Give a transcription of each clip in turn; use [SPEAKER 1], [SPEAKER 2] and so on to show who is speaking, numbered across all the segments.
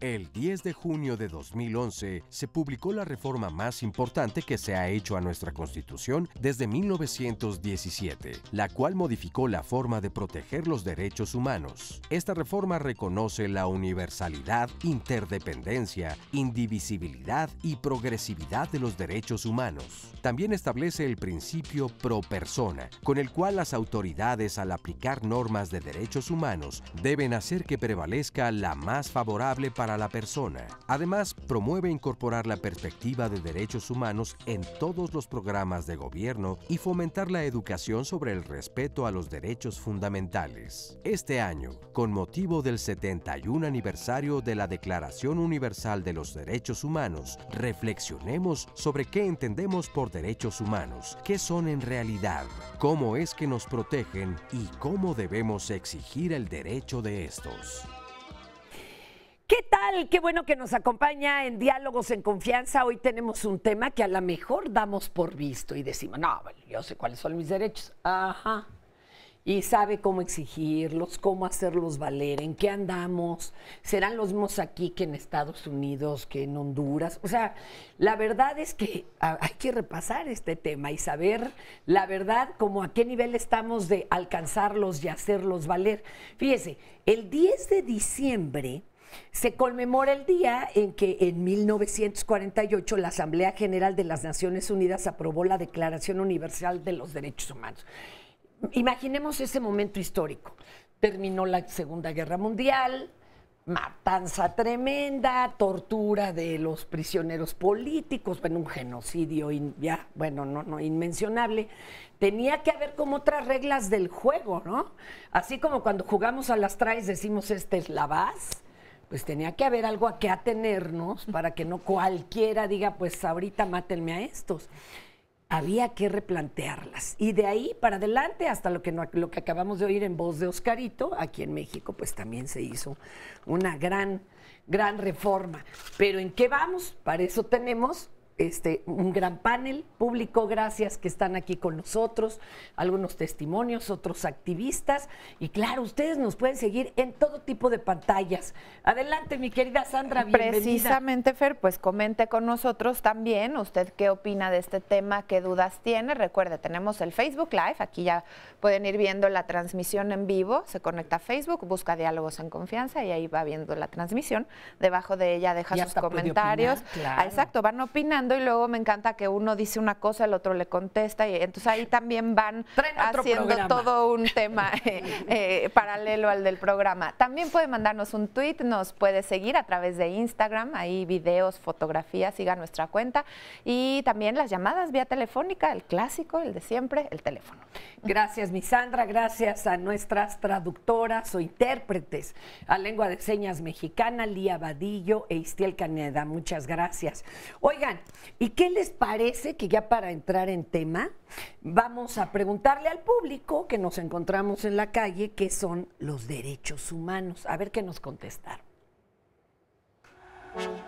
[SPEAKER 1] El 10 de junio de 2011 se publicó la reforma más importante que se ha hecho a nuestra Constitución desde 1917, la cual modificó la forma de proteger los derechos humanos. Esta reforma reconoce la universalidad, interdependencia, indivisibilidad y progresividad de los derechos humanos. También establece el principio pro persona, con el cual las autoridades, al aplicar normas de derechos humanos, deben hacer que prevalezca la más favorable para la persona. Además, promueve incorporar la perspectiva de derechos humanos en todos los programas de gobierno y fomentar la educación sobre el respeto a los derechos fundamentales. Este año, con motivo del 71 aniversario de la Declaración Universal de los Derechos Humanos, reflexionemos sobre qué entendemos por derechos humanos, qué son en realidad, cómo es que nos protegen y cómo debemos exigir el derecho de estos.
[SPEAKER 2] ¿Qué tal? Qué bueno que nos acompaña en Diálogos en Confianza. Hoy tenemos un tema que a lo mejor damos por visto y decimos, no, yo sé cuáles son mis derechos. Ajá. Y sabe cómo exigirlos, cómo hacerlos valer, en qué andamos. ¿Serán los mismos aquí que en Estados Unidos, que en Honduras? O sea, la verdad es que hay que repasar este tema y saber la verdad, como a qué nivel estamos de alcanzarlos y hacerlos valer. Fíjese, el 10 de diciembre se conmemora el día en que en 1948 la Asamblea General de las Naciones Unidas aprobó la Declaración Universal de los Derechos Humanos. Imaginemos ese momento histórico. Terminó la Segunda Guerra Mundial, matanza tremenda, tortura de los prisioneros políticos, bueno, un genocidio inmencionable. Tenía que haber como otras reglas del juego, ¿no? Así como cuando jugamos a las traes decimos, esta es la base. Pues tenía que haber algo a qué atenernos para que no cualquiera diga, pues ahorita mátenme a estos. Había que replantearlas. Y de ahí para adelante, hasta lo que acabamos de oír en voz de Oscarito, aquí en México, pues también se hizo una gran reforma. Pero ¿en qué vamos? Para eso tenemos un gran panel público, gracias, que están aquí con nosotros, algunos testimonios, otros activistas, y claro, ustedes nos pueden seguir en todo tipo de pantallas. Adelante, mi querida Sandra, bienvenida.
[SPEAKER 3] Precisamente, Fer, pues comente con nosotros también, usted qué opina de este tema, qué dudas tiene. Recuerde, tenemos el Facebook Live, aquí ya pueden ir viendo la transmisión en vivo, se conecta a Facebook, busca Diálogos en Confianza y ahí va viendo la transmisión, debajo de ella deja sus comentarios.
[SPEAKER 2] Opinar, claro.
[SPEAKER 3] Exacto, van opinando y luego me encanta que uno dice una cosa, el otro le contesta y entonces ahí también van haciendo todo un tema paralelo al del programa. También puede mandarnos un tweet, nos puede seguir a través de Instagram, ahí videos, fotografías, siga nuestra cuenta y también las llamadas vía telefónica, el clásico, el de siempre, el teléfono.
[SPEAKER 2] Gracias, mi Sandra, gracias a nuestras traductoras o intérpretes a lengua de señas mexicana, Lía Vadillo e Istiel Caneda, muchas gracias. Oigan, ¿y qué les parece que ya para entrar en tema vamos a preguntarle al público que nos encontramos en la calle qué son los derechos humanos? A ver qué nos contestaron.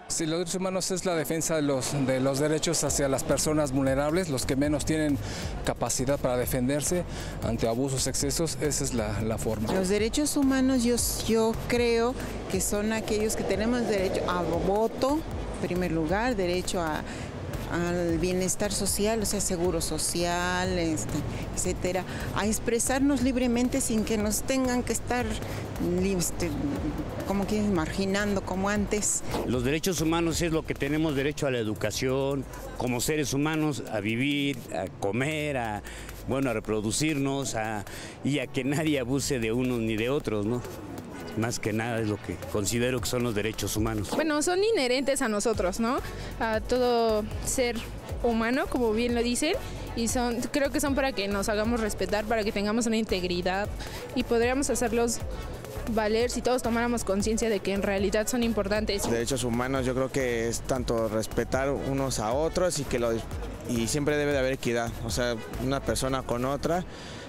[SPEAKER 4] Sí, los derechos humanos es la defensa de los derechos hacia las personas vulnerables, los que menos tienen capacidad para defenderse ante abusos, excesos, esa es la forma.
[SPEAKER 5] Los derechos humanos yo creo que son aquellos que tenemos derecho a voto, en primer lugar, derecho al bienestar social, o sea, seguro social, etcétera, a expresarnos libremente sin que nos tengan que estar como que marginando como antes.
[SPEAKER 6] Los derechos humanos es lo que tenemos derecho a la educación, como seres humanos, a vivir, a comer, a reproducirnos, y a que nadie abuse de unos ni de otros, ¿no? Más que nada es lo que considero que son los derechos humanos.
[SPEAKER 7] Bueno, son inherentes a nosotros, ¿no? A todo ser humano, como bien lo dicen, y creo que son para que nos hagamos respetar, para que tengamos una integridad y podríamos hacerlos valer si todos tomáramos conciencia de que en realidad son importantes.
[SPEAKER 8] Derechos humanos yo creo que es tanto respetar unos a otros y siempre debe de haber equidad, o sea, una persona con otra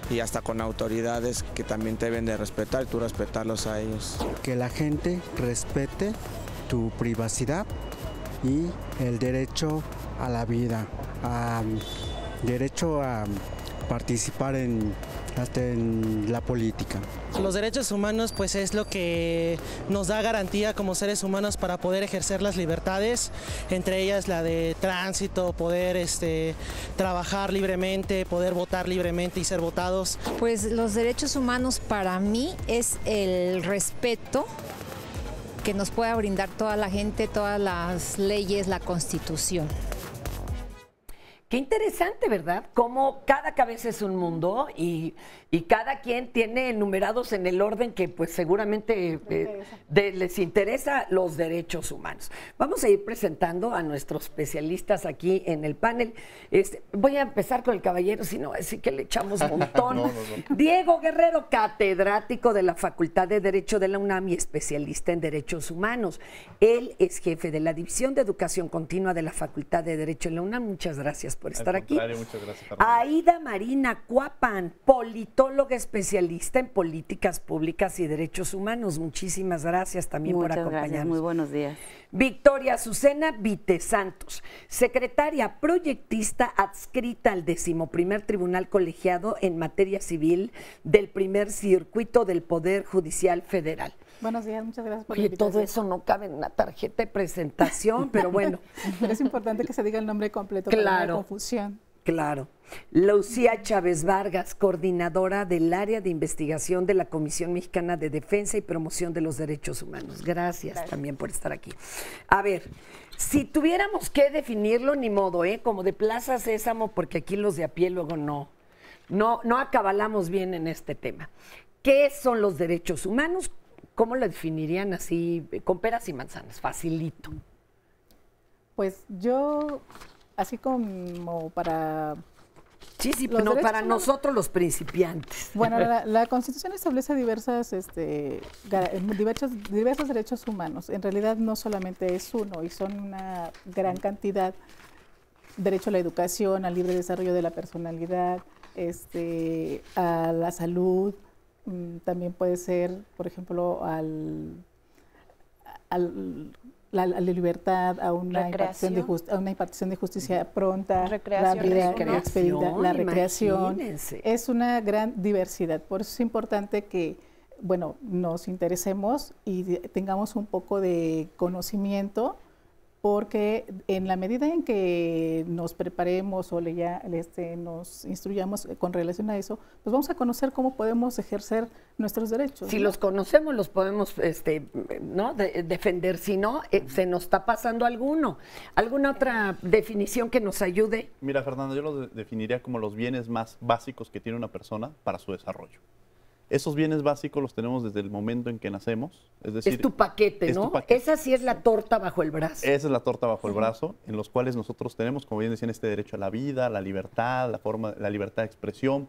[SPEAKER 8] y hasta con autoridades que también te deben de respetar y tú respetarlos a ellos.
[SPEAKER 9] Que la gente respete tu privacidad y el derecho a la vida, derecho a participar en hasta en la política.
[SPEAKER 10] Los derechos humanos pues es lo que nos da garantía como seres humanos para poder ejercer las libertades, entre ellas la de tránsito, poder trabajar libremente, poder votar libremente y ser votados.
[SPEAKER 11] Pues los derechos humanos para mí es el respeto que nos pueda brindar toda la gente, todas las leyes, la Constitución.
[SPEAKER 2] Qué interesante, ¿verdad? Cómo cada cabeza es un mundo y cada quien tiene enumerados en el orden que pues seguramente les interesa los derechos humanos. Vamos a ir presentando a nuestros especialistas aquí en el panel. Voy a empezar con el caballero, si no, así que le echamos un montón. No. Diego Guerrero, catedrático de la Facultad de Derecho de la UNAM y especialista en derechos humanos. Él es jefe de la División de Educación Continua de la Facultad de Derecho de la UNAM. Muchas gracias por estar aquí.
[SPEAKER 12] Muchas gracias, Fernanda.
[SPEAKER 2] Aida Marina Cuapan, politóloga especialista en políticas públicas y derechos humanos. Muchísimas gracias también por acompañarnos.
[SPEAKER 13] Gracias, muy buenos días.
[SPEAKER 2] Victoria Azucena Vite Santos, secretaria proyectista adscrita al 11º Tribunal Colegiado en Materia Civil del Primer Circuito del Poder Judicial Federal.
[SPEAKER 14] Buenos días, muchas gracias por la invitación.
[SPEAKER 2] Todo eso no cabe en una tarjeta de presentación, pero bueno.
[SPEAKER 14] Pero es importante que se diga el nombre completo para no haya confusión.
[SPEAKER 2] Claro. Lucía Chávez Vargas, coordinadora del área de investigación de la Comisión Mexicana de Defensa y Promoción de los Derechos Humanos. Gracias también por estar aquí. A ver, si tuviéramos que definirlo, ni modo, como de Plaza Sésamo, porque aquí los de a pie luego no acabalamos bien en este tema. ¿Qué son los derechos humanos? ¿Cómo lo definirían así, con peras y manzanas? Facilito.
[SPEAKER 14] Pues yo, así como para...
[SPEAKER 2] Sí, no, para nosotros los principiantes.
[SPEAKER 14] Bueno, la Constitución establece diversos derechos humanos. En realidad no solamente es uno, y son una gran cantidad. Derecho a la educación, al libre desarrollo de la personalidad, a la salud. También puede ser, por ejemplo, a la libertad, a una impartición de justicia pronta, rápida, expedita, la recreación.
[SPEAKER 2] Imagínense.
[SPEAKER 14] Es una gran diversidad. Por eso es importante que, bueno, nos interesemos y tengamos un poco de conocimiento, porque en la medida en que nos preparemos o nos instruyamos con relación a eso, pues vamos a conocer cómo podemos ejercer nuestros derechos.
[SPEAKER 2] Si los conocemos, los podemos defender. Si no, se nos está pasando alguno. ¿Alguna otra definición que nos ayude?
[SPEAKER 12] Mira, Fernanda, yo lo definiría como los bienes más básicos que tiene una persona para su desarrollo. Esos bienes básicos los tenemos desde el momento en que nacemos. Es decir,
[SPEAKER 2] es tu paquete, ¿no? Esa sí es la torta bajo el brazo.
[SPEAKER 12] Esa es la torta bajo el brazo, en los cuales nosotros tenemos, como bien decían, este derecho a la vida, la libertad, la libertad de expresión.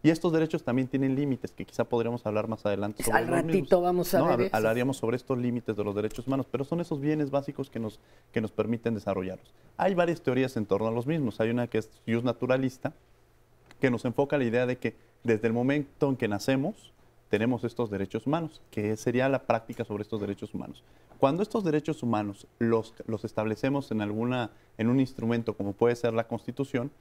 [SPEAKER 12] Y estos derechos también tienen límites, que quizá podríamos hablar más adelante sobre
[SPEAKER 2] al ratito vamos a ver eso.
[SPEAKER 12] Hablaríamos sobre estos límites de los derechos humanos, pero son esos bienes básicos que nos permiten desarrollarlos. Hay varias teorías en torno a los mismos. Hay una que es jus naturalista, que nos enfoca la idea de que desde el momento en que nacemos tenemos estos derechos humanos, que sería la práctica sobre estos derechos humanos. Cuando estos derechos humanos los establecemos en un instrumento como puede ser la Constitución,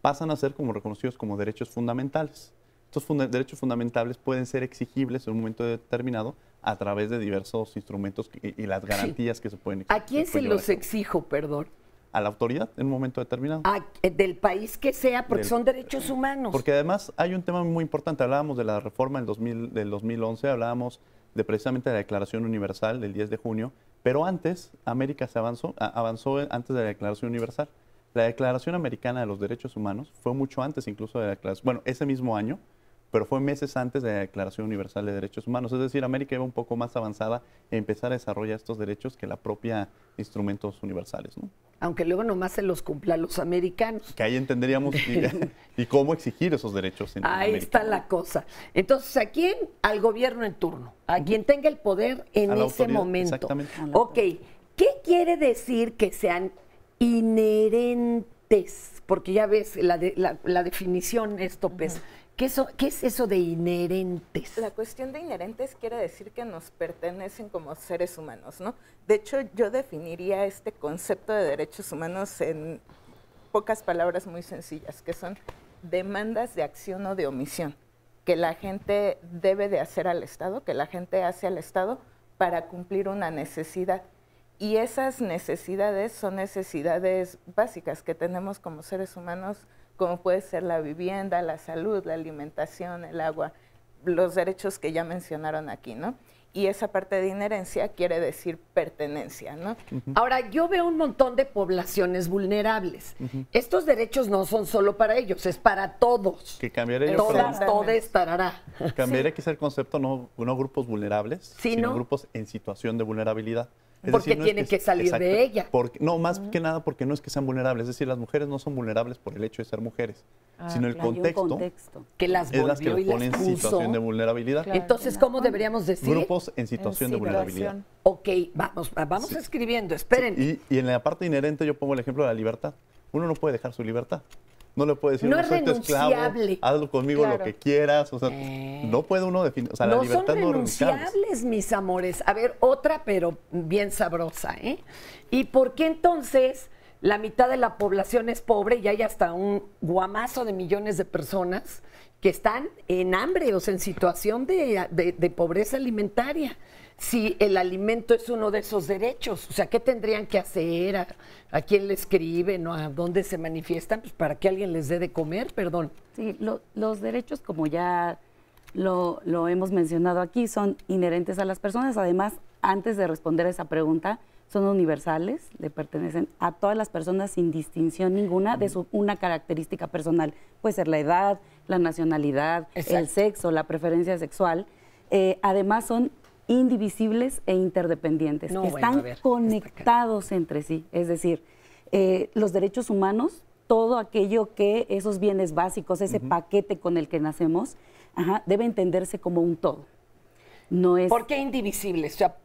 [SPEAKER 12] pasan a ser como reconocidos como derechos fundamentales. Estos derechos fundamentales pueden ser exigibles en un momento determinado a través de diversos instrumentos y las garantías que se pueden exigir.
[SPEAKER 2] ¿A quién se los exijo, perdón?
[SPEAKER 12] A la autoridad en un momento determinado.
[SPEAKER 2] Del país que sea, porque son derechos humanos.
[SPEAKER 12] Porque además hay un tema muy importante. Hablábamos de la reforma del 2011, hablábamos precisamente de la Declaración Universal del 10 de junio, pero antes América avanzó antes de la Declaración Universal. La Declaración Americana de los Derechos Humanos fue mucho antes incluso de la declaración, bueno, ese mismo año, pero fue meses antes de la Declaración Universal de Derechos Humanos. Es decir, América iba un poco más avanzada en empezar a desarrollar estos derechos que la propia instrumentos universales, ¿no?
[SPEAKER 2] Aunque luego nomás se los cumpla a los americanos.
[SPEAKER 12] Que ahí entenderíamos y cómo exigir esos derechos.
[SPEAKER 2] Ahí está la cosa. Entonces, ¿a quién? Al gobierno en turno, a quien tenga el poder en ese momento.
[SPEAKER 12] Exactamente.
[SPEAKER 2] Ok, ¿qué quiere decir que sean inherentes? Porque ya ves, la definición es topes. ¿Qué es eso de inherentes?
[SPEAKER 15] La cuestión de inherentes quiere decir que nos pertenecen como seres humanos, ¿no? De hecho, yo definiría este concepto de derechos humanos en pocas palabras muy sencillas, que son demandas de acción o de omisión. que la gente debe de hacer al Estado, que la gente hace al Estado para cumplir una necesidad. Y esas necesidades son necesidades básicas que tenemos como seres humanos, como puede ser la vivienda, la salud, la alimentación, el agua, los derechos que ya mencionaron aquí, ¿no? Y esa parte de inherencia quiere decir pertenencia, ¿no?
[SPEAKER 2] Ahora, yo veo un montón de poblaciones vulnerables. Estos derechos no son solo para ellos, es para todos.
[SPEAKER 12] Que cambiaría
[SPEAKER 2] todes, tarará.
[SPEAKER 12] Cambiaría quizá el concepto, no grupos vulnerables,
[SPEAKER 2] sí,
[SPEAKER 12] sino
[SPEAKER 2] ¿no?
[SPEAKER 12] grupos en situación de vulnerabilidad. Es
[SPEAKER 2] porque
[SPEAKER 12] decir, no
[SPEAKER 2] tienen que salir de ella.
[SPEAKER 12] No, más que nada porque no es que sean vulnerables. Es decir, las mujeres no son vulnerables por el hecho de ser mujeres, sino el contexto
[SPEAKER 2] que las
[SPEAKER 12] es las que
[SPEAKER 2] volvió y
[SPEAKER 12] las pone
[SPEAKER 2] las
[SPEAKER 12] en
[SPEAKER 2] puso.
[SPEAKER 12] situación de vulnerabilidad.
[SPEAKER 2] Claro. Entonces, ¿cómo deberíamos decir?
[SPEAKER 12] Grupos en situación de vulnerabilidad.
[SPEAKER 2] Ok, vamos escribiendo, esperen.
[SPEAKER 12] Sí, y en la parte inherente yo pongo el ejemplo de la libertad. Uno no puede dejar su libertad. No le puede decir, no soy tu esclavo, hazlo conmigo lo que quieras. O sea, no puede uno definir. O sea, la libertad no es
[SPEAKER 2] renunciables, mis amores. A ver, otra, pero bien sabrosa, ¿eh? ¿Y por qué entonces la mitad de la población es pobre y hay hasta un guamazo de millones de personas que están en hambre, o sea, en situación de pobreza alimentaria? Si el alimento es uno de esos derechos, o sea, ¿qué tendrían que hacer? ¿A quién le escriben? ¿A dónde se manifiestan? Pues para que alguien les dé de comer, perdón.
[SPEAKER 13] Sí, los derechos, como ya lo hemos mencionado aquí, son inherentes a las personas. Además, antes de responder a esa pregunta, son universales, le pertenecen a todas las personas sin distinción ninguna de una característica personal. Puede ser la edad, la nacionalidad, el sexo, la preferencia sexual. Además, son indivisibles e interdependientes, están conectados entre sí, es decir, los derechos humanos, todo aquello que esos bienes básicos, ese paquete con el que nacemos, debe entenderse como un todo. No es...
[SPEAKER 2] ¿Por qué indivisibles? O sea,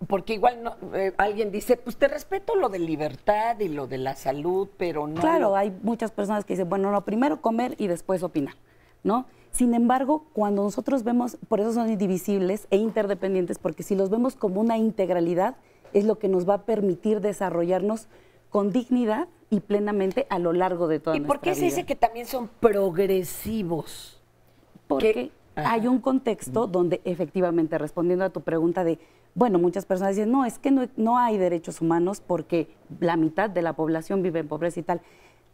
[SPEAKER 2] porque igual alguien dice, pues te respeto lo de libertad y lo de la salud, pero no...
[SPEAKER 13] Claro, hay muchas personas que dicen, bueno, no, primero comer y después opinar, ¿no? Sin embargo, cuando nosotros vemos, por eso son indivisibles e interdependientes, porque si los vemos como una integralidad, es lo que nos va a permitir desarrollarnos con dignidad y plenamente a lo largo de toda nuestra vida.
[SPEAKER 2] ¿Y por qué se dice que también son progresivos?
[SPEAKER 13] Porque hay un contexto donde efectivamente, respondiendo a tu pregunta de, bueno, muchas personas dicen, no, es que no hay derechos humanos porque la mitad de la población vive en pobreza y tal.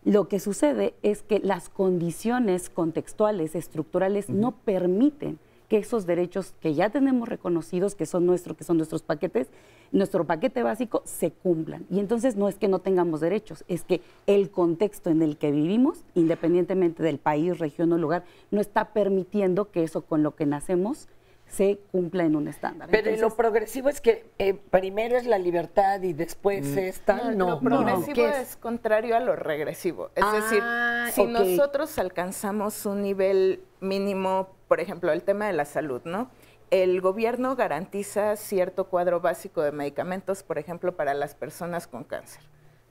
[SPEAKER 13] Lo que sucede es que las condiciones contextuales, estructurales, no permiten que esos derechos que ya tenemos reconocidos, que son nuestros paquetes, nuestro paquete básico, se cumplan. Y entonces no es que no tengamos derechos, es que el contexto en el que vivimos, independientemente del país, región o lugar, no está permitiendo que eso con lo que nacemos se cumpla en un estándar.
[SPEAKER 2] Pero entonces, lo progresivo es que primero es la libertad y después es tal,
[SPEAKER 15] Lo progresivo es contrario a lo regresivo. Es decir, si nosotros alcanzamos un nivel mínimo, por ejemplo, el tema de la salud, ¿no? El gobierno garantiza cierto cuadro básico de medicamentos, por ejemplo, para las personas con cáncer,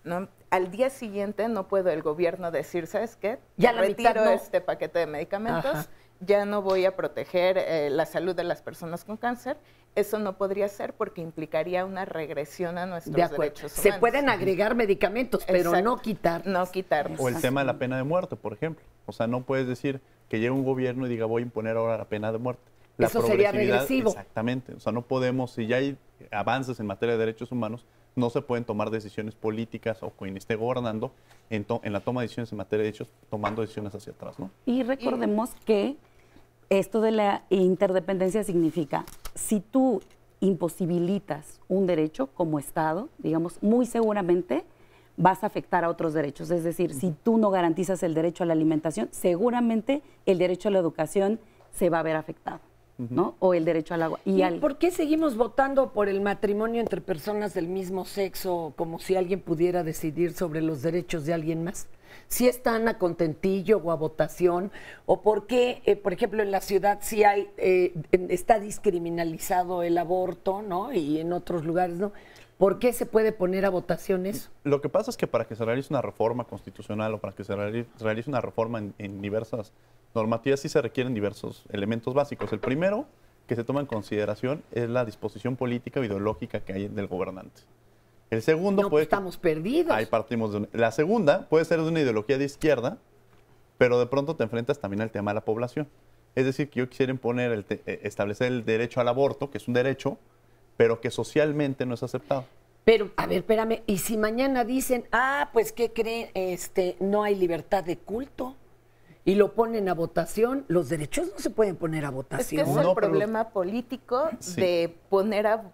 [SPEAKER 15] ¿no? Al día siguiente no puede el gobierno decir, ¿sabes qué?
[SPEAKER 2] Ya
[SPEAKER 15] retiro este paquete de medicamentos. Ya no voy a proteger la salud de las personas con cáncer. Eso no podría ser porque implicaría una regresión a nuestros derechos humanos.
[SPEAKER 2] Se pueden agregar medicamentos, pero no quitar.
[SPEAKER 15] No quitar.
[SPEAKER 12] O el tema de la pena de muerte, por ejemplo. O sea, no puedes decir que llegue un gobierno y diga voy a imponer ahora la pena de muerte.
[SPEAKER 2] Eso sería regresivo.
[SPEAKER 12] Exactamente. O sea, no podemos, si ya hay avances en materia de derechos humanos, no se pueden tomar decisiones políticas o quien esté gobernando en la toma de decisiones en materia de derechos, tomando decisiones hacia atrás, ¿no?
[SPEAKER 13] Y recordemos que esto de la interdependencia significa, si tú imposibilitas un derecho como Estado, digamos, muy seguramente vas a afectar a otros derechos. Es decir, si tú no garantizas el derecho a la alimentación, seguramente el derecho a la educación se va a ver afectado, ¿no? O el derecho al agua.
[SPEAKER 2] ¿Y por qué seguimos votando por el matrimonio entre personas del mismo sexo, como si alguien pudiera decidir sobre los derechos de alguien más? Si están a contentillo o a votación, o por qué, por ejemplo, en la ciudad sí hay, está descriminalizado el aborto, ¿no? Y en otros lugares, ¿no? ¿Por qué se puede poner a votación eso?
[SPEAKER 12] Lo que pasa es que para que se realice una reforma constitucional o para que se realice una reforma en diversas normativas sí se requieren diversos elementos básicos. El primero que se toma en consideración es la disposición política o ideológica que hay del gobernante. El segundo puede
[SPEAKER 2] estamos perdidos.
[SPEAKER 12] Ahí partimos de la segunda puede ser de una ideología de izquierda, pero de pronto te enfrentas también al tema de la población. Es decir, que ellos quieren establecer el derecho al aborto, que es un derecho, pero que socialmente no es aceptado.
[SPEAKER 2] Pero, a ver, espérame, ¿y si mañana dicen, pues, ¿qué creen? No hay libertad de culto? Y lo ponen a votación. Los derechos no se pueden poner a votación.
[SPEAKER 15] Es que es el problema político de poner a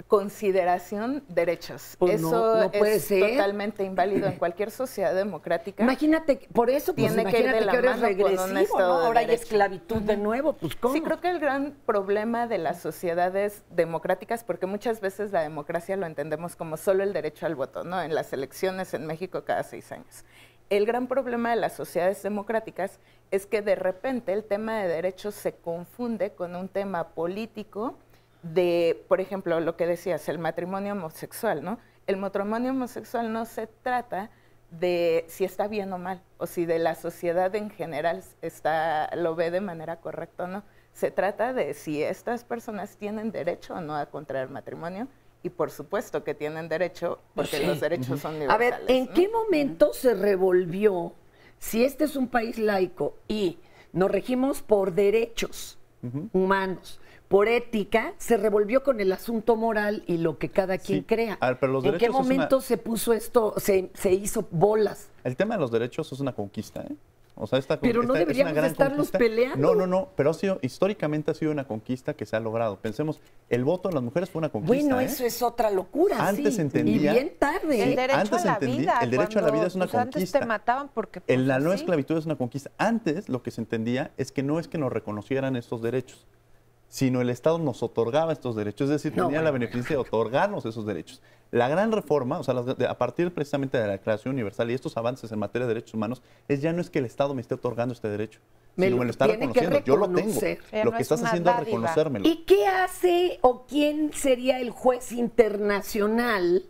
[SPEAKER 15] consideración derechos.
[SPEAKER 2] Pues
[SPEAKER 15] eso
[SPEAKER 2] no puede
[SPEAKER 15] es
[SPEAKER 2] ser
[SPEAKER 15] totalmente inválido en cualquier sociedad democrática.
[SPEAKER 2] Imagínate, por eso pues,
[SPEAKER 15] tiene que ir de la
[SPEAKER 2] que eres
[SPEAKER 15] mano con un
[SPEAKER 2] regresivo,
[SPEAKER 15] estado
[SPEAKER 2] ¿no?
[SPEAKER 15] de
[SPEAKER 2] Ahora hay
[SPEAKER 15] derecho.
[SPEAKER 2] esclavitud de nuevo, pues ¿cómo?
[SPEAKER 15] Sí, creo que el gran problema de las sociedades democráticas, porque muchas veces la democracia lo entendemos como solo el derecho al voto, ¿no? En las elecciones en México cada 6 años. El gran problema de las sociedades democráticas es que de repente el tema de derechos se confunde con un tema político de, por ejemplo, lo que decías, el matrimonio homosexual, ¿no? El matrimonio homosexual no se trata de si está bien o mal, o si de la sociedad en general lo ve de manera correcta o no. Se trata de si estas personas tienen derecho o no a contraer matrimonio, y por supuesto que tienen derecho, porque los derechos son universales.
[SPEAKER 2] A ver, ¿en qué momento se revolvió, si este es un país laico y nos regimos por derechos humanos, por ética, se revolvió con el asunto moral y lo que cada quien crea?
[SPEAKER 12] A ver, pero los
[SPEAKER 2] ¿En qué
[SPEAKER 12] derechos
[SPEAKER 2] momento se puso esto, se hizo bolas?
[SPEAKER 12] El tema de los derechos es una conquista, ¿eh? O sea,
[SPEAKER 2] pero no deberíamos estarlos peleando.
[SPEAKER 12] No, pero históricamente ha sido una conquista que se ha logrado. Pensemos, el voto de las mujeres fue una conquista.
[SPEAKER 2] Bueno, eso es otra locura.
[SPEAKER 12] Antes se entendía.
[SPEAKER 2] Y bien tarde.
[SPEAKER 3] El derecho
[SPEAKER 12] antes
[SPEAKER 3] a la vida.
[SPEAKER 12] El derecho a la vida es una conquista.
[SPEAKER 3] Antes te mataban porque. Pues,
[SPEAKER 12] la no esclavitud es una conquista. Antes lo que se entendía es que no es que nos reconocieran estos derechos, sino el Estado nos otorgaba estos derechos, es decir, tenía la beneficencia de otorgarnos esos derechos. La gran reforma, o sea, a partir precisamente de la Declaración Universal y estos avances en materia de derechos humanos, ya no es que el Estado me esté otorgando este derecho, sino me lo está reconociendo. Yo lo tengo. Lo que estás haciendo es reconocérmelo.
[SPEAKER 2] ¿Y qué hace o quién sería el juez internacional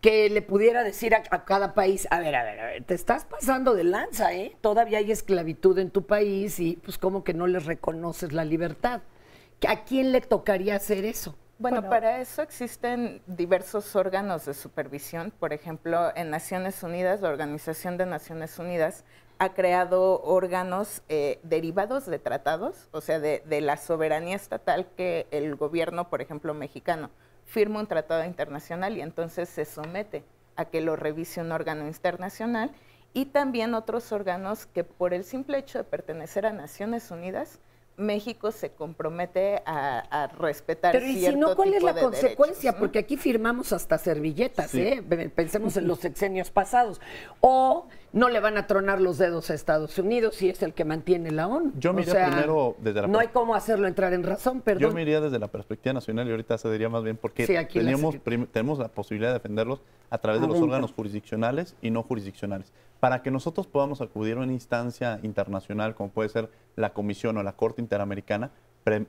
[SPEAKER 2] que le pudiera decir a cada país, a ver, te estás pasando de lanza, ¿eh? Todavía hay esclavitud en tu país y pues como que no les reconoces la libertad? ¿A quién le tocaría hacer eso?
[SPEAKER 15] Bueno, para eso existen diversos órganos de supervisión. Por ejemplo, en Naciones Unidas, la Organización de Naciones Unidas ha creado órganos derivados de tratados, o sea, de la soberanía estatal, que el gobierno, por ejemplo, mexicano, firma un tratado internacional y entonces se somete a que lo revise un órgano internacional, y también otros órganos que por el simple hecho de pertenecer a Naciones Unidas, México se compromete a respetar cierto tipo de derechos. Pero ¿y si no,
[SPEAKER 2] cuál es la consecuencia?
[SPEAKER 15] ¿No?
[SPEAKER 2] Porque aquí firmamos hasta servilletas, ¿eh? Pensemos en los sexenios pasados. O no le van a tronar los dedos a Estados Unidos si es el que mantiene la ONU.
[SPEAKER 12] Yo me iría primero desde la...
[SPEAKER 2] No hay cómo hacerlo entrar en razón, perdón.
[SPEAKER 12] Yo me iría desde la perspectiva nacional y ahorita se diría más bien porque tenemos la posibilidad de defenderlos a través de los órganos jurisdiccionales y no jurisdiccionales. Para que nosotros podamos acudir a una instancia internacional, como puede ser la Comisión o la Corte Interamericana,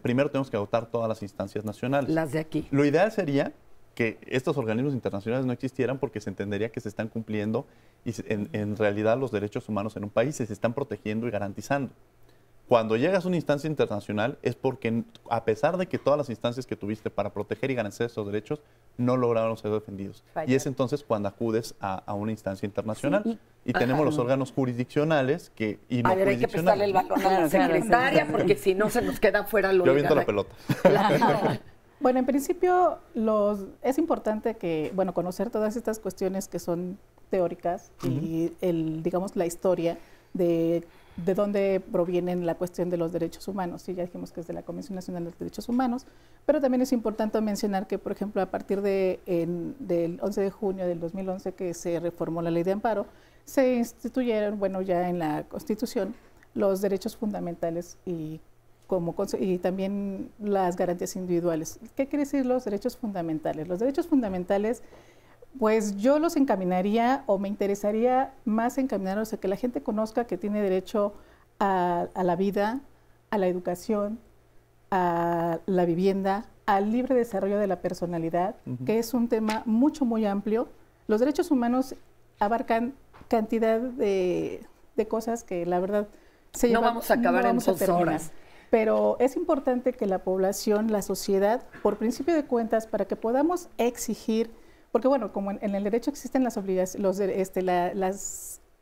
[SPEAKER 12] primero tenemos que agotar todas las instancias nacionales.
[SPEAKER 2] Las de aquí.
[SPEAKER 12] Lo ideal sería que estos organismos internacionales no existieran porque se entendería que se están cumpliendo y en realidad los derechos humanos en un país se están protegiendo y garantizando. Cuando llegas a una instancia internacional es porque, a pesar de que todas las instancias que tuviste para proteger y garantizar esos derechos no lograron ser defendidos. Y es entonces cuando acudes a una instancia internacional. Sí, y tenemos los órganos jurisdiccionales y no
[SPEAKER 2] hay que prestarle el balón a la secretaria porque si no se nos queda fuera lo
[SPEAKER 12] Yo aviento la pelota.
[SPEAKER 14] Bueno, en principio es importante que, conocer todas estas cuestiones que son teóricas y digamos la historia de dónde provienen la cuestión de los derechos humanos. Sí, ya dijimos que es de la Comisión Nacional de los Derechos Humanos, pero también es importante mencionar que, por ejemplo, a partir del 11 de junio del 2011, que se reformó la Ley de Amparo, se instituyeron, ya en la Constitución, los derechos fundamentales y también las garantías individuales. ¿Qué quiere decir los derechos fundamentales? Los derechos fundamentales, pues yo los encaminaría o me interesaría más encaminarlos a que la gente conozca que tiene derecho a la vida, a la educación, a la vivienda, al libre desarrollo de la personalidad, que es un tema muy amplio. Los derechos humanos abarcan cantidad de cosas que la verdad
[SPEAKER 2] no vamos a acabar en 2 horas.
[SPEAKER 14] Pero es importante que la población, la sociedad, por principio de cuentas, para que podamos exigir, porque como en el derecho existen las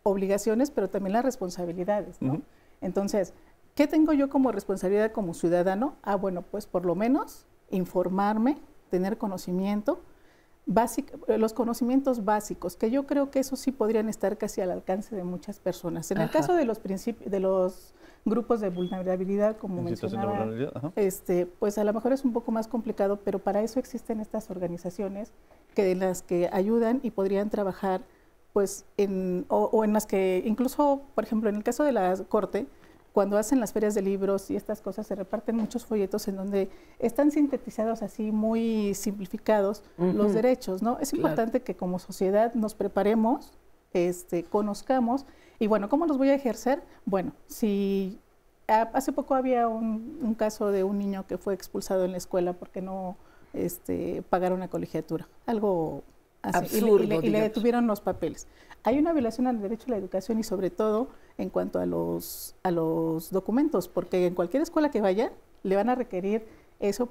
[SPEAKER 14] obligaciones, pero también las responsabilidades, ¿no? Entonces, ¿Qué tengo yo como responsabilidad como ciudadano? Bueno, pues por lo menos informarme, tener conocimiento, los conocimientos básicos, que yo creo que eso sí podrían estar casi al alcance de muchas personas. En el caso de los grupos de vulnerabilidad, como mencionaba, pues a lo mejor es un poco más complicado, pero para eso existen estas organizaciones de las que ayudan y podrían trabajar, pues, en las que incluso, por ejemplo, en el caso de la Corte, cuando hacen las ferias de libros y estas cosas, se reparten muchos folletos en donde están sintetizados así muy simplificados los derechos, ¿no? Es importante que como sociedad nos preparemos, conozcamos, y bueno, ¿cómo los voy a ejercer? Bueno, si hace poco había un caso de un niño que fue expulsado en la escuela porque no pagaron la colegiatura, algo así,
[SPEAKER 2] absurdo,
[SPEAKER 14] y le detuvieron los papeles. Hay una violación al derecho a la educación y sobre todo en cuanto a los documentos, porque en cualquier escuela que vaya le van a requerir eso.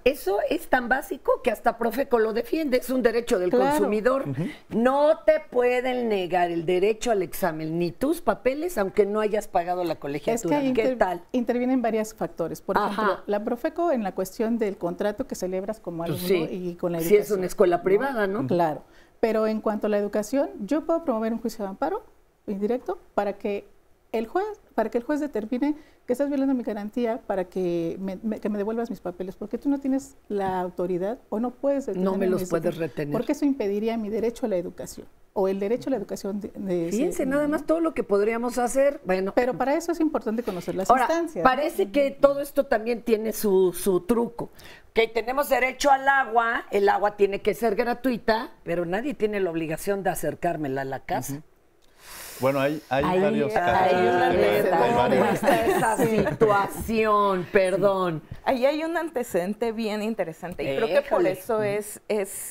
[SPEAKER 2] Eso es tan básico que hasta Profeco lo defiende, es un derecho del consumidor. No te pueden negar el derecho al examen, ni tus papeles, aunque no hayas pagado la colegiatura.
[SPEAKER 14] Es que
[SPEAKER 2] ¿Qué tal?
[SPEAKER 14] Intervienen varios factores. Por ejemplo, la Profeco en la cuestión del contrato que celebras como alumno y con la educación.
[SPEAKER 2] Si es una escuela privada, ¿no?
[SPEAKER 14] Claro. Pero en cuanto a la educación, yo puedo promover un juicio de amparo indirecto para que el juez determine que estás violando mi garantía para que me devuelvas mis papeles, porque tú no tienes la autoridad o no puedes detener.
[SPEAKER 2] No me los puedes retener.
[SPEAKER 14] Porque eso impediría mi derecho a la educación o el derecho a la educación.
[SPEAKER 2] Fíjense nada más todo lo que podríamos hacer. Bueno,
[SPEAKER 14] pero para eso es importante conocer las instancias.
[SPEAKER 2] Parece que todo esto también tiene su truco. Que tenemos derecho al agua, el agua tiene que ser gratuita, pero nadie tiene la obligación de acercármela a la casa.
[SPEAKER 12] Bueno, hay varios casos.
[SPEAKER 2] ¿Cómo está esa situación? Perdón.
[SPEAKER 15] Ahí hay un antecedente bien interesante y creo que por eso es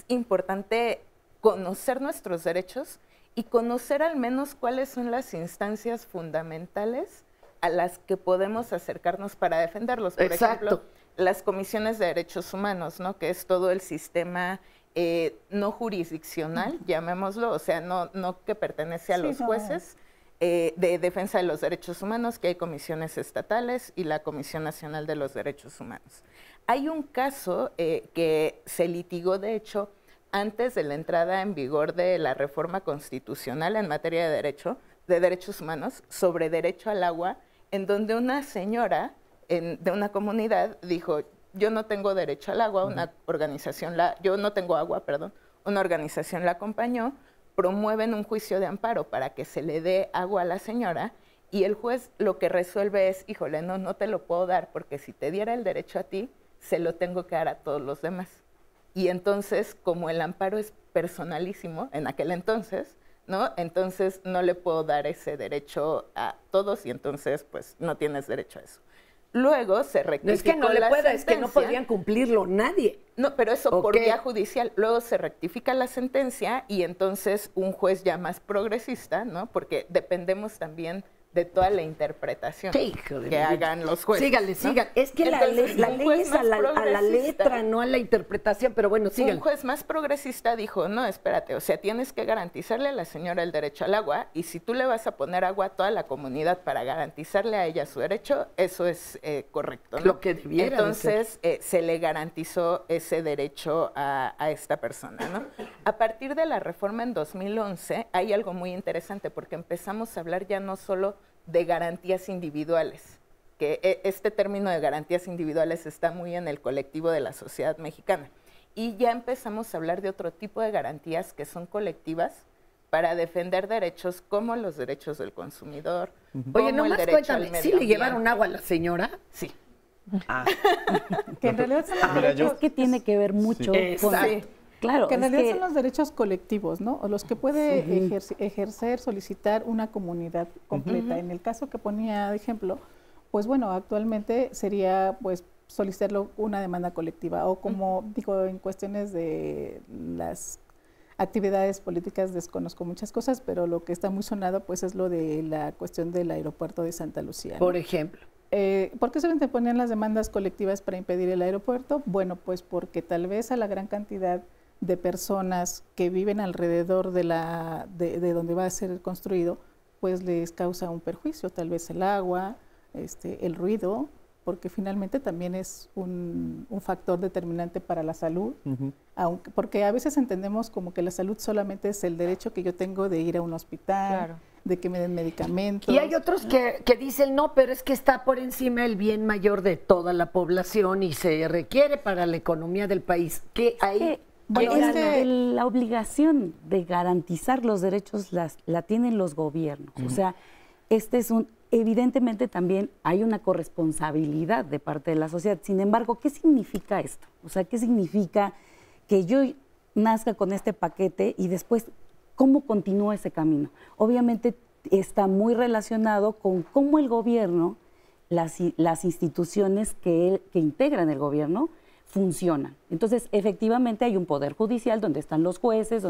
[SPEAKER 15] importante conocer nuestros derechos y conocer al menos cuáles son las instancias fundamentales a las que podemos acercarnos para defenderlos. Por ejemplo, las comisiones de derechos humanos, ¿no? Que es todo el sistema no jurisdiccional, llamémoslo, o sea, no que pertenece a los jueces, de defensa de los derechos humanos, que hay comisiones estatales y la Comisión Nacional de los Derechos Humanos. Hay un caso que se litigó, de hecho, antes de la entrada en vigor de la reforma constitucional en materia de derechos humanos, sobre derecho al agua, en donde una señora de una comunidad dijo: yo no tengo derecho al agua, una organización una organización la acompañó, promueven un juicio de amparo para que se le dé agua a la señora y el juez lo que resuelve es: híjole, no te lo puedo dar porque si te diera el derecho a ti, se lo tengo que dar a todos los demás. Y entonces, como el amparo es personalísimo en aquel entonces, ¿no? Entonces no le puedo dar ese derecho a todos y entonces pues no tienes derecho a eso. Luego se rectificó.
[SPEAKER 2] No es que no le pueda, es que no podrían cumplirlo nadie.
[SPEAKER 15] No, pero eso por vía judicial. Luego se rectifica la sentencia y entonces un juez ya más progresista, ¿no? Porque dependemos también de toda la interpretación que hagan los jueces.
[SPEAKER 2] Sígale. Es que entonces, la ley es a la letra, no a la interpretación, pero bueno, sígale.
[SPEAKER 15] Un juez más progresista dijo: no, espérate, o sea, tienes que garantizarle a la señora el derecho al agua y si tú le vas a poner agua a toda la comunidad para garantizarle a ella su derecho, eso es correcto, ¿no?
[SPEAKER 2] Lo que debiera.
[SPEAKER 15] Entonces, se le garantizó ese derecho a esta persona, ¿no? A partir de la reforma en 2011 hay algo muy interesante porque empezamos a hablar ya no solo de garantías individuales, que este término de garantías individuales está muy en el colectivo de la sociedad mexicana. Y ya empezamos a hablar de otro tipo de garantías que son colectivas para defender derechos como los derechos del consumidor.
[SPEAKER 2] Oye, nomás cuéntame, ¿sí le llevaron agua a la señora?
[SPEAKER 15] Sí.
[SPEAKER 14] Que en realidad
[SPEAKER 13] es que tiene que ver mucho con... Claro,
[SPEAKER 14] que en realidad son los derechos colectivos, ¿no? O los que puede ejercer, solicitar una comunidad completa. En el caso que ponía de ejemplo, pues bueno, actualmente sería pues solicitarlo una demanda colectiva o como digo, en cuestiones de las actividades políticas desconozco muchas cosas, pero lo que está muy sonado pues es lo de la cuestión del aeropuerto de Santa Lucía, ¿no?
[SPEAKER 2] Por ejemplo.
[SPEAKER 14] ¿Por qué se interponían las demandas colectivas para impedir el aeropuerto? Bueno, pues porque tal vez a la gran cantidad de personas que viven alrededor de donde va a ser construido, pues les causa un perjuicio, tal vez el agua, el ruido, porque finalmente también es un factor determinante para la salud, porque a veces entendemos como que la salud solamente es el derecho que yo tengo de ir a un hospital, de que me den medicamentos.
[SPEAKER 2] Y hay otros que dicen, no, pero es que está por encima el bien mayor de toda la población y se requiere para la economía del país. ¿Qué hay?
[SPEAKER 13] Bueno, la obligación de garantizar los derechos la tienen los gobiernos. O sea, evidentemente también hay una corresponsabilidad de parte de la sociedad. Sin embargo, ¿qué significa esto? O sea, ¿qué significa que yo nazca con este paquete y después cómo continúa ese camino? Obviamente está muy relacionado con cómo el gobierno, las instituciones que integran el gobierno, funcionan. Entonces, efectivamente hay un poder judicial donde están los jueces,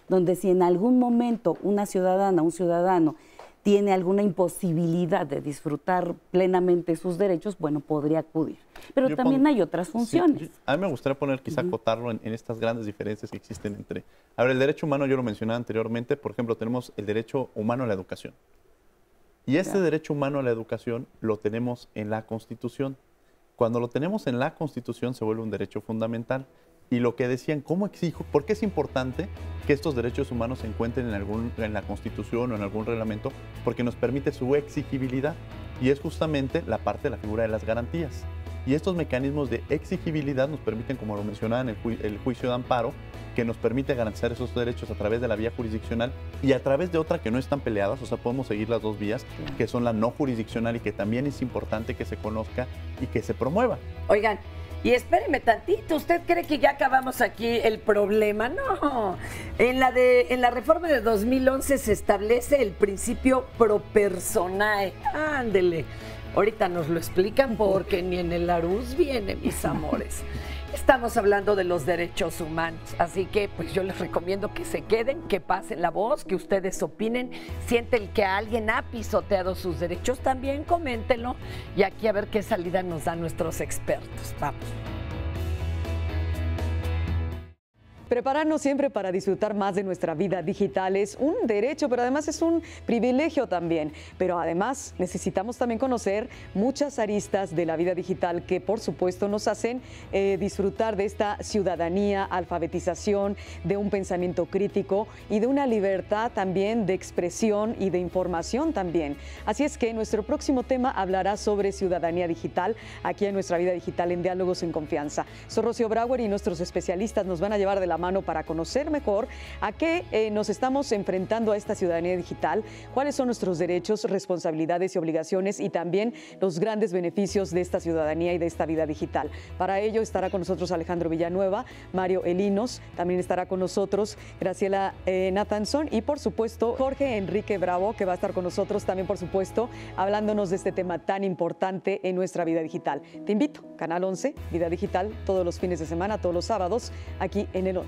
[SPEAKER 13] donde si en algún momento una ciudadana, un ciudadano tiene alguna imposibilidad de disfrutar plenamente sus derechos, bueno, podría acudir. Pero también hay otras funciones.
[SPEAKER 12] Sí, a mí me gustaría poner, quizá acotarlo en estas grandes diferencias que existen entre... A ver, el derecho humano, yo lo mencionaba anteriormente, por ejemplo, tenemos el derecho humano a la educación. Y este derecho humano a la educación lo tenemos en la Constitución. Cuando lo tenemos en la Constitución se vuelve un derecho fundamental. Y lo que decían, ¿cómo exijo? ¿Por qué es importante que estos derechos humanos se encuentren en la Constitución o en algún reglamento? Porque nos permite su exigibilidad. Y es justamente la parte de la figura de las garantías. Y estos mecanismos de exigibilidad nos permiten, como lo mencionaba en el juicio de amparo, que nos permite garantizar esos derechos a través de la vía jurisdiccional y a través de otra que no están peleadas, o sea, podemos seguir las dos vías, que son la no jurisdiccional y que también es importante que se conozca y que se promueva.
[SPEAKER 2] Oigan, y espéreme tantito, ¿usted cree que ya acabamos aquí el problema? No, en la reforma de 2011 se establece el principio pro personae. Ándele, ahorita nos lo explican porque ni en el Larús viene, mis amores. Estamos hablando de los derechos humanos, así que pues yo les recomiendo que se queden, que pasen la voz, que ustedes opinen, sienten que alguien ha pisoteado sus derechos, también coméntenlo y aquí a ver qué salida nos dan nuestros expertos. Vamos.
[SPEAKER 16] Prepararnos siempre para disfrutar más de nuestra vida digital es un derecho, pero además es un privilegio también. Pero además necesitamos también conocer muchas aristas de la vida digital que por supuesto nos hacen disfrutar de esta ciudadanía, alfabetización, de un pensamiento crítico y de una libertad también de expresión y de información también. Así es que nuestro próximo tema hablará sobre ciudadanía digital aquí en Nuestra Vida Digital en Diálogos en Confianza. Soy Rocío Brauer y nuestros especialistas nos van a llevar de la mano para conocer mejor a qué nos estamos enfrentando a esta ciudadanía digital, cuáles son nuestros derechos, responsabilidades y obligaciones y también los grandes beneficios de esta ciudadanía y de esta vida digital. Para ello estará con nosotros Alejandro Villanueva, Mario Elinos, también estará con nosotros Graciela Nathanson y por supuesto Jorge Enrique Bravo, que va a estar con nosotros también por supuesto hablándonos de este tema tan importante en nuestra vida digital. Te invito, Canal 11, Vida Digital, todos los fines de semana, todos los sábados, aquí en el 11.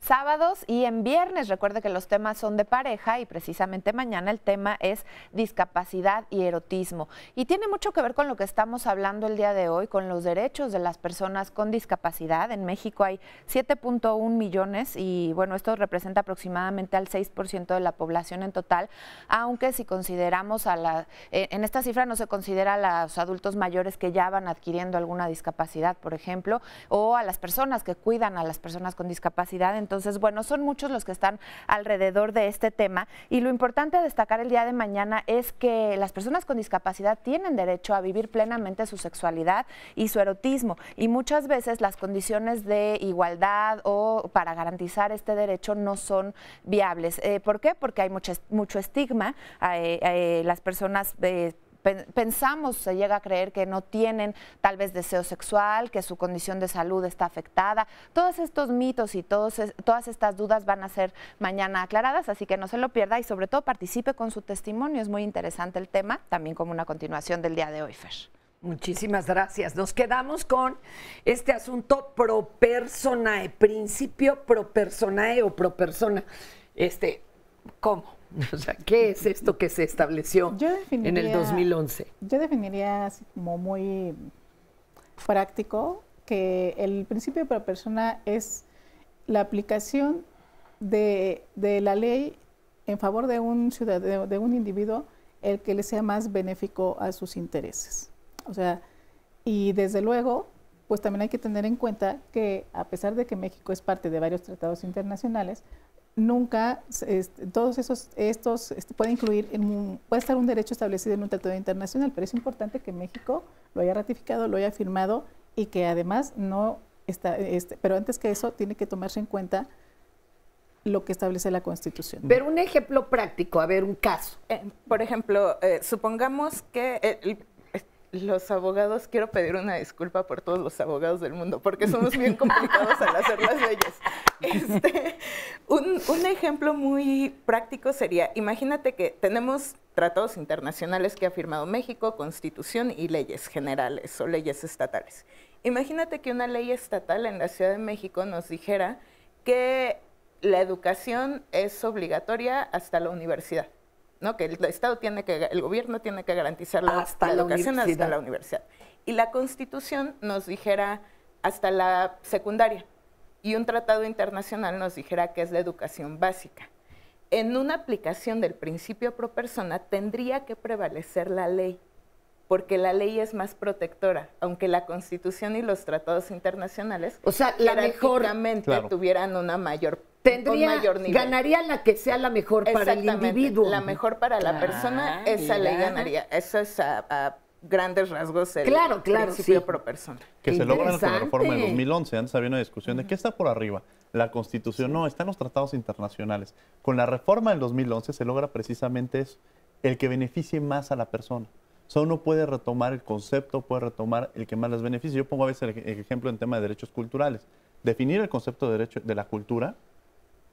[SPEAKER 3] Sábados y en viernes. Recuerde que los temas son de pareja y precisamente mañana el tema es discapacidad y erotismo. Y tiene mucho que ver con lo que estamos hablando el día de hoy, con los derechos de las personas con discapacidad. En México hay 7.1 millones y bueno, esto representa aproximadamente al 6% de la población en total, aunque si consideramos en esta cifra no se considera a los adultos mayores que ya van adquiriendo alguna discapacidad, por ejemplo, o a las personas que cuidan a las personas con discapacidad. Entonces, bueno, son muchos los que están alrededor de este tema y lo importante a destacar el día de mañana es que las personas con discapacidad tienen derecho a vivir plenamente su sexualidad y su erotismo y muchas veces las condiciones de igualdad o para garantizar este derecho no son viables. ¿Por qué? Porque hay mucho estigma, las personas pensamos, se llega a creer que no tienen tal vez deseo sexual, que su condición de salud está afectada. Todos estos mitos y todas estas dudas van a ser mañana aclaradas, así que no se lo pierda y sobre todo participe con su testimonio. Es muy interesante el tema, también como una continuación del día de hoy, Fer.
[SPEAKER 2] Muchísimas gracias. Nos quedamos con este asunto pro personae, principio pro personae o pro persona. ¿Cómo? O sea, ¿qué es esto que se estableció en el 2011?
[SPEAKER 14] Yo definiría así como muy práctico que el principio pro persona es la aplicación de la ley en favor de un ciudadano, de un individuo el que le sea más benéfico a sus intereses. O sea, y desde luego, pues también hay que tener en cuenta que a pesar de que México es parte de varios tratados internacionales, nunca todos estos puede incluir, puede estar un derecho establecido en un tratado internacional, pero es importante que México lo haya ratificado, lo haya firmado y que además no está, pero antes que eso tiene que tomarse en cuenta lo que establece la Constitución.
[SPEAKER 2] Pero un ejemplo práctico, a ver, un caso.
[SPEAKER 15] Por ejemplo, supongamos que los abogados, quiero pedir una disculpa por todos los abogados del mundo, porque somos bien complicados al hacer las leyes. Un ejemplo muy práctico sería, imagínate que tenemos tratados internacionales que ha firmado México, Constitución y leyes generales o leyes estatales. Imagínate que una ley estatal en la Ciudad de México nos dijera que la educación es obligatoria hasta la universidad. ¿No? Que el Estado el gobierno tiene que garantizar la educación hasta la universidad. Y la Constitución nos dijera hasta la secundaria. Y un tratado internacional nos dijera que es la educación básica. En una aplicación del principio pro persona tendría que prevalecer la ley, porque la ley es más protectora, aunque la Constitución y los tratados internacionales tuvieran una mayor
[SPEAKER 2] ganaría la que sea la mejor para el individuo.
[SPEAKER 15] La mejor para la persona, esa ley ganaría. Eso es a grandes rasgos el principio pro persona.
[SPEAKER 12] Que se logran con la reforma de 2011. Antes había una discusión de qué está por arriba. La Constitución, no, están los tratados internacionales. Con la reforma del 2011 se logra precisamente eso, el que beneficie más a la persona. O sea, uno puede retomar el concepto, puede retomar el que más les beneficie. Yo pongo a veces el ejemplo en tema de derechos culturales. Definir el concepto de derecho de la cultura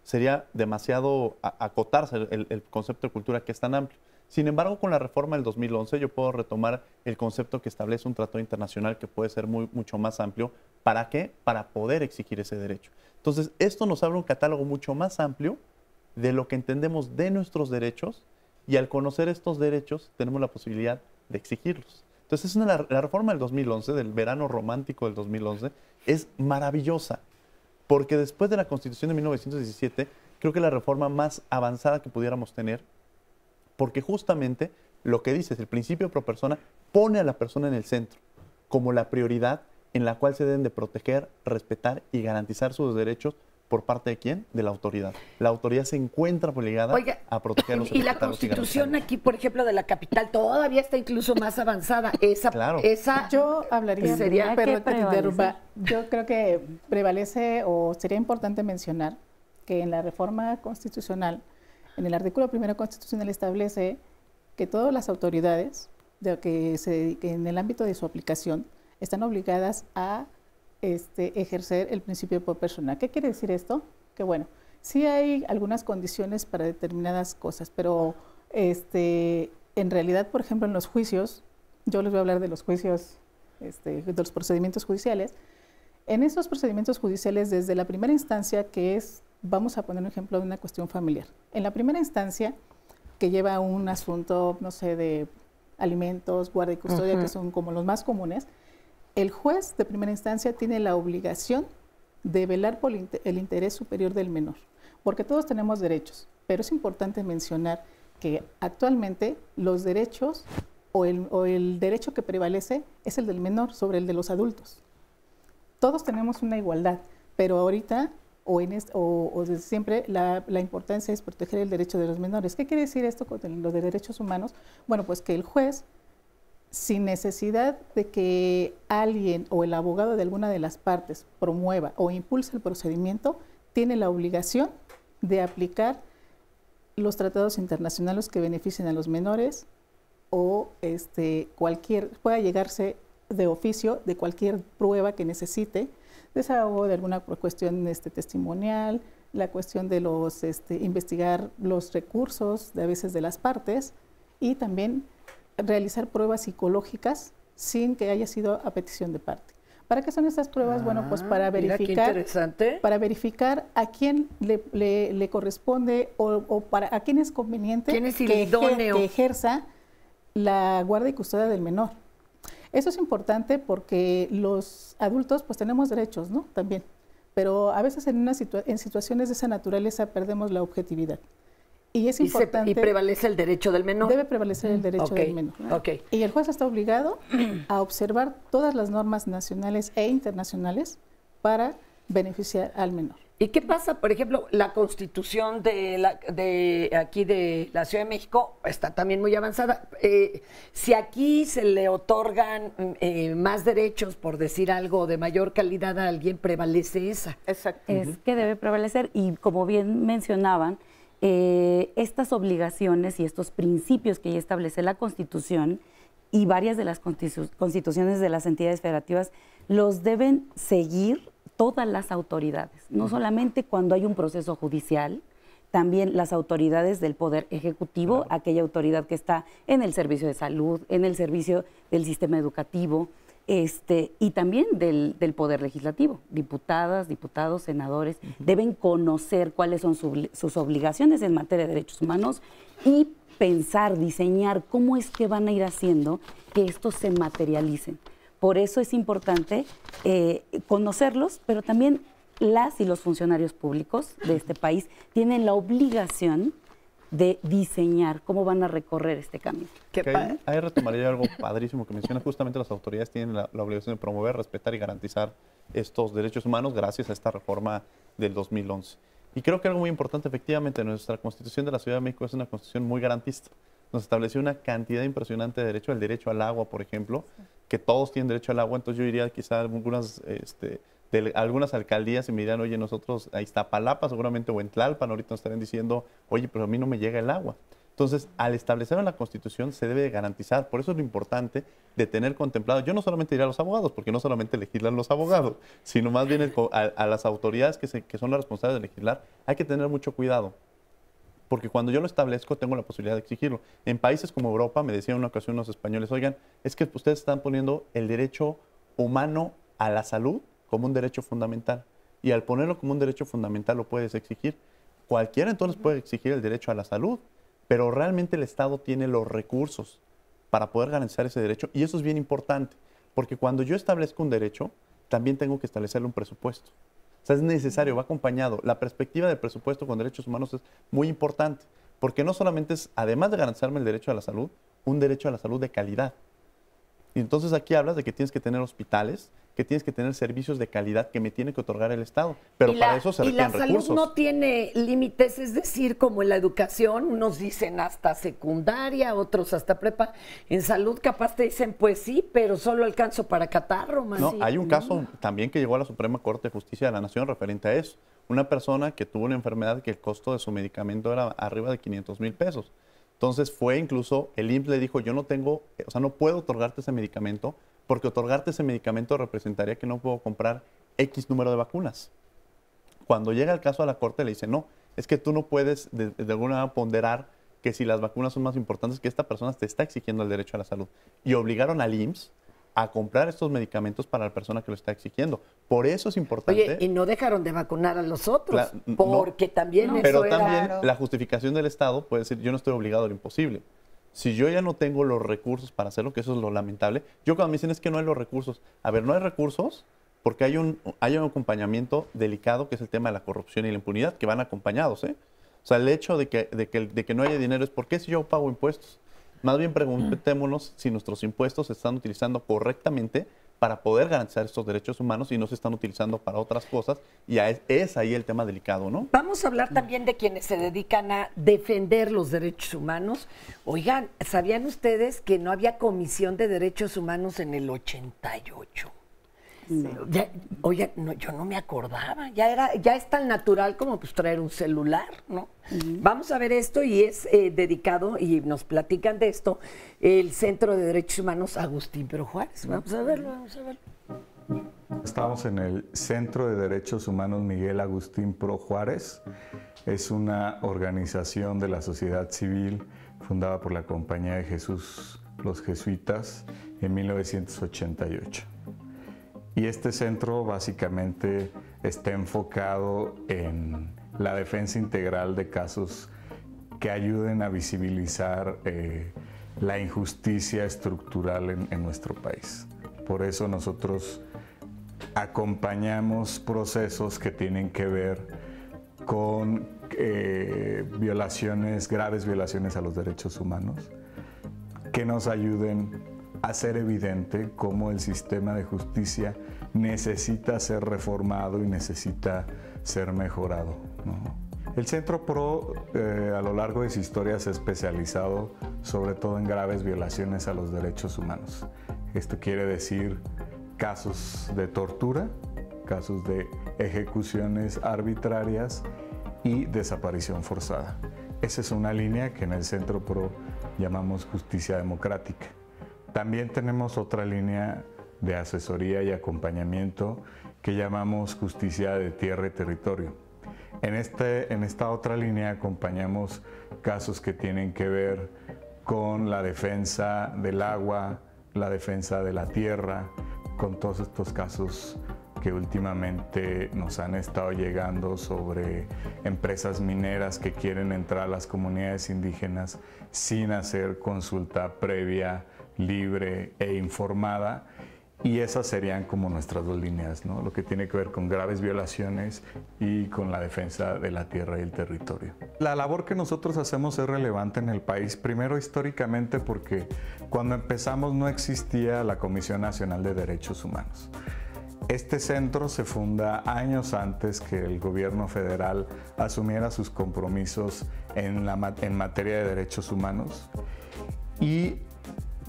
[SPEAKER 12] sería demasiado acotarse el concepto de cultura, que es tan amplio. Sin embargo, con la reforma del 2011 yo puedo retomar el concepto que establece un tratado internacional que puede ser mucho más amplio. ¿Para qué? Para poder exigir ese derecho. Entonces, esto nos abre un catálogo mucho más amplio de lo que entendemos de nuestros derechos, y al conocer estos derechos tenemos la posibilidad de exigirlos. Entonces, la reforma del 2011, del verano romántico del 2011, es maravillosa. Porque después de la Constitución de 1917, creo que la reforma más avanzada que pudiéramos tener, porque justamente lo que dice es el principio pro persona, pone a la persona en el centro, como la prioridad en la cual se deben de proteger, respetar y garantizar sus derechos. ¿Por parte de quién? De la autoridad. La autoridad se encuentra obligada a protegerlos.
[SPEAKER 2] Y la Constitución aquí, por ejemplo, de la capital, todavía está incluso más avanzada.
[SPEAKER 14] Yo hablaría, yo creo que prevalece, o sería importante mencionar que en la reforma constitucional, en el artículo 1 constitucional establece que todas las autoridades que en el ámbito de su aplicación están obligadas a ejercer el principio pro persona. ¿Qué quiere decir esto? Que bueno, sí hay algunas condiciones para determinadas cosas, pero en realidad, por ejemplo, en los juicios, yo les voy a hablar de los juicios, de los procedimientos judiciales. En esos procedimientos judiciales, desde la primera instancia, que es, vamos a poner un ejemplo de una cuestión familiar. En la primera instancia, que lleva un asunto, no sé, de alimentos, guarda y custodia, que son como los más comunes, el juez de primera instancia tiene la obligación de velar por el interés superior del menor, porque todos tenemos derechos, pero es importante mencionar que actualmente los derechos o el derecho que prevalece es el del menor sobre el de los adultos. Todos tenemos una igualdad, pero ahorita o desde siempre la importancia es proteger el derecho de los menores. ¿Qué quiere decir esto con los de derechos humanos? Bueno, pues que el juez, sin necesidad de que alguien o el abogado de alguna de las partes promueva o impulse el procedimiento, tiene la obligación de aplicar los tratados internacionales que beneficien a los menores o pueda llegarse de oficio de cualquier prueba que necesite, desahogo de alguna cuestión testimonial, la cuestión de investigar los recursos a veces de las partes, y también realizar pruebas psicológicas sin que haya sido a petición de parte. ¿Para qué son estas pruebas? Bueno, pues para verificar a quién le corresponde o a quién es conveniente que ejerza la guarda y custodia del menor. Eso es importante porque los adultos pues tenemos derechos, ¿no? También, pero a veces en situaciones de esa naturaleza perdemos la objetividad. Y es importante.
[SPEAKER 2] ¿Y prevalece el derecho del menor?
[SPEAKER 14] Debe prevalecer el derecho del menor.
[SPEAKER 2] Okay.
[SPEAKER 14] Y el juez está obligado a observar todas las normas nacionales e internacionales para beneficiar al menor.
[SPEAKER 2] ¿Y qué pasa? Por ejemplo, la Constitución de aquí de la Ciudad de México está también muy avanzada. Si aquí se le otorgan más derechos, por decir algo, de mayor calidad a alguien, prevalece esa.
[SPEAKER 15] Exacto.
[SPEAKER 13] Es que debe prevalecer y como bien mencionaban, estas obligaciones y estos principios que ya establece la Constitución y varias de las constituciones de las entidades federativas los deben seguir todas las autoridades, no solamente cuando hay un proceso judicial, también las autoridades del Poder Ejecutivo, aquella autoridad que está en el servicio de salud, en el servicio del sistema educativo, y también del Poder Legislativo. Diputadas, diputados, senadores deben conocer cuáles son sus obligaciones en materia de derechos humanos y pensar, diseñar cómo es que van a ir haciendo que estos se materialicen. Por eso es importante conocerlos, pero también las y los funcionarios públicos de este país tienen la obligación de diseñar cómo van a recorrer este camino.
[SPEAKER 12] Ahí retomaría algo padrísimo que menciona. Justamente las autoridades tienen la obligación de promover, respetar y garantizar estos derechos humanos gracias a esta reforma del 2011. Y creo que algo muy importante, efectivamente, nuestra Constitución de la Ciudad de México es una Constitución muy garantista. Nos estableció una cantidad impresionante de derechos, el derecho al agua, por ejemplo, que todos tienen derecho al agua. Entonces yo diría quizá algunas alcaldías y me dirán, oye, nosotros a Iztapalapa seguramente o en Tlalpan ahorita nos estarán diciendo, oye, pero a mí no me llega el agua. Entonces, al establecer en la Constitución se debe garantizar. Por eso es lo importante de tener contemplado, yo no solamente diría a los abogados, porque no solamente legislan los abogados, sino más bien a las autoridades que son las responsables de legislar, hay que tener mucho cuidado. Porque cuando yo lo establezco, tengo la posibilidad de exigirlo. En países como Europa, me decían en una ocasión los españoles, oigan, es que ustedes están poniendo el derecho humano a la salud como un derecho fundamental. Y al ponerlo como un derecho fundamental lo puedes exigir. Cualquiera entonces puede exigir el derecho a la salud, pero realmente el Estado tiene los recursos para poder garantizar ese derecho. Y eso es bien importante, porque cuando yo establezco un derecho, también tengo que establecerle un presupuesto. O sea, es necesario, va acompañado. La perspectiva del presupuesto con derechos humanos es muy importante, porque no solamente es, además de garantizarme el derecho a la salud, un derecho a la salud de calidad. Y entonces aquí hablas de que tienes que tener hospitales, que tienes que tener servicios de calidad que me tiene que otorgar el Estado. Pero para eso se requieren recursos. Y la salud
[SPEAKER 2] no tiene límites, es decir, como en la educación, unos dicen hasta secundaria, otros hasta prepa. En salud capaz te dicen, pues sí, pero solo alcanzo para catarro.
[SPEAKER 12] No, hay un caso también que llegó a la Suprema Corte de Justicia de la Nación referente a eso. Una persona que tuvo una enfermedad que el costo de su medicamento era arriba de 500,000 pesos. Entonces fue incluso, el IMSS le dijo, yo no tengo, o sea, no puedo otorgarte ese medicamento, porque otorgarte ese medicamento representaría que no puedo comprar X número de vacunas. Cuando llega el caso a la Corte le dice, no, es que tú no puedes de alguna manera ponderar que si las vacunas son más importantes, que esta persona te está exigiendo el derecho a la salud. Y obligaron al IMSS a comprar estos medicamentos para la persona que lo está exigiendo. Por eso es importante.
[SPEAKER 2] Oye, y no dejaron de vacunar a los otros, porque también eso
[SPEAKER 12] pero
[SPEAKER 2] era...
[SPEAKER 12] también la justificación del Estado puede decir, yo no estoy obligado a lo imposible. Si yo ya no tengo los recursos para hacerlo, que eso es lo lamentable, yo cuando me dicen es que no hay los recursos. A ver, no hay recursos porque hay un acompañamiento delicado que es el tema de la corrupción y la impunidad, que van acompañados, ¿eh? O sea, el hecho de que no haya dinero es ¿por qué si yo pago impuestos? Más bien preguntémonos si nuestros impuestos se están utilizando correctamente para poder garantizar estos derechos humanos y no se están utilizando para otras cosas, y es ahí el tema delicado, ¿no?
[SPEAKER 2] Vamos a hablar también de quienes se dedican a defender los derechos humanos. Oigan, ¿sabían ustedes que no había Comisión de Derechos Humanos en el 88? Sí. Oye, no, yo no me acordaba, ya es tan natural como pues traer un celular, ¿no? Vamos a ver esto y es dedicado, y nos platican de esto, el Centro de Derechos Humanos Agustín Pro Juárez. Vamos a verlo, vamos a verlo.
[SPEAKER 17] Estamos en el Centro de Derechos Humanos Miguel Agustín Pro Juárez. Es una organización de la sociedad civil fundada por la Compañía de Jesús, los jesuitas, en 1988. Y este centro básicamente está enfocado en la defensa integral de casos que ayuden a visibilizar la injusticia estructural en nuestro país. Por eso nosotros acompañamos procesos que tienen que ver con violaciones, graves violaciones a los derechos humanos, que nos ayuden a hacer evidente cómo el sistema de justicia necesita ser reformado y necesita ser mejorado, ¿no? El Centro PRO a lo largo de su historia se ha especializado sobre todo en graves violaciones a los derechos humanos. Esto quiere decir casos de tortura, casos de ejecuciones arbitrarias y desaparición forzada. Esa es una línea que en el Centro PRO llamamos justicia democrática. También tenemos otra línea de asesoría y acompañamiento que llamamos justicia de tierra y territorio. En esta otra línea acompañamos casos que tienen que ver con la defensa del agua, la defensa de la tierra, con todos estos casos que últimamente nos han estado llegando sobre empresas mineras que quieren entrar a las comunidades indígenas sin hacer consulta previa, libre e informada. Y esas serían como nuestras dos líneas, ¿no? Lo que tiene que ver con graves violaciones y con la defensa de la tierra y el territorio. La labor que nosotros hacemos es relevante en el país, primero históricamente porque cuando empezamos no existía la Comisión Nacional de Derechos Humanos. Este centro se funda años antes que el gobierno federal asumiera sus compromisos en materia de derechos humanos, y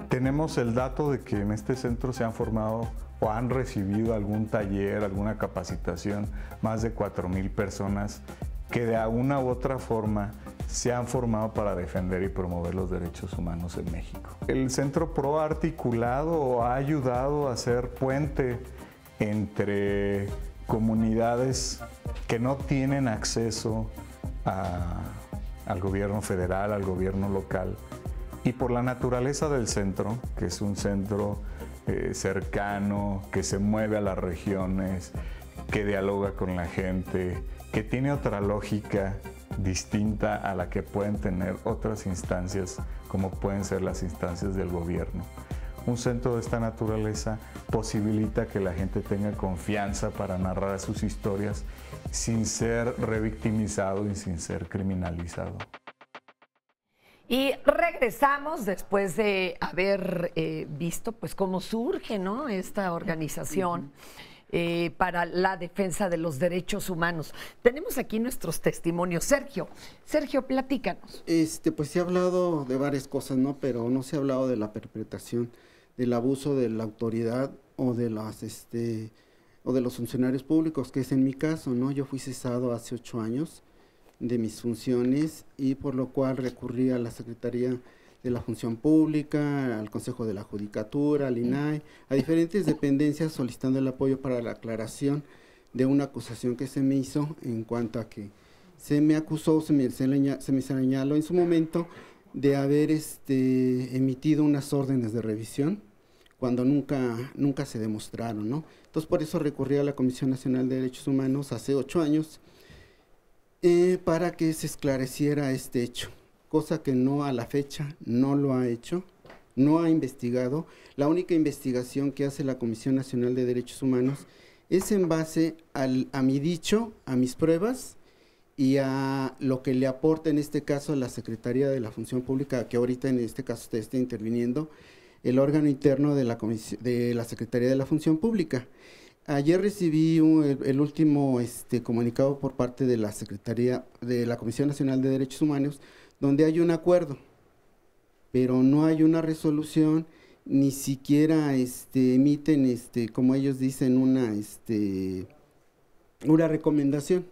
[SPEAKER 17] tenemos el dato de que en este centro se han formado o han recibido algún taller, alguna capacitación, más de 4,000 personas que de alguna u otra forma se han formado para defender y promover los derechos humanos en México. El Centro PRO ha articulado o ha ayudado a hacer puente entre comunidades que no tienen acceso al gobierno federal, al gobierno local. Y por la naturaleza del centro, que es un centro cercano, que se mueve a las regiones, que dialoga con la gente, que tiene otra lógica distinta a la que pueden tener otras instancias, como pueden ser las instancias del gobierno. Un centro de esta naturaleza posibilita que la gente tenga confianza para narrar sus historias sin ser revictimizado y sin ser criminalizado.
[SPEAKER 2] Y regresamos después de haber visto pues cómo surge, ¿no?, esta organización para la defensa de los derechos humanos. Tenemos aquí nuestros testimonios. Sergio, platícanos.
[SPEAKER 18] Pues se ha hablado de varias cosas, ¿no? Pero no se ha hablado de la perpetración, del abuso de la autoridad o de los funcionarios públicos, que es en mi caso, ¿no? Yo fui cesado hace 8 años de mis funciones, y por lo cual recurrí a la Secretaría de la Función Pública, al Consejo de la Judicatura, al INAI, a diferentes dependencias solicitando el apoyo para la aclaración de una acusación que se me hizo en cuanto a que se me acusó, se me señaló en su momento de haber emitido unas órdenes de revisión cuando nunca se demostraron, ¿no? Entonces por eso recurrí a la Comisión Nacional de Derechos Humanos hace 8 años, para que se esclareciera este hecho, cosa que no, a la fecha no lo ha hecho, no ha investigado. La única investigación que hace la Comisión Nacional de Derechos Humanos es en base a mi dicho, a mis pruebas y a lo que le aporta en este caso a la Secretaría de la Función Pública, que ahorita en este caso usted está interviniendo, el órgano interno de la Secretaría de la Función Pública. Ayer recibí el último comunicado por parte de la Secretaría de la Comisión Nacional de Derechos Humanos, donde hay un acuerdo, pero no hay una resolución, ni siquiera emiten, como ellos dicen, una recomendación,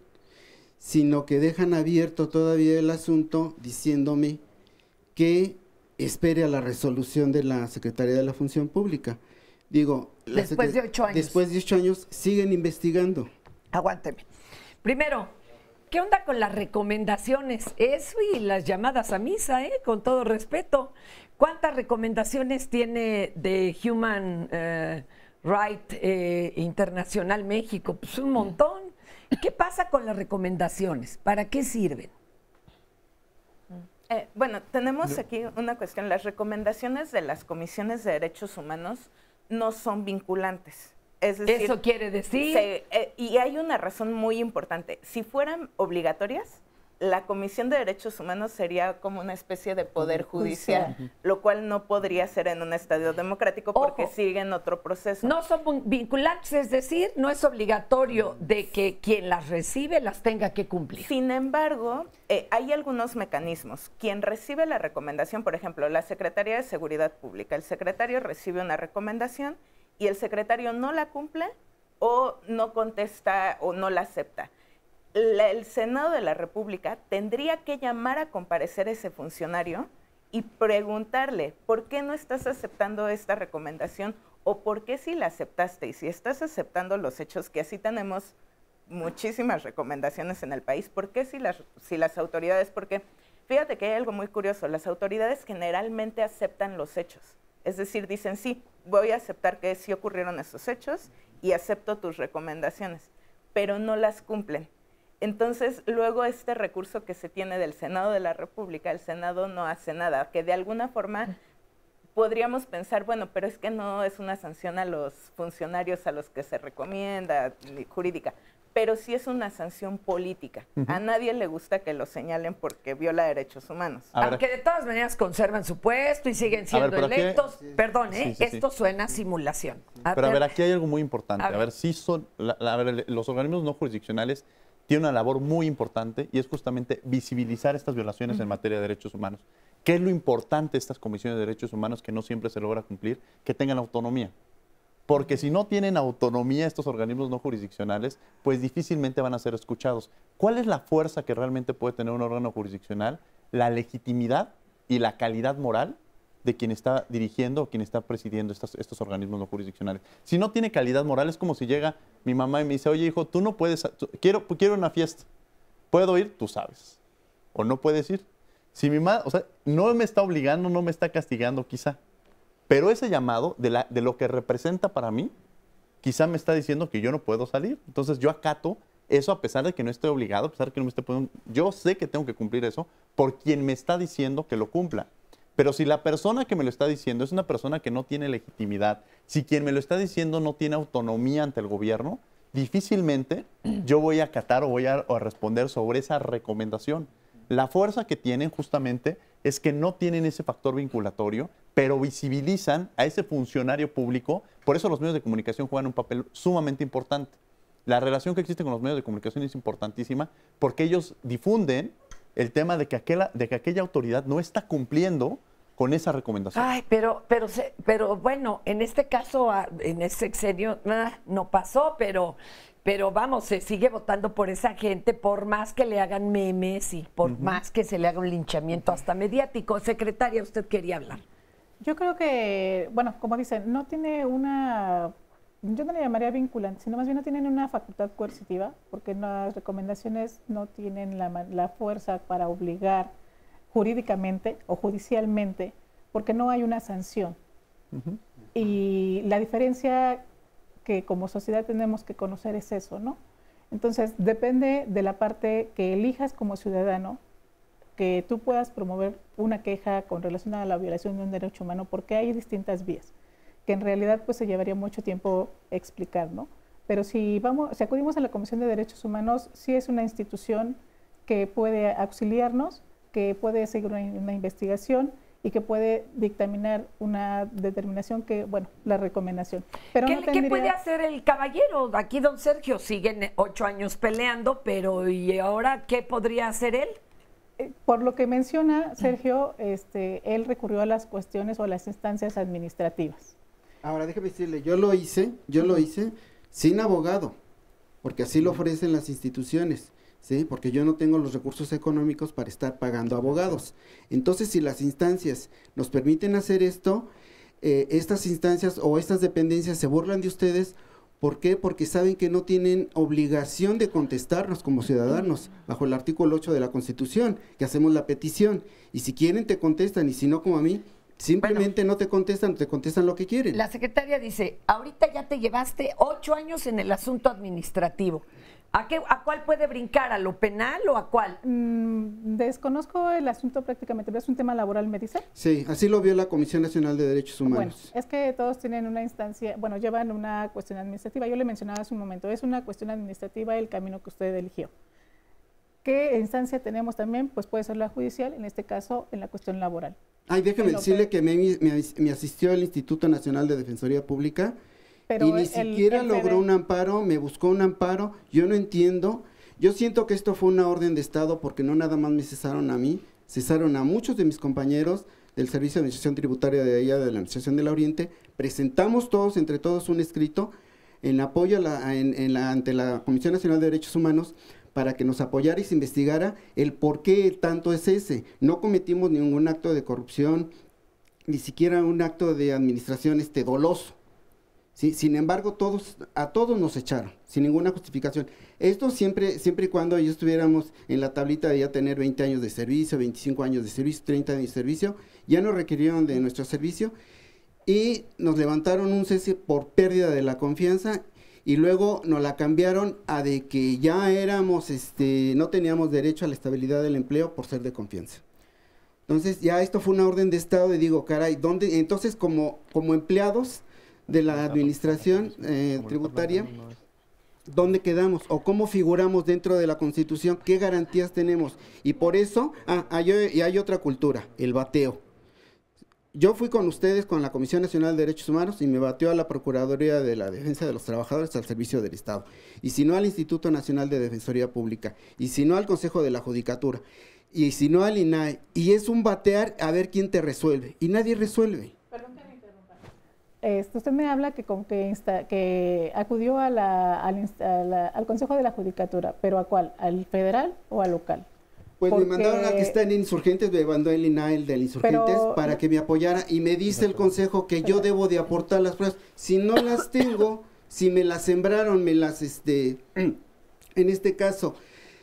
[SPEAKER 18] sino que dejan abierto todavía el asunto diciéndome que espere a la resolución de la Secretaría de la Función Pública. Digo,
[SPEAKER 2] después de 8 años.
[SPEAKER 18] Después de 8 años siguen investigando.
[SPEAKER 2] Aguánteme. Primero, ¿qué onda con las recomendaciones? Eso y las llamadas a misa, con todo respeto. ¿Cuántas recomendaciones tiene de Human Rights Internacional México? Pues un montón. ¿Qué pasa con las recomendaciones? ¿Para qué sirven?
[SPEAKER 15] Bueno, tenemos aquí una cuestión. Las recomendaciones de las comisiones de derechos humanos no son vinculantes. Es decir,
[SPEAKER 2] eso quiere decir.
[SPEAKER 15] Y hay una razón muy importante. Si fueran obligatorias, la Comisión de Derechos Humanos sería como una especie de poder judicial, lo cual no podría ser en un estadio democrático porque siguen otro proceso.
[SPEAKER 2] No son vinculantes, es decir, no es obligatorio de que quien las recibe las tenga que cumplir.
[SPEAKER 15] Sin embargo, hay algunos mecanismos. Quien recibe la recomendación, por ejemplo, la Secretaría de Seguridad Pública, el secretario recibe una recomendación y el secretario no la cumple o no contesta o no la acepta. El Senado de la República tendría que llamar a comparecer a ese funcionario y preguntarle, ¿por qué no estás aceptando esta recomendación? ¿O por qué si la aceptaste? Y si estás aceptando los hechos, que así tenemos muchísimas recomendaciones en el país, ¿por qué si las autoridades? Porque fíjate que hay algo muy curioso, las autoridades generalmente aceptan los hechos. Es decir, dicen, sí, voy a aceptar que sí ocurrieron esos hechos y acepto tus recomendaciones, pero no las cumplen. Entonces, luego este recurso que se tiene del Senado de la República, el Senado no hace nada, que de alguna forma podríamos pensar, bueno, pero es que no es una sanción a los funcionarios a los que se recomienda, jurídica, pero sí es una sanción política. A nadie le gusta que lo señalen porque viola derechos humanos.
[SPEAKER 2] Aunque de todas maneras conservan su puesto y siguen siendo electos. Perdón, esto suena a simulación.
[SPEAKER 12] Pero a ver, aquí hay algo muy importante. A ver, sí son, los organismos no jurisdiccionales tiene una labor muy importante y es justamente visibilizar estas violaciones en materia de derechos humanos. ¿Qué es lo importante de estas comisiones de derechos humanos que no siempre se logra cumplir? Que tengan autonomía. Porque si no tienen autonomía estos organismos no jurisdiccionales, pues difícilmente van a ser escuchados. ¿Cuál es la fuerza que realmente puede tener un órgano jurisdiccional? La legitimidad y la calidad moral de quien está dirigiendo o quien está presidiendo estos organismos no jurisdiccionales. Si no tiene calidad moral, es como si llega mi mamá y me dice, oye, hijo, tú no puedes, quiero una fiesta. ¿Puedo ir? Tú sabes. ¿O no puedes ir? Si mi mamá, o sea, no me está obligando, no me está castigando quizá, pero ese llamado de lo que representa para mí, quizá me está diciendo que yo no puedo salir. Entonces yo acato eso a pesar de que no estoy obligado, a pesar de que no me esté poniendo, yo sé que tengo que cumplir eso por quien me está diciendo que lo cumpla. Pero si la persona que me lo está diciendo es una persona que no tiene legitimidad, si quien me lo está diciendo no tiene autonomía ante el gobierno, difícilmente yo voy a acatar o voy a responder sobre esa recomendación. La fuerza que tienen justamente es que no tienen ese factor vinculatorio, pero visibilizan a ese funcionario público. Por eso los medios de comunicación juegan un papel sumamente importante. La relación que existe con los medios de comunicación es importantísima porque ellos difunden el tema de que aquella autoridad no está cumpliendo con esa recomendación.
[SPEAKER 2] Ay, pero bueno, en este caso, en ese sexenio, no pasó, pero vamos, se sigue votando por esa gente, por más que le hagan memes y por más que se le haga un linchamiento hasta mediático. Secretaria, usted quería hablar.
[SPEAKER 14] Yo creo que, bueno, como dicen, no tiene una, yo no le llamaría vinculante, sino más bien no tienen una facultad coercitiva, porque las recomendaciones no tienen la fuerza para obligar jurídicamente o judicialmente, porque no hay una sanción. Y la diferencia que como sociedad tenemos que conocer es eso, ¿no? Entonces, depende de la parte que elijas como ciudadano, que tú puedas promover una queja con relación a la violación de un derecho humano, porque hay distintas vías, que en realidad pues se llevaría mucho tiempo explicar, ¿no? Pero si acudimos a la Comisión de Derechos Humanos, sí es una institución que puede auxiliarnos, que puede seguir una investigación y que puede dictaminar una determinación que, bueno, la recomendación. Pero
[SPEAKER 2] ¿Qué puede hacer el caballero? Aquí don Sergio sigue 8 años peleando, pero ¿y ahora qué podría hacer él?
[SPEAKER 14] Por lo que menciona Sergio, él recurrió a las cuestiones o a las instancias administrativas.
[SPEAKER 18] Ahora déjeme decirle, yo lo hice sin abogado, porque así lo ofrecen las instituciones. ¿Sí? Porque yo no tengo los recursos económicos para estar pagando abogados. Entonces, si las instancias nos permiten hacer esto, estas instancias o estas dependencias se burlan de ustedes. ¿Por qué? Porque saben que no tienen obligación de contestarnos como ciudadanos, bajo el artículo 8 de la Constitución, que hacemos la petición. Y si quieren te contestan, y si no, como a mí, simplemente no te contestan lo que quieren.
[SPEAKER 2] La secretaria dice, ahorita ya te llevaste 8 años en el asunto administrativo. ¿A cuál puede brincar? ¿A lo penal o a cuál?
[SPEAKER 14] Desconozco el asunto prácticamente, pero es un tema laboral, ¿me dice?
[SPEAKER 18] Sí, así lo vio la Comisión Nacional de Derechos Humanos.
[SPEAKER 14] Bueno, es que todos tienen una instancia, bueno, llevan una cuestión administrativa. Yo le mencionaba hace un momento, es una cuestión administrativa el camino que usted eligió. ¿Qué instancia tenemos también? Pues puede ser la judicial, en este caso en la cuestión laboral.
[SPEAKER 18] Ay, déjeme decirle que me asistió el Instituto Nacional de Defensoría Pública y ni siquiera logró un amparo, me buscó un amparo, yo no entiendo. Yo siento que esto fue una orden de Estado porque no nada más me cesaron a mí, cesaron a muchos de mis compañeros del Servicio de Administración Tributaria de allá de la Administración del Oriente. Presentamos todos, entre todos, un escrito en apoyo ante la Comisión Nacional de Derechos Humanos para que nos apoyara y se investigara el por qué tanto es ese. No cometimos ningún acto de corrupción, ni siquiera un acto de administración doloso. ¿Sí? Sin embargo, a todos nos echaron, sin ninguna justificación. Esto siempre y cuando ellos estuviéramos en la tablita de ya tener 20 años de servicio, 25 años de servicio, 30 años de servicio, ya nos requirieron de nuestro servicio y nos levantaron un cese por pérdida de la confianza y luego nos la cambiaron a de que ya éramos, no teníamos derecho a la estabilidad del empleo por ser de confianza. Entonces ya esto fue una orden de Estado y digo, caray, ¿dónde? Entonces como empleados de la administración tributaria, ¿dónde quedamos? ¿O cómo figuramos dentro de la Constitución? ¿Qué garantías tenemos? Y por eso, hay otra cultura, el bateo. Yo fui con ustedes, con la Comisión Nacional de Derechos Humanos, y me bateó a la Procuraduría de la Defensa de los Trabajadores al servicio del Estado. Y si no al Instituto Nacional de Defensoría Pública, y si no al Consejo de la Judicatura, y si no al INAE. Y es un batear a ver quién te resuelve. Y nadie resuelve.
[SPEAKER 14] Perdón que me interrumpa. Usted me habla que acudió al Consejo de la Judicatura, ¿pero a cuál? ¿Al federal o al local?
[SPEAKER 18] Pues me mandaron al que está en Insurgentes, me mandó el INAE, el del Insurgentes, para que me apoyara, y me dice el Consejo que yo debo de aportar las pruebas. Si no las tengo, si me las sembraron, me las, en este caso,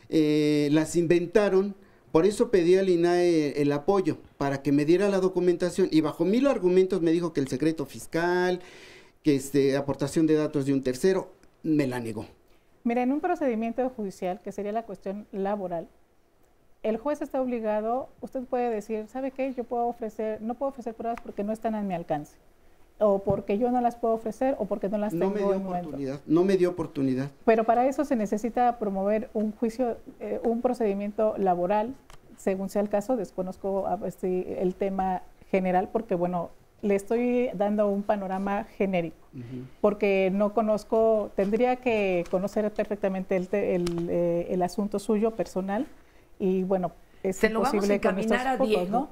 [SPEAKER 18] las inventaron. Por eso pedí al INAE el apoyo, para que me diera la documentación, y bajo 1000 argumentos me dijo que el secreto fiscal, que aportación de datos de un tercero, me la negó.
[SPEAKER 14] Mira, en un procedimiento judicial, que sería la cuestión laboral, el juez está obligado, usted puede decir, ¿sabe qué? Yo no puedo ofrecer pruebas porque no están a mi alcance, o porque yo no las puedo ofrecer, o porque no las tengo en momento.
[SPEAKER 18] No me dio oportunidad.
[SPEAKER 14] Pero para eso se necesita promover un juicio, un procedimiento laboral, según sea el caso. Desconozco el tema general porque, bueno, le estoy dando un panorama genérico, porque no conozco, tendría que conocer perfectamente el asunto suyo personal, y bueno, es
[SPEAKER 2] se lo vamos a encaminar a Diego,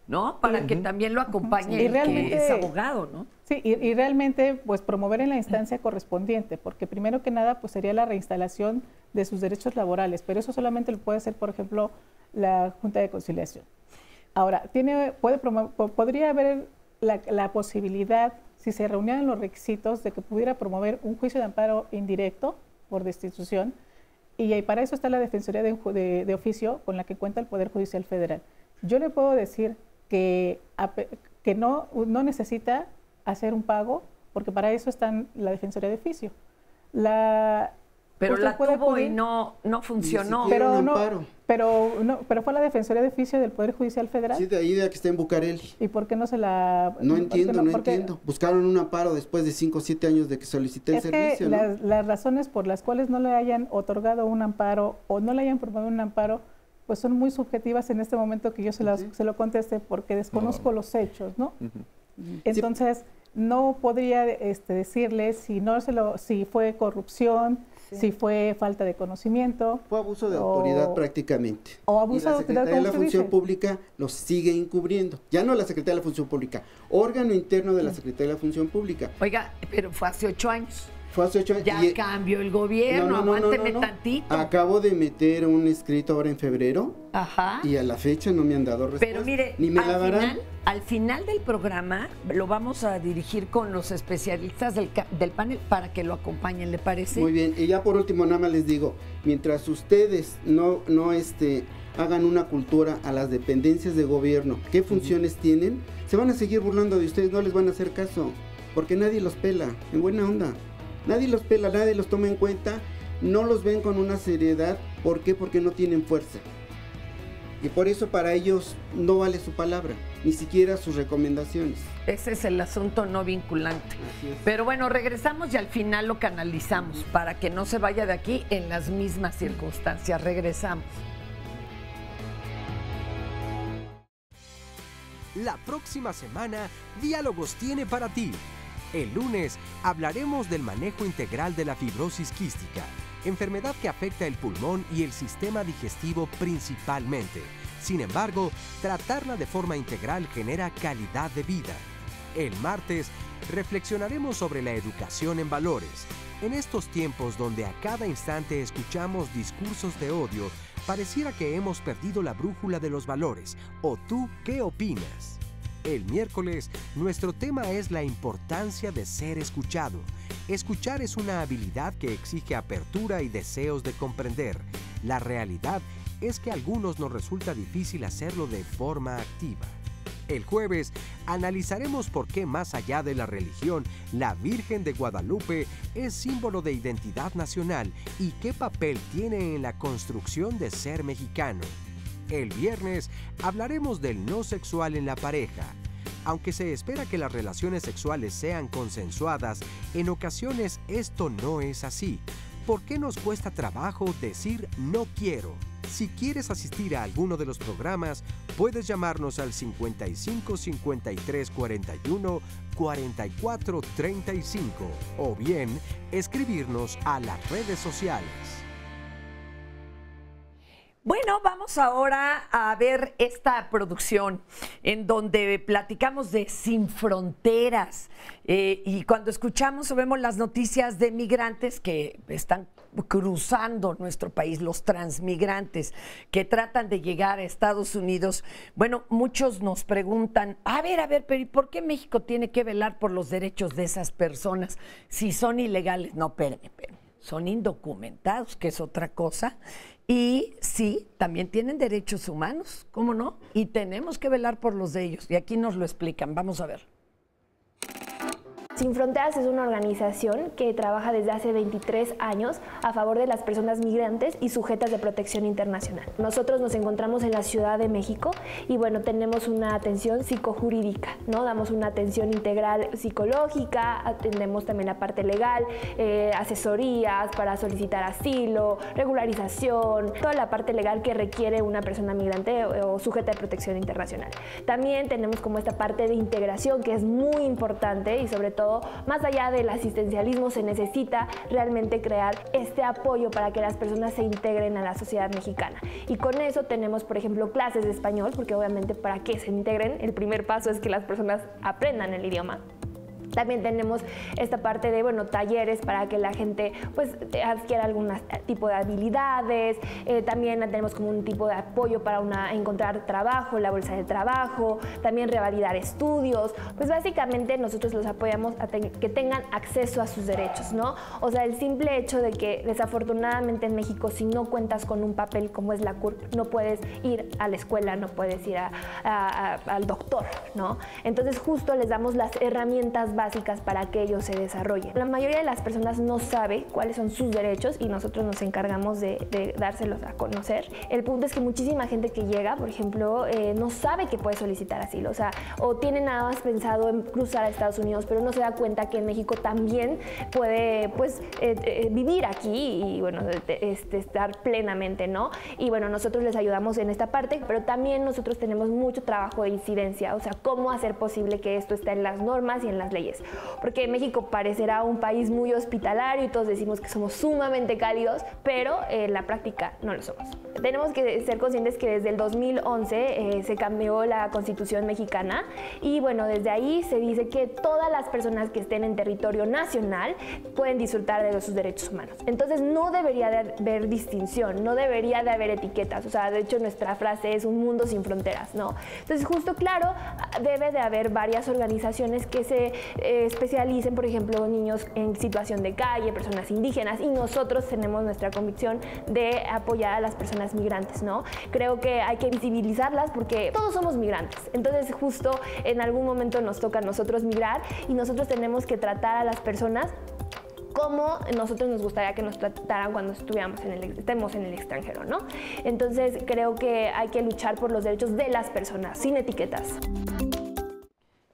[SPEAKER 2] ¿no? Para que también lo acompañe y realmente, que es abogado, ¿no?
[SPEAKER 14] Sí, y realmente pues promover en la instancia correspondiente, porque primero que nada pues sería la reinstalación de sus derechos laborales, pero eso solamente lo puede hacer, por ejemplo, la Junta de Conciliación. Ahora, podría haber la posibilidad, si se reunieran los requisitos, de que pudiera promover un juicio de amparo indirecto por destitución, y para eso está la Defensoría de Oficio, con la que cuenta el Poder Judicial Federal. Yo le puedo decir que no necesita hacer un pago, porque para eso está la Defensoría de Oficio.
[SPEAKER 2] Pero la tuvo y no funcionó.
[SPEAKER 14] Pero fue la Defensoría de Oficio del Poder Judicial Federal.
[SPEAKER 18] Sí, de ahí de que está en Bucareli.
[SPEAKER 14] ¿Y por qué no se la...?
[SPEAKER 18] No entiendo. Buscaron un amparo después de 5 o 7 años de que solicité el servicio, ¿no?
[SPEAKER 14] Las razones por las cuales no le hayan otorgado un amparo o no le hayan promovido un amparo, pues son muy subjetivas en este momento que yo se lo conteste, porque desconozco los hechos, ¿no? Entonces, no podría decirle si fue corrupción, si fue falta de conocimiento.
[SPEAKER 18] Fue abuso de autoridad prácticamente.
[SPEAKER 14] O abuso de autoridad,
[SPEAKER 18] como la Secretaría de la Función Pública los sigue encubriendo. Ya no la Secretaría de la Función Pública, órgano interno de la Secretaría de la Función Pública.
[SPEAKER 2] Oiga, pero fue hace 8 años.
[SPEAKER 18] Fue hace 8 años.
[SPEAKER 2] Ya cambió el gobierno, aguánteme tantito.
[SPEAKER 18] Acabo de meter un escrito ahora en febrero.
[SPEAKER 2] Ajá.
[SPEAKER 18] Y a la fecha no me han dado respuesta.
[SPEAKER 2] Pero mire,
[SPEAKER 18] ni me la darán.
[SPEAKER 2] Al final del programa lo vamos a dirigir con los especialistas del panel para que lo acompañen, ¿le parece?
[SPEAKER 18] Muy bien, y ya por último nada más les digo, mientras ustedes no hagan una cultura a las dependencias de gobierno, qué funciones tienen, se van a seguir burlando de ustedes, no les van a hacer caso, porque nadie los pela, en buena onda. Nadie los pela, nadie los toma en cuenta, no los ven con una seriedad. ¿Por qué? Porque no tienen fuerza. Y por eso para ellos no vale su palabra, ni siquiera sus recomendaciones.
[SPEAKER 2] Ese es el asunto no vinculante. Pero bueno, regresamos y al final lo canalizamos para que no se vaya de aquí en las mismas circunstancias. Regresamos.
[SPEAKER 1] La próxima semana, Diálogos tiene para ti. El lunes hablaremos del manejo integral de la fibrosis quística, enfermedad que afecta el pulmón y el sistema digestivo principalmente. Sin embargo, tratarla de forma integral genera calidad de vida. El martes reflexionaremos sobre la educación en valores. En estos tiempos donde a cada instante escuchamos discursos de odio, pareciera que hemos perdido la brújula de los valores. ¿O tú qué opinas? El miércoles, nuestro tema es la importancia de ser escuchado. Escuchar es una habilidad que exige apertura y deseos de comprender. La realidad es que a algunos nos resulta difícil hacerlo de forma activa. El jueves, analizaremos por qué más allá de la religión, la Virgen de Guadalupe es símbolo de identidad nacional y qué papel tiene en la construcción de ser mexicano. El viernes hablaremos del no sexual en la pareja. Aunque se espera que las relaciones sexuales sean consensuadas, en ocasiones esto no es así. ¿Por qué nos cuesta trabajo decir no quiero? Si quieres asistir a alguno de los programas, puedes llamarnos al 55 53 41 44 35 o bien escribirnos a las redes sociales.
[SPEAKER 2] Bueno, vamos ahora a ver esta producción en donde platicamos de Sin Fronteras y cuando escuchamos o vemos las noticias de migrantes que están cruzando nuestro país, los transmigrantes que tratan de llegar a Estados Unidos, bueno, muchos nos preguntan, a ver, pero ¿y por qué México tiene que velar por los derechos de esas personas si son ilegales? No, espérenme, son indocumentados, que es otra cosa. Y sí, también tienen derechos humanos, ¿cómo no? Y tenemos que velar por los de ellos. Y aquí nos lo explican. Vamos a ver.
[SPEAKER 19] Sin Fronteras es una organización que trabaja desde hace 23 años a favor de las personas migrantes y sujetas de protección internacional. Nosotros nos encontramos en la Ciudad de México y bueno, tenemos una atención psicojurídica, ¿no? Damos una atención integral psicológica, atendemos también la parte legal, asesorías para solicitar asilo, regularización, toda la parte legal que requiere una persona migrante o sujeta de protección internacional. También tenemos como esta parte de integración que es muy importante y sobre todo más allá del asistencialismo se necesita realmente crear este apoyo para que las personas se integren a la sociedad mexicana. Y con eso tenemos, por ejemplo, clases de español, porque obviamente para que se integren, el primer paso es que las personas aprendan el idioma. También tenemos esta parte de, bueno, talleres para que la gente pues adquiera algún tipo de habilidades. También tenemos como un tipo de apoyo para encontrar trabajo, la bolsa de trabajo, también revalidar estudios. Pues básicamente nosotros los apoyamos a que tengan acceso a sus derechos, ¿no? O sea, el simple hecho de que desafortunadamente en México si no cuentas con un papel como es la CURP, no puedes ir a la escuela, no puedes ir al doctor, ¿no? Entonces justo les damos las herramientas básicas para que ellos se desarrollen. La mayoría de las personas no sabe cuáles son sus derechos y nosotros nos encargamos de dárselos a conocer. El punto es que muchísima gente que llega, por ejemplo, no sabe que puede solicitar asilo, o sea, o tiene nada más pensado en cruzar a Estados Unidos, pero no se da cuenta que en México también puede, pues, vivir aquí y, bueno, estar plenamente, ¿no? Y, bueno, nosotros les ayudamos en esta parte, pero también nosotros tenemos mucho trabajo de incidencia, o sea, cómo hacer posible que esto esté en las normas y en las leyes. Porque México parecerá un país muy hospitalario y todos decimos que somos sumamente cálidos, pero en la práctica no lo somos. Tenemos que ser conscientes que desde el 2011 se cambió la Constitución mexicana y bueno, desde ahí se dice que todas las personas que estén en territorio nacional pueden disfrutar de sus derechos humanos. Entonces no debería de haber distinción, no debería de haber etiquetas, o sea, de hecho nuestra frase es un mundo sin fronteras, ¿no? Entonces justo claro, debe de haber varias organizaciones que se especialicen, por ejemplo, niños en situación de calle, personas indígenas, y nosotros tenemos nuestra convicción de apoyar a las personas migrantes, ¿no? Creo que hay que visibilizarlas porque todos somos migrantes, entonces justo en algún momento nos toca a nosotros migrar y nosotros tenemos que tratar a las personas como nosotros nos gustaría que nos trataran cuando estemos en el extranjero, ¿no? Entonces creo que hay que luchar por los derechos de las personas, sin etiquetas.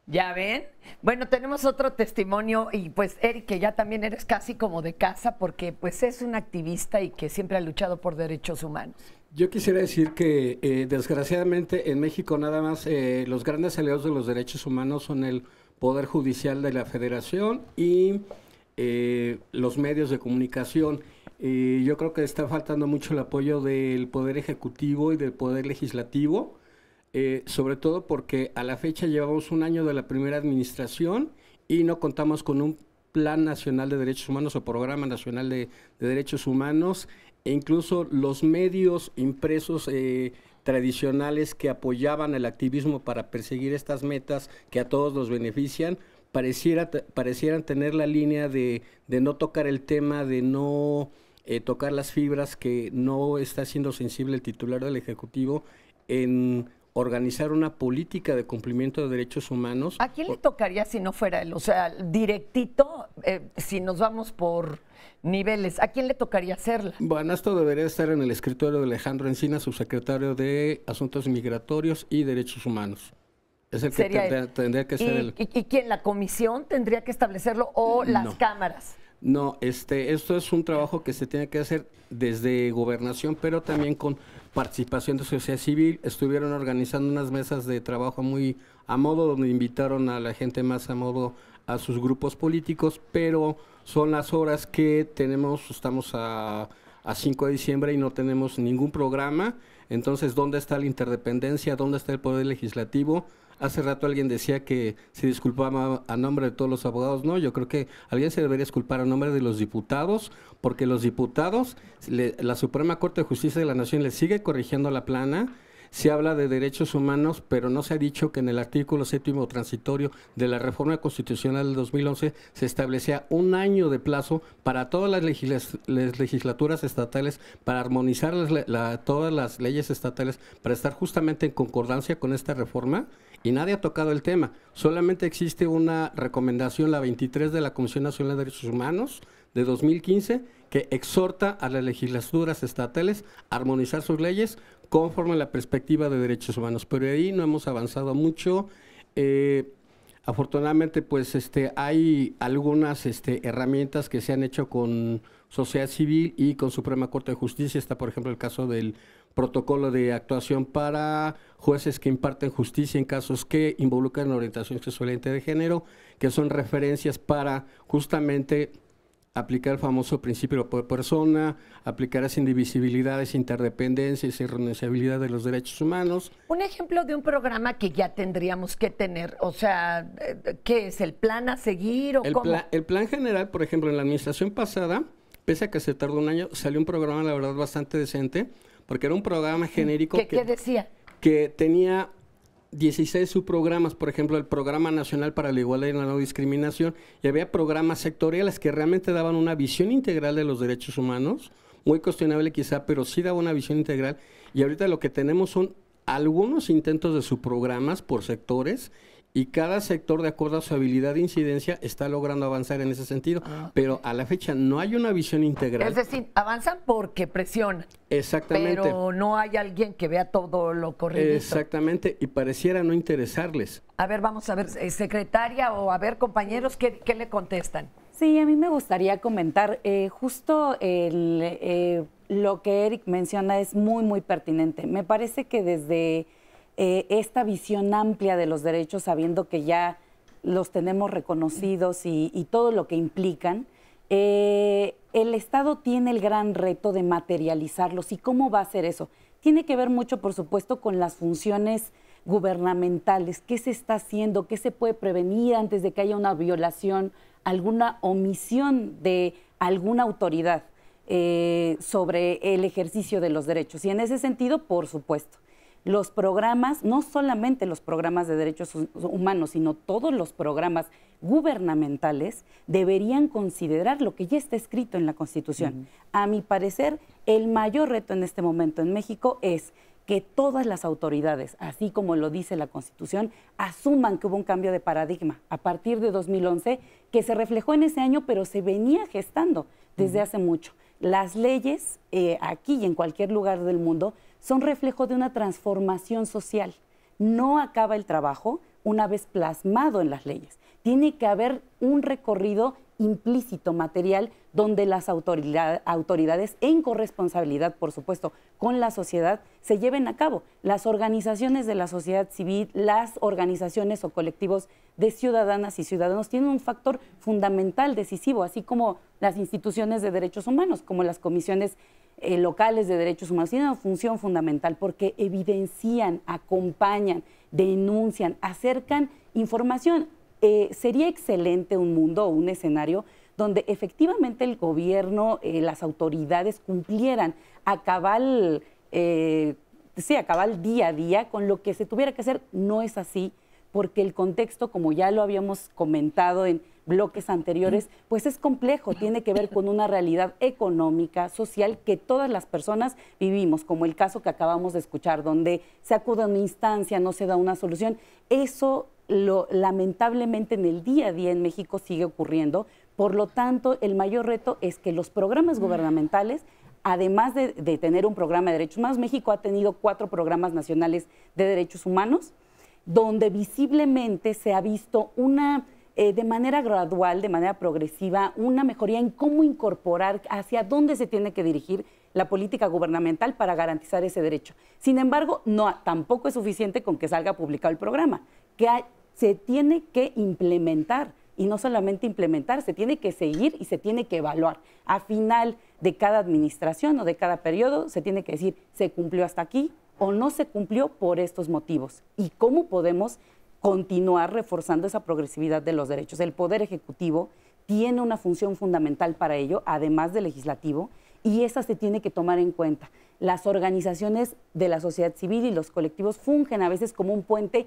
[SPEAKER 2] ¿Ya ven? Bueno, tenemos otro testimonio y pues Eric, que ya también eres casi como de casa porque pues es un activista y que siempre ha luchado por derechos humanos.
[SPEAKER 20] Yo quisiera decir que desgraciadamente en México nada más los grandes aliados de los derechos humanos son el Poder Judicial de la Federación y los medios de comunicación. Yo creo que está faltando mucho el apoyo del Poder Ejecutivo y del Poder Legislativo, sobre todo porque a la fecha llevamos un año de la primera administración y no contamos con un Plan Nacional de Derechos Humanos o Programa Nacional de Derechos Humanos, e incluso los medios impresos tradicionales que apoyaban el activismo para perseguir estas metas que a todos los benefician, parecieran tener la línea de no tocar el tema, de no tocar las fibras que no está siendo sensible el titular del Ejecutivo en organizar una política de cumplimiento de derechos humanos.
[SPEAKER 2] ¿A quién le tocaría si no fuera él? O sea, directito, si nos vamos por niveles, ¿a quién le tocaría hacerla?
[SPEAKER 20] Bueno, esto debería estar en el escritorio de Alejandro Encinas, subsecretario de Asuntos Migratorios y Derechos Humanos. Es el que tendría que ser el...
[SPEAKER 2] ¿Y quién? ¿La comisión tendría que establecerlo o las cámaras?
[SPEAKER 20] No, esto es un trabajo que se tiene que hacer desde gobernación, pero también con participación de sociedad civil. Estuvieron organizando unas mesas de trabajo muy a modo, donde invitaron a la gente más a modo a sus grupos políticos, pero son las horas que tenemos, estamos a 5 de diciembre y no tenemos ningún programa. Entonces, ¿dónde está la interdependencia? ¿Dónde está el Poder Legislativo? Hace rato alguien decía que se disculpaba a nombre de todos los abogados. No, yo creo que alguien se debería disculpar a nombre de los diputados, porque los diputados, la Suprema Corte de Justicia de la Nación les sigue corrigiendo la plana. Se habla de derechos humanos, pero no se ha dicho que en el artículo 7º transitorio de la reforma constitucional del 2011 se establecía un año de plazo para todas las legislaturas estatales para armonizar todas las leyes estatales, para estar justamente en concordancia con esta reforma, y nadie ha tocado el tema. Solamente existe una recomendación, la 23 de la Comisión Nacional de Derechos Humanos de 2015, que exhorta a las legislaturas estatales a armonizar sus leyes conforme a la perspectiva de derechos humanos, pero ahí no hemos avanzado mucho. Afortunadamente, pues hay algunas herramientas que se han hecho con sociedad civil y con Suprema Corte de Justicia. Está, por ejemplo, el caso del protocolo de actuación para jueces que imparten justicia en casos que involucran orientación sexual y de género, que son referencias para justamente aplicar el famoso principio de persona, aplicar esa indivisibilidad, esa interdependencia, esa irrenunciabilidad de los derechos humanos.
[SPEAKER 2] Un ejemplo de un programa que ya tendríamos que tener, o sea, ¿qué es? ¿El plan a seguir o cómo?
[SPEAKER 20] El plan general, por ejemplo, en la administración pasada, pese a que se tardó un año, salió un programa, la verdad, bastante decente, porque era un programa genérico.
[SPEAKER 2] ¿Qué decía?
[SPEAKER 20] Que tenía 16 subprogramas, por ejemplo, el Programa Nacional para la Igualdad y la No Discriminación, y había programas sectoriales que realmente daban una visión integral de los derechos humanos, muy cuestionable quizá, pero sí daba una visión integral, y ahorita lo que tenemos son algunos intentos de subprogramas por sectores, y cada sector, de acuerdo a su habilidad de incidencia, está logrando avanzar en ese sentido, pero a la fecha no hay una visión integral.
[SPEAKER 2] Es decir, avanzan porque presionan.
[SPEAKER 20] Exactamente.
[SPEAKER 2] Pero no hay alguien que vea todo lo corrido.
[SPEAKER 20] Exactamente, y pareciera no interesarles.
[SPEAKER 2] A ver, vamos a ver, secretaria, o a ver, compañeros, ¿qué le contestan?
[SPEAKER 13] Sí, a mí me gustaría comentar, justo lo que Eric menciona es muy, muy pertinente. Me parece que desde esta visión amplia de los derechos, sabiendo que ya los tenemos reconocidos y todo lo que implican, el Estado tiene el gran reto de materializarlos. ¿Y cómo va a hacer eso? Tiene que ver mucho, por supuesto, con las funciones gubernamentales. ¿Qué se está haciendo? ¿Qué se puede prevenir antes de que haya una violación, alguna omisión de alguna autoridad sobre el ejercicio de los derechos? Y en ese sentido, por supuesto, los programas, no solamente los programas de derechos humanos, sino todos los programas gubernamentales deberían considerar lo que ya está escrito en la Constitución. A mi parecer, el mayor reto en este momento en México es que todas las autoridades, así como lo dice la Constitución, asuman que hubo un cambio de paradigma a partir de 2011, que se reflejó en ese año, pero se venía gestando desde hace mucho. Las leyes, aquí y en cualquier lugar del mundo, son reflejo de una transformación social. No acaba el trabajo una vez plasmado en las leyes. Tiene que haber un recorrido implícito, material, donde las autoridades, en corresponsabilidad, por supuesto, con la sociedad, se lleven a cabo. Las organizaciones de la sociedad civil, las organizaciones o colectivos de ciudadanas y ciudadanos tienen un factor fundamental, decisivo, así como las instituciones de derechos humanos, como las comisiones locales de derechos humanos, tienen una función fundamental porque evidencian, acompañan, denuncian, acercan información. Sería excelente un mundo o un escenario donde efectivamente el gobierno, las autoridades cumplieran a cabal día a día con lo que se tuviera que hacer. No es así, porque el contexto, como ya lo habíamos comentado en bloques anteriores, pues es complejo, tiene que ver con una realidad económica, social, que todas las personas vivimos, como el caso que acabamos de escuchar, donde se acude a una instancia, no se da una solución. Eso lamentablemente en el día a día en México sigue ocurriendo. Por lo tanto, el mayor reto es que los programas gubernamentales, además de tener un programa de derechos humanos, México ha tenido 4 programas nacionales de derechos humanos, donde visiblemente se ha visto de manera gradual, de manera progresiva, una mejoría en cómo incorporar, hacia dónde se tiene que dirigir la política gubernamental para garantizar ese derecho. Sin embargo, tampoco es suficiente con que salga publicado el programa, que se tiene que implementar, y no solamente implementar, se tiene que seguir y se tiene que evaluar. A final de cada administración o de cada periodo se tiene que decir, ¿se cumplió hasta aquí o no se cumplió por estos motivos? ¿Y cómo podemos continuar reforzando esa progresividad de los derechos? El Poder Ejecutivo tiene una función fundamental para ello, además del Legislativo, y esa se tiene que tomar en cuenta. Las organizaciones de la sociedad civil y los colectivos fungen a veces como un puente,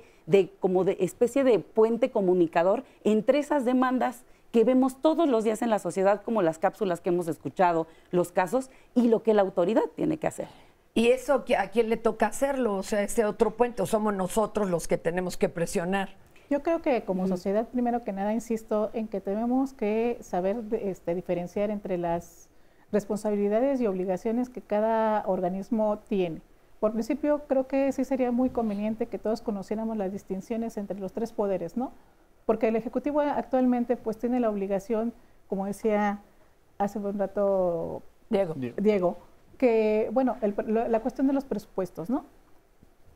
[SPEAKER 13] como de especie de puente comunicador entre esas demandas que vemos todos los días en la sociedad, como las cápsulas que hemos escuchado, los casos, y lo que la autoridad tiene que hacer.
[SPEAKER 2] ¿Y eso a quién le toca hacerlo? O sea, ese otro puente, ¿o somos nosotros los que tenemos que presionar?
[SPEAKER 14] Yo creo que como sociedad, primero que nada, insisto en que tenemos que saber diferenciar entre las responsabilidades y obligaciones que cada organismo tiene. Por principio, creo que sí sería muy conveniente que todos conociéramos las distinciones entre los 3 poderes, ¿no? Porque el Ejecutivo actualmente pues tiene la obligación, como decía hace un rato Diego, que, bueno, la cuestión de los presupuestos, ¿no?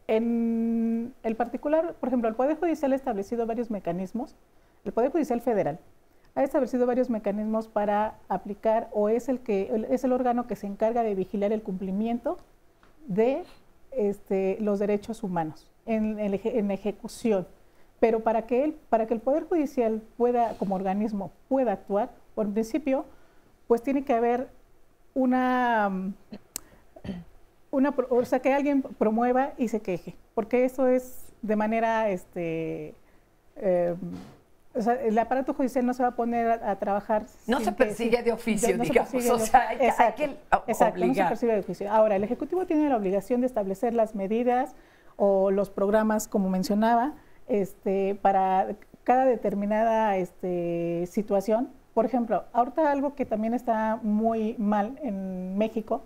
[SPEAKER 14] En el particular, por ejemplo, el Poder Judicial ha establecido varios mecanismos, el Poder Judicial Federal ha establecido varios mecanismos para aplicar, o es el órgano que se encarga de vigilar el cumplimiento de los derechos humanos en ejecución. Pero para que el Poder Judicial pueda, como organismo, pueda actuar, por principio, pues tiene que haber o sea, que alguien promueva y se queje, porque eso es de manera, o sea, el aparato judicial no se va a poner a trabajar.
[SPEAKER 2] No se persigue de oficio, digamos. O sea, hay que obligar.
[SPEAKER 14] No se persigue de oficio. Ahora, el Ejecutivo tiene la obligación de establecer las medidas o los programas, como mencionaba, para cada determinada situación. Por ejemplo, ahorita algo que también está muy mal en México,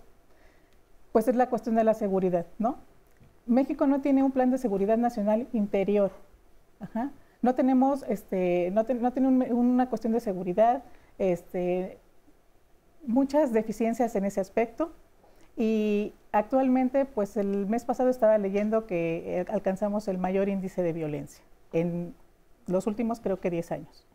[SPEAKER 14] pues es la cuestión de la seguridad, ¿no? México no tiene un plan de seguridad nacional interior. Ajá. No tenemos, no tiene una cuestión de seguridad, muchas deficiencias en ese aspecto, y actualmente, pues el mes pasado estaba leyendo que alcanzamos el mayor índice de violencia en los últimos, creo que 10 años.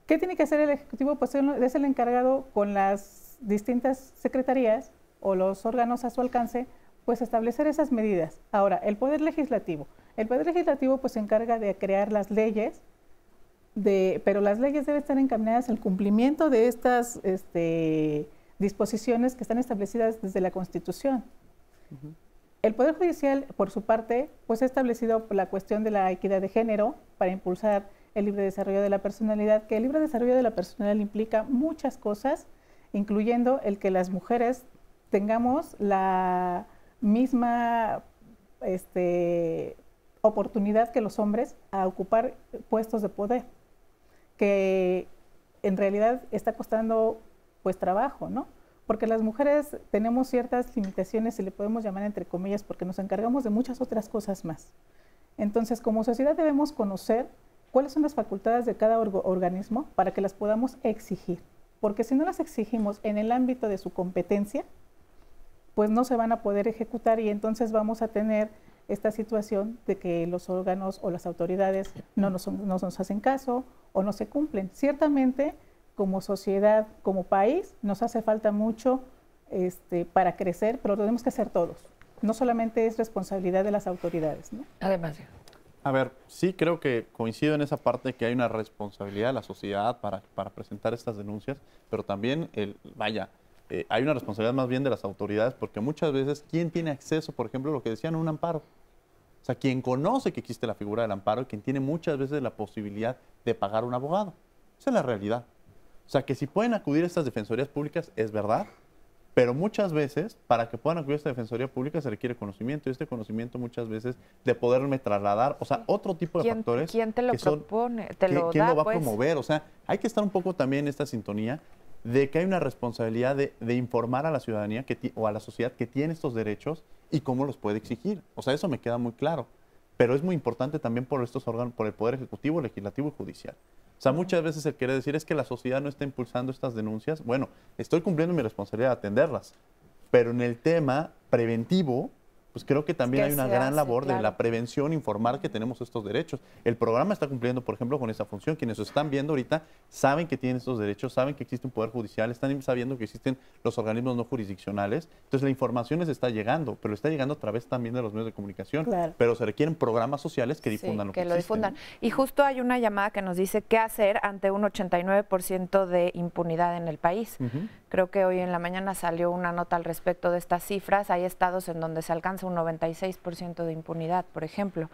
[SPEAKER 14] ¿Qué tiene que hacer el Ejecutivo? Pues es el encargado con las distintas secretarías o los órganos a su alcance, pues establecer esas medidas. Ahora, el Poder Legislativo pues se encarga de crear las leyes, pero las leyes deben estar encaminadas al cumplimiento de estas disposiciones que están establecidas desde la Constitución. El Poder Judicial, por su parte, pues ha establecido la cuestión de la equidad de género para impulsar el libre desarrollo de la personalidad, que el libre desarrollo de la personalidad implica muchas cosas, incluyendo el que las mujeres tengamos la misma oportunidad que los hombres a ocupar puestos de poder, que en realidad está costando pues trabajo, ¿no? Porque las mujeres tenemos ciertas limitaciones, si le podemos llamar entre comillas, porque nos encargamos de muchas otras cosas más. Entonces, como sociedad debemos conocer cuáles son las facultades de cada organismo para que las podamos exigir. Porque si no las exigimos en el ámbito de su competencia, pues no se van a poder ejecutar y entonces vamos a tener esta situación de que los órganos o las autoridades no nos hacen caso o no se cumplen. Ciertamente, como sociedad, como país, nos hace falta mucho para crecer, pero lo tenemos que hacer todos. No solamente es responsabilidad de las autoridades, ¿no?
[SPEAKER 2] Además.
[SPEAKER 12] A ver, sí creo que coincido en esa parte que hay una responsabilidad de la sociedad para presentar estas denuncias, pero también, hay una responsabilidad más bien de las autoridades, porque muchas veces, ¿quién tiene acceso, por ejemplo, lo que decían, a un amparo? O sea, quien conoce que existe la figura del amparo y quien tiene muchas veces la posibilidad de pagar un abogado. Esa es la realidad. O sea, que si pueden acudir a estas defensorías públicas, es verdad, pero muchas veces, para que puedan acudir a esta defensoría pública, se requiere conocimiento, y este conocimiento muchas veces de poderme trasladar, o sea, otro tipo de factores.
[SPEAKER 3] ¿Quién te lo propone?
[SPEAKER 12] ¿Quién lo va a promover? O sea, hay que estar un poco también en esta sintonía de que hay una responsabilidad de informar a la ciudadanía o a la sociedad que tiene estos derechos y cómo los puede exigir. O sea, eso me queda muy claro. Pero es muy importante también por estos órganos, por el Poder Ejecutivo, Legislativo y Judicial. O sea, muchas veces el querer decir es que la sociedad no está impulsando estas denuncias. Bueno, estoy cumpliendo mi responsabilidad de atenderlas, pero en el tema preventivo, pues creo que también hay una gran labor de la prevención, informar que tenemos estos derechos. El programa está cumpliendo, por ejemplo, con esa función. Quienes lo están viendo ahorita saben que tienen estos derechos, saben que existe un poder judicial, están sabiendo que existen los organismos no jurisdiccionales. Entonces la información les está llegando, pero está llegando a través también de los medios de comunicación. Claro. Pero se requieren programas sociales que difundan lo que existe.
[SPEAKER 3] Difundan. Y justo hay una llamada que nos dice qué hacer ante un 89% de impunidad en el país. Creo que hoy en la mañana salió una nota al respecto de estas cifras. Hay estados en donde se alcanza un 96% de impunidad, por ejemplo.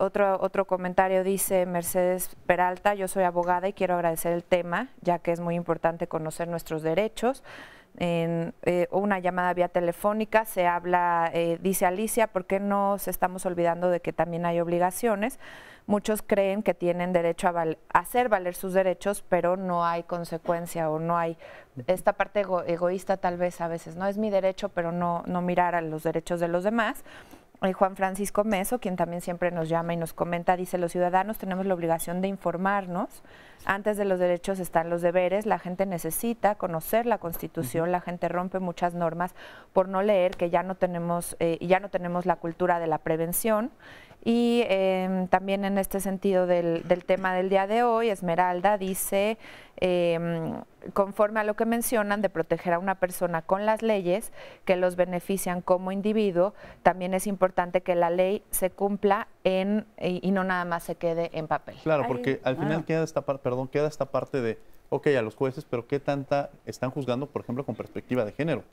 [SPEAKER 3] Otro comentario dice Mercedes Peralta: yo soy abogada y quiero agradecer el tema, ya que es muy importante conocer nuestros derechos. En una llamada vía telefónica se habla, dice Alicia, ¿por qué nos estamos olvidando de que también hay obligaciones? Muchos creen que tienen derecho a hacer valer sus derechos, pero no hay consecuencia o no hay esta parte egoísta tal vez a veces. No es mi derecho, pero no mirar a los derechos de los demás. Juan Francisco Meso, quien también siempre nos llama y nos comenta, dice: los ciudadanos tenemos la obligación de informarnos. Antes de los derechos están los deberes. La gente necesita conocer la Constitución. La gente rompe muchas normas por no leer, que ya no tenemos la cultura de la prevención. Y también en este sentido del tema del día de hoy, Esmeralda dice, conforme a lo que mencionan de proteger a una persona con las leyes que los benefician como individuo, también es importante que la ley se cumpla y no nada más se quede en papel.
[SPEAKER 12] Claro, porque al final queda esta parte de, ok, a los jueces, pero ¿qué tanta están juzgando, por ejemplo, con perspectiva de género?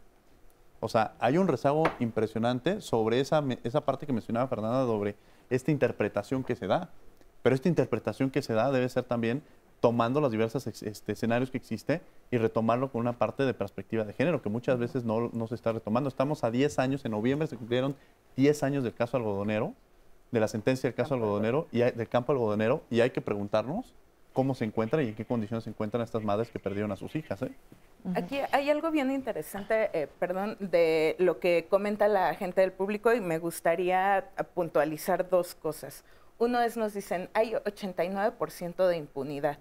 [SPEAKER 12] O sea, hay un rezago impresionante sobre esa parte que mencionaba Fernanda, sobre esta interpretación que se da. Pero esta interpretación que se da debe ser también tomando los diversos escenarios que existe y retomarlo con una parte de perspectiva de género, que muchas veces no se está retomando. Estamos a 10 años, en noviembre se cumplieron 10 años del caso algodonero, de la sentencia del caso algodonero y del campo algodonero, y hay que preguntarnos cómo se encuentran y en qué condiciones se encuentran estas madres que perdieron a sus hijas.
[SPEAKER 15] Aquí hay algo bien interesante, de lo que comenta la gente del público, y me gustaría puntualizar dos cosas. Uno es, nos dicen, hay 89% de impunidad.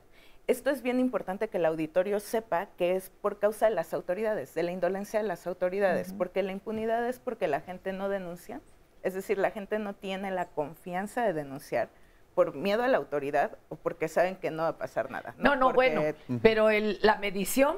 [SPEAKER 15] Esto es bien importante que el auditorio sepa que es por causa de las autoridades, de la indolencia de las autoridades, porque la impunidad es porque la gente no denuncia, es decir, la gente no tiene la confianza de denunciar por miedo a la autoridad o porque saben que no va a pasar nada.
[SPEAKER 2] Bueno, pero la medición,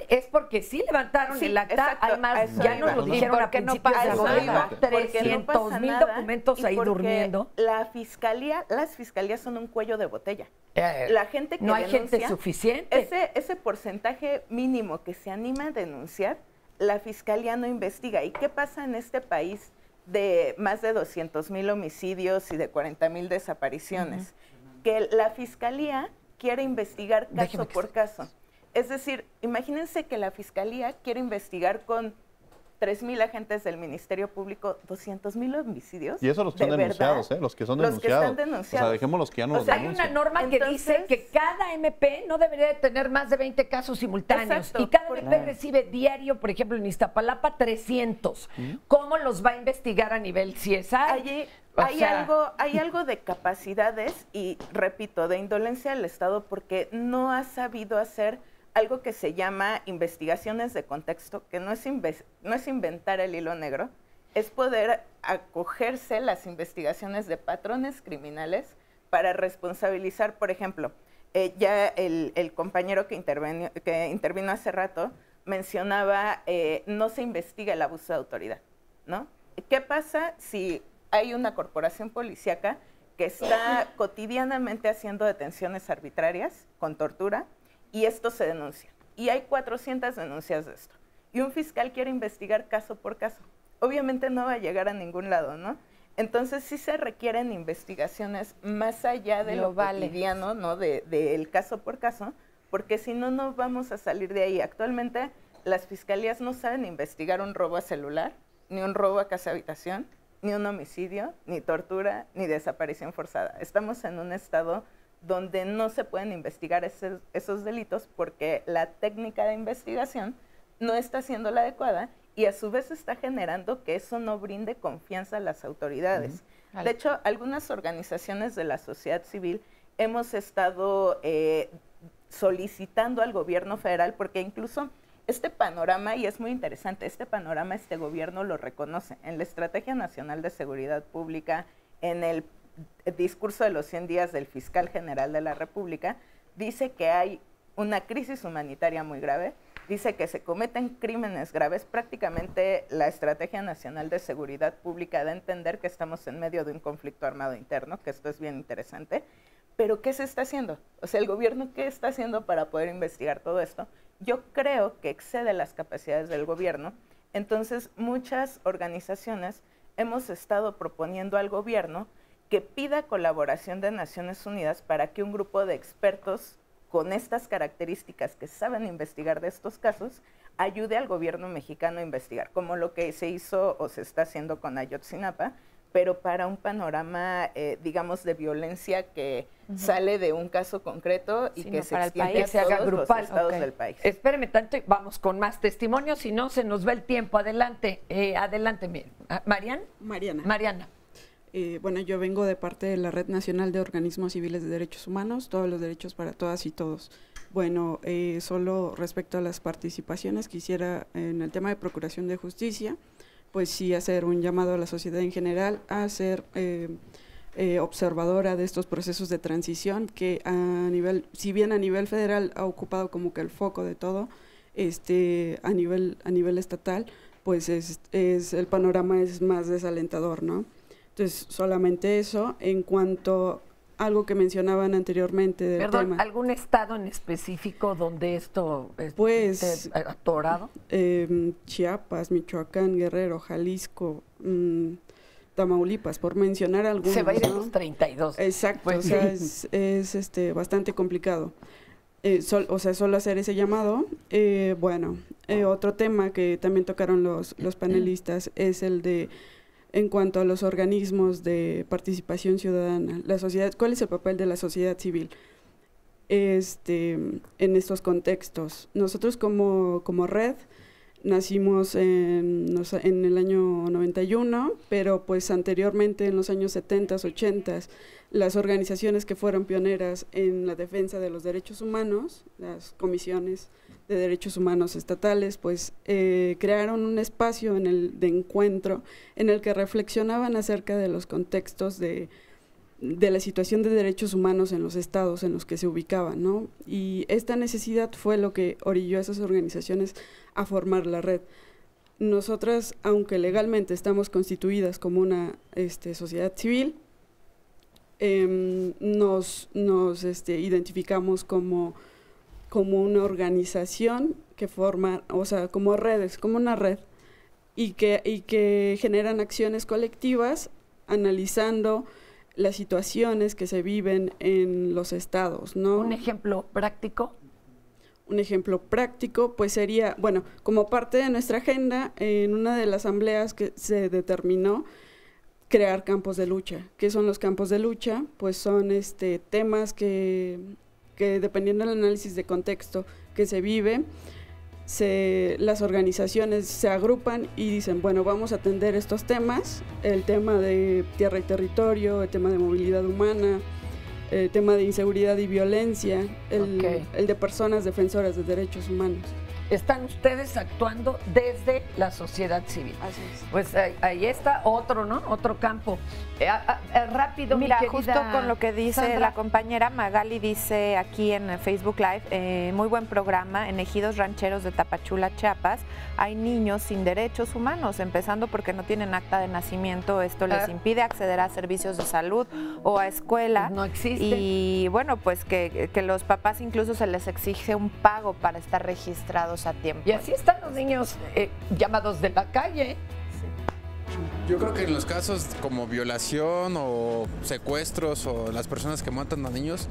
[SPEAKER 2] es porque sí levantaron el acta, además ya nos lo dijeron a principios de agosto, 300,000 documentos ahí durmiendo.
[SPEAKER 15] Las fiscalías son un cuello de botella. La gente que
[SPEAKER 2] no hay
[SPEAKER 15] denuncia,
[SPEAKER 2] gente suficiente.
[SPEAKER 15] Ese porcentaje mínimo que se anima a denunciar, la fiscalía no investiga. ¿Y qué pasa en este país de más de 200,000 homicidios y de 40,000 desapariciones? Que la fiscalía quiere investigar caso por caso. Es decir, imagínense que la fiscalía quiere investigar con 3,000 agentes del Ministerio Público, 200,000 homicidios.
[SPEAKER 12] Y eso los que son denunciados, los que son denunciados.
[SPEAKER 15] Los que están denunciados.
[SPEAKER 12] O sea, dejemos los que ya no los denuncian.
[SPEAKER 2] Hay una norma que dice que cada MP no debería de tener más de 20 casos simultáneos.
[SPEAKER 15] Exacto,
[SPEAKER 2] y cada MP recibe diario, por ejemplo, en Iztapalapa, 300. ¿Cómo los va a investigar a nivel CSI?
[SPEAKER 15] Hay algo de capacidades y, repito, de indolencia del Estado porque no ha sabido hacer algo que se llama investigaciones de contexto, que no es inventar el hilo negro, es poder acogerse las investigaciones de patrones criminales para responsabilizar, por ejemplo, ya el compañero que intervino hace rato mencionaba, no se investiga el abuso de autoridad, ¿no? ¿Qué pasa si hay una corporación policíaca que está cotidianamente haciendo detenciones arbitrarias con tortura y esto se denuncia? Y hay 400 denuncias de esto. Y un fiscal quiere investigar caso por caso. Obviamente no va a llegar a ningún lado, ¿no? Entonces sí se requieren investigaciones más allá de lo cotidiano, ¿no? Del caso por caso, porque si no, no vamos a salir de ahí. Actualmente las fiscalías no saben investigar un robo a celular, ni un robo a casa habitación, ni un homicidio, ni tortura, ni desaparición forzada. Estamos en un estado donde no se pueden investigar esos delitos porque la técnica de investigación no está siendo la adecuada y a su vez está generando que eso no brinde confianza a las autoridades. De hecho, algunas organizaciones de la sociedad civil hemos estado solicitando al gobierno federal, porque incluso este panorama, y es muy interesante, este panorama este gobierno lo reconoce en la Estrategia Nacional de Seguridad Pública, en el discurso de los 100 días del Fiscal General de la República, dice que hay una crisis humanitaria muy grave, dice que se cometen crímenes graves. Prácticamente la Estrategia Nacional de Seguridad Pública da a entender que estamos en medio de un conflicto armado interno, que esto es bien interesante, pero ¿qué se está haciendo? O sea, el gobierno, ¿qué está haciendo para poder investigar todo esto? Yo creo que excede las capacidades del gobierno. Entonces, muchas organizaciones hemos estado proponiendo al gobierno que pida colaboración de Naciones Unidas para que un grupo de expertos con estas características que saben investigar de estos casos ayude al gobierno mexicano a investigar, como lo que se hizo o se está haciendo con Ayotzinapa, pero para un panorama, digamos, de violencia que sale de un caso concreto y que se extiende a todos los estados del país.
[SPEAKER 2] Espéreme tanto y vamos con más testimonios, si no se nos va el tiempo. Adelante, adelante. Mariana.
[SPEAKER 21] Bueno, yo vengo de parte de la Red Nacional de Organismos Civiles de Derechos Humanos, todos los derechos para todas y todos. Bueno, solo respecto a las participaciones, quisiera en el tema de procuración de justicia, pues sí hacer un llamado a la sociedad en general a ser observadora de estos procesos de transición que si bien a nivel federal ha ocupado como que el foco de todo, a nivel estatal, pues el panorama es más desalentador, ¿no? Entonces, solamente eso. En cuanto a algo que mencionaban anteriormente del tema.
[SPEAKER 2] ¿Algún estado en específico donde esto esté atorado?
[SPEAKER 21] Chiapas, Michoacán, Guerrero, Jalisco, Tamaulipas, por mencionar algunos.
[SPEAKER 2] Se va a ir
[SPEAKER 21] ¿no?
[SPEAKER 2] a los 32.
[SPEAKER 21] Exacto,
[SPEAKER 2] Pues
[SPEAKER 21] o sea, es bastante complicado. Solo hacer ese llamado. Otro tema que también tocaron los panelistas es el de, en cuanto a los organismos de participación ciudadana, la sociedad, ¿cuál es el papel de la sociedad civil en estos contextos? Nosotros como red nacimos en el año 91, pero pues anteriormente en los años 70, 80, las organizaciones que fueron pioneras en la defensa de los derechos humanos, las comisiones de derechos humanos estatales, pues crearon un espacio de encuentro en el que reflexionaban acerca de los contextos de la situación de derechos humanos en los estados en los que se ubicaban, ¿no? Y esta necesidad fue lo que orilló a esas organizaciones a formar la red. Nosotras, aunque legalmente estamos constituidas como una sociedad civil, nos identificamos como una organización que forma, o sea, como redes, como una red, y que generan acciones colectivas analizando las situaciones que se viven en los estados, ¿no?
[SPEAKER 2] ¿Un ejemplo práctico?
[SPEAKER 21] Un ejemplo práctico pues sería, bueno, como parte de nuestra agenda, en una de las asambleas que se determinó crear campos de lucha. ¿Qué son los campos de lucha? Pues son temas que dependiendo del análisis de contexto que se vive, las organizaciones se agrupan y dicen, bueno, vamos a atender estos temas, el tema de tierra y territorio, el tema de movilidad humana, el tema de inseguridad y violencia, el de personas defensoras de derechos humanos.
[SPEAKER 2] Están ustedes actuando desde la sociedad civil. Así es. Pues ahí está otro, ¿no? Otro campo. Rápido,
[SPEAKER 3] mira,
[SPEAKER 2] mi querida
[SPEAKER 3] justo con lo que dice
[SPEAKER 2] Sandra.
[SPEAKER 3] la compañera Magali, dice aquí en Facebook Live, muy buen programa, en ejidos rancheros de Tapachula, Chiapas, hay niños sin derechos humanos, empezando porque no tienen acta de nacimiento, esto les impide acceder a servicios de salud o a escuela.
[SPEAKER 2] No existe.
[SPEAKER 3] Y bueno, pues que los papás incluso se les exige un pago para estar registrados a tiempo.
[SPEAKER 2] Y así están los niños llamados de la calle.
[SPEAKER 4] Yo creo que en los casos como violación o secuestros o las personas que matan a niños,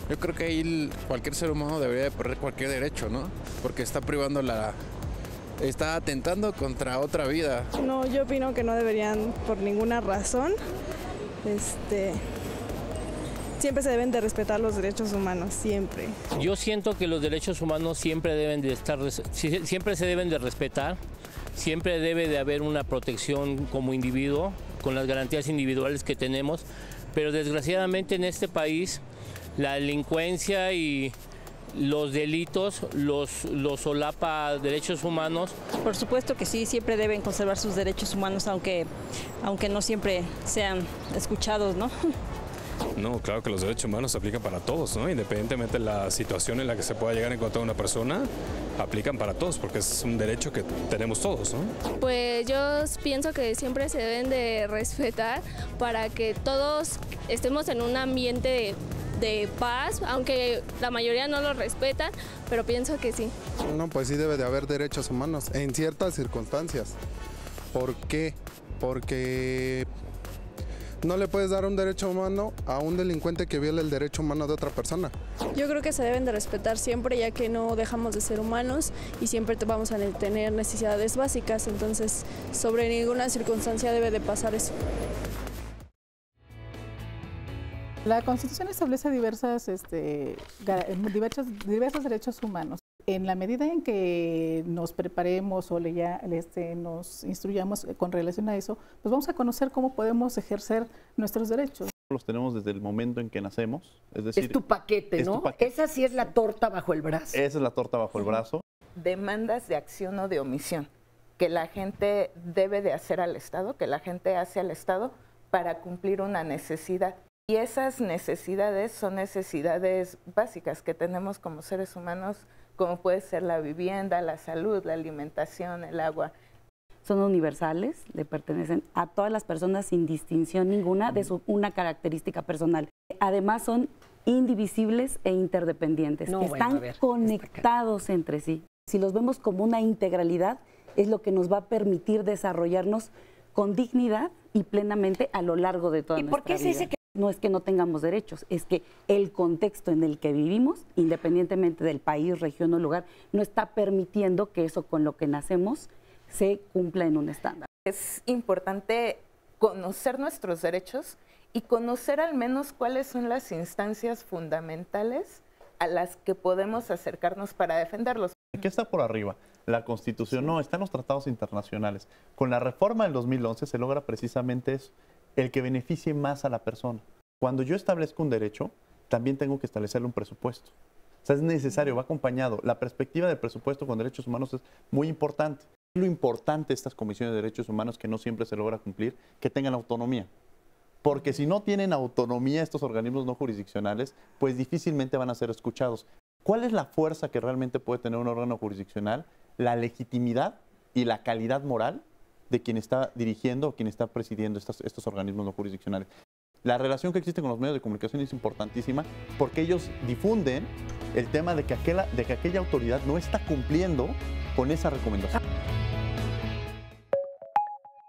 [SPEAKER 4] yo creo que ahí cualquier ser humano debería de perder cualquier derecho, ¿no? Porque está privando está atentando contra otra vida.
[SPEAKER 22] No, yo opino que no deberían por ninguna razón. Siempre se deben de respetar los derechos humanos, siempre.
[SPEAKER 23] Yo siento que los derechos humanos siempre se deben de respetar, siempre debe de haber una protección como individuo, con las garantías individuales que tenemos, pero desgraciadamente en este país la delincuencia y los delitos los solapa derechos humanos.
[SPEAKER 24] Por supuesto que sí, siempre deben conservar sus derechos humanos, aunque no siempre sean escuchados, ¿no?
[SPEAKER 25] No, claro que los derechos humanos se aplican para todos, ¿no? Independientemente de la situación en la que se pueda llegar a encontrar una persona, aplican para todos, porque es un derecho que tenemos todos, ¿no?
[SPEAKER 26] Pues yo pienso que siempre se deben de respetar para que todos estemos en un ambiente de paz, aunque la mayoría no lo respetan, pero pienso que sí.
[SPEAKER 27] No, pues sí debe de haber derechos humanos en ciertas circunstancias. ¿Por qué? Porque no le puedes dar un derecho humano a un delincuente que viola el derecho humano de otra persona.
[SPEAKER 22] Yo creo que se deben de respetar siempre, ya que no dejamos de ser humanos y siempre vamos a tener necesidades básicas, entonces sobre ninguna circunstancia debe de pasar eso.
[SPEAKER 14] La Constitución establece diversos derechos humanos. En la medida en que nos preparemos o nos instruyamos con relación a eso, pues vamos a conocer cómo podemos ejercer nuestros derechos.
[SPEAKER 12] Los tenemos desde el momento en que nacemos, es decir...
[SPEAKER 2] Es tu paquete, ¿no? Esa sí es la torta bajo el brazo.
[SPEAKER 12] Esa es la torta bajo el brazo.
[SPEAKER 15] Demandas de acción o de omisión que la gente debe de hacer al Estado, que la gente hace al Estado para cumplir una necesidad. Y esas necesidades son necesidades básicas que tenemos como seres humanos, como puede ser la vivienda, la salud, la alimentación, el agua.
[SPEAKER 13] Son universales, le pertenecen a todas las personas sin distinción ninguna de una característica personal. Además son indivisibles e interdependientes, están conectados entre sí. Si los vemos como una integralidad, es lo que nos va a permitir desarrollarnos con dignidad y plenamente a lo largo de toda nuestra vida. ¿Y por qué se dice que no es que no tengamos derechos? Es que el contexto en el que vivimos, independientemente del país, región o lugar, no está permitiendo que eso con lo que nacemos se cumpla en un estándar.
[SPEAKER 15] Es importante conocer nuestros derechos y conocer al menos cuáles son las instancias fundamentales a las que podemos acercarnos para defenderlos.
[SPEAKER 12] ¿Qué está por arriba? La Constitución, no, están los tratados internacionales. Con la reforma del 2011 se logra precisamente eso, el que beneficie más a la persona. Cuando yo establezco un derecho, también tengo que establecerle un presupuesto. O sea, es necesario, va acompañado. La perspectiva del presupuesto con derechos humanos es muy importante. Lo importante de estas comisiones de derechos humanos, que no siempre se logra cumplir, que tengan autonomía. Porque si no tienen autonomía estos organismos no jurisdiccionales, pues difícilmente van a ser escuchados. ¿Cuál es la fuerza que realmente puede tener un órgano jurisdiccional? La legitimidad y la calidad moral de quien está dirigiendo o quien está presidiendo estos organismos no jurisdiccionales. La relación que existe con los medios de comunicación es importantísima porque ellos difunden el tema de que aquella autoridad no está cumpliendo con esa recomendación.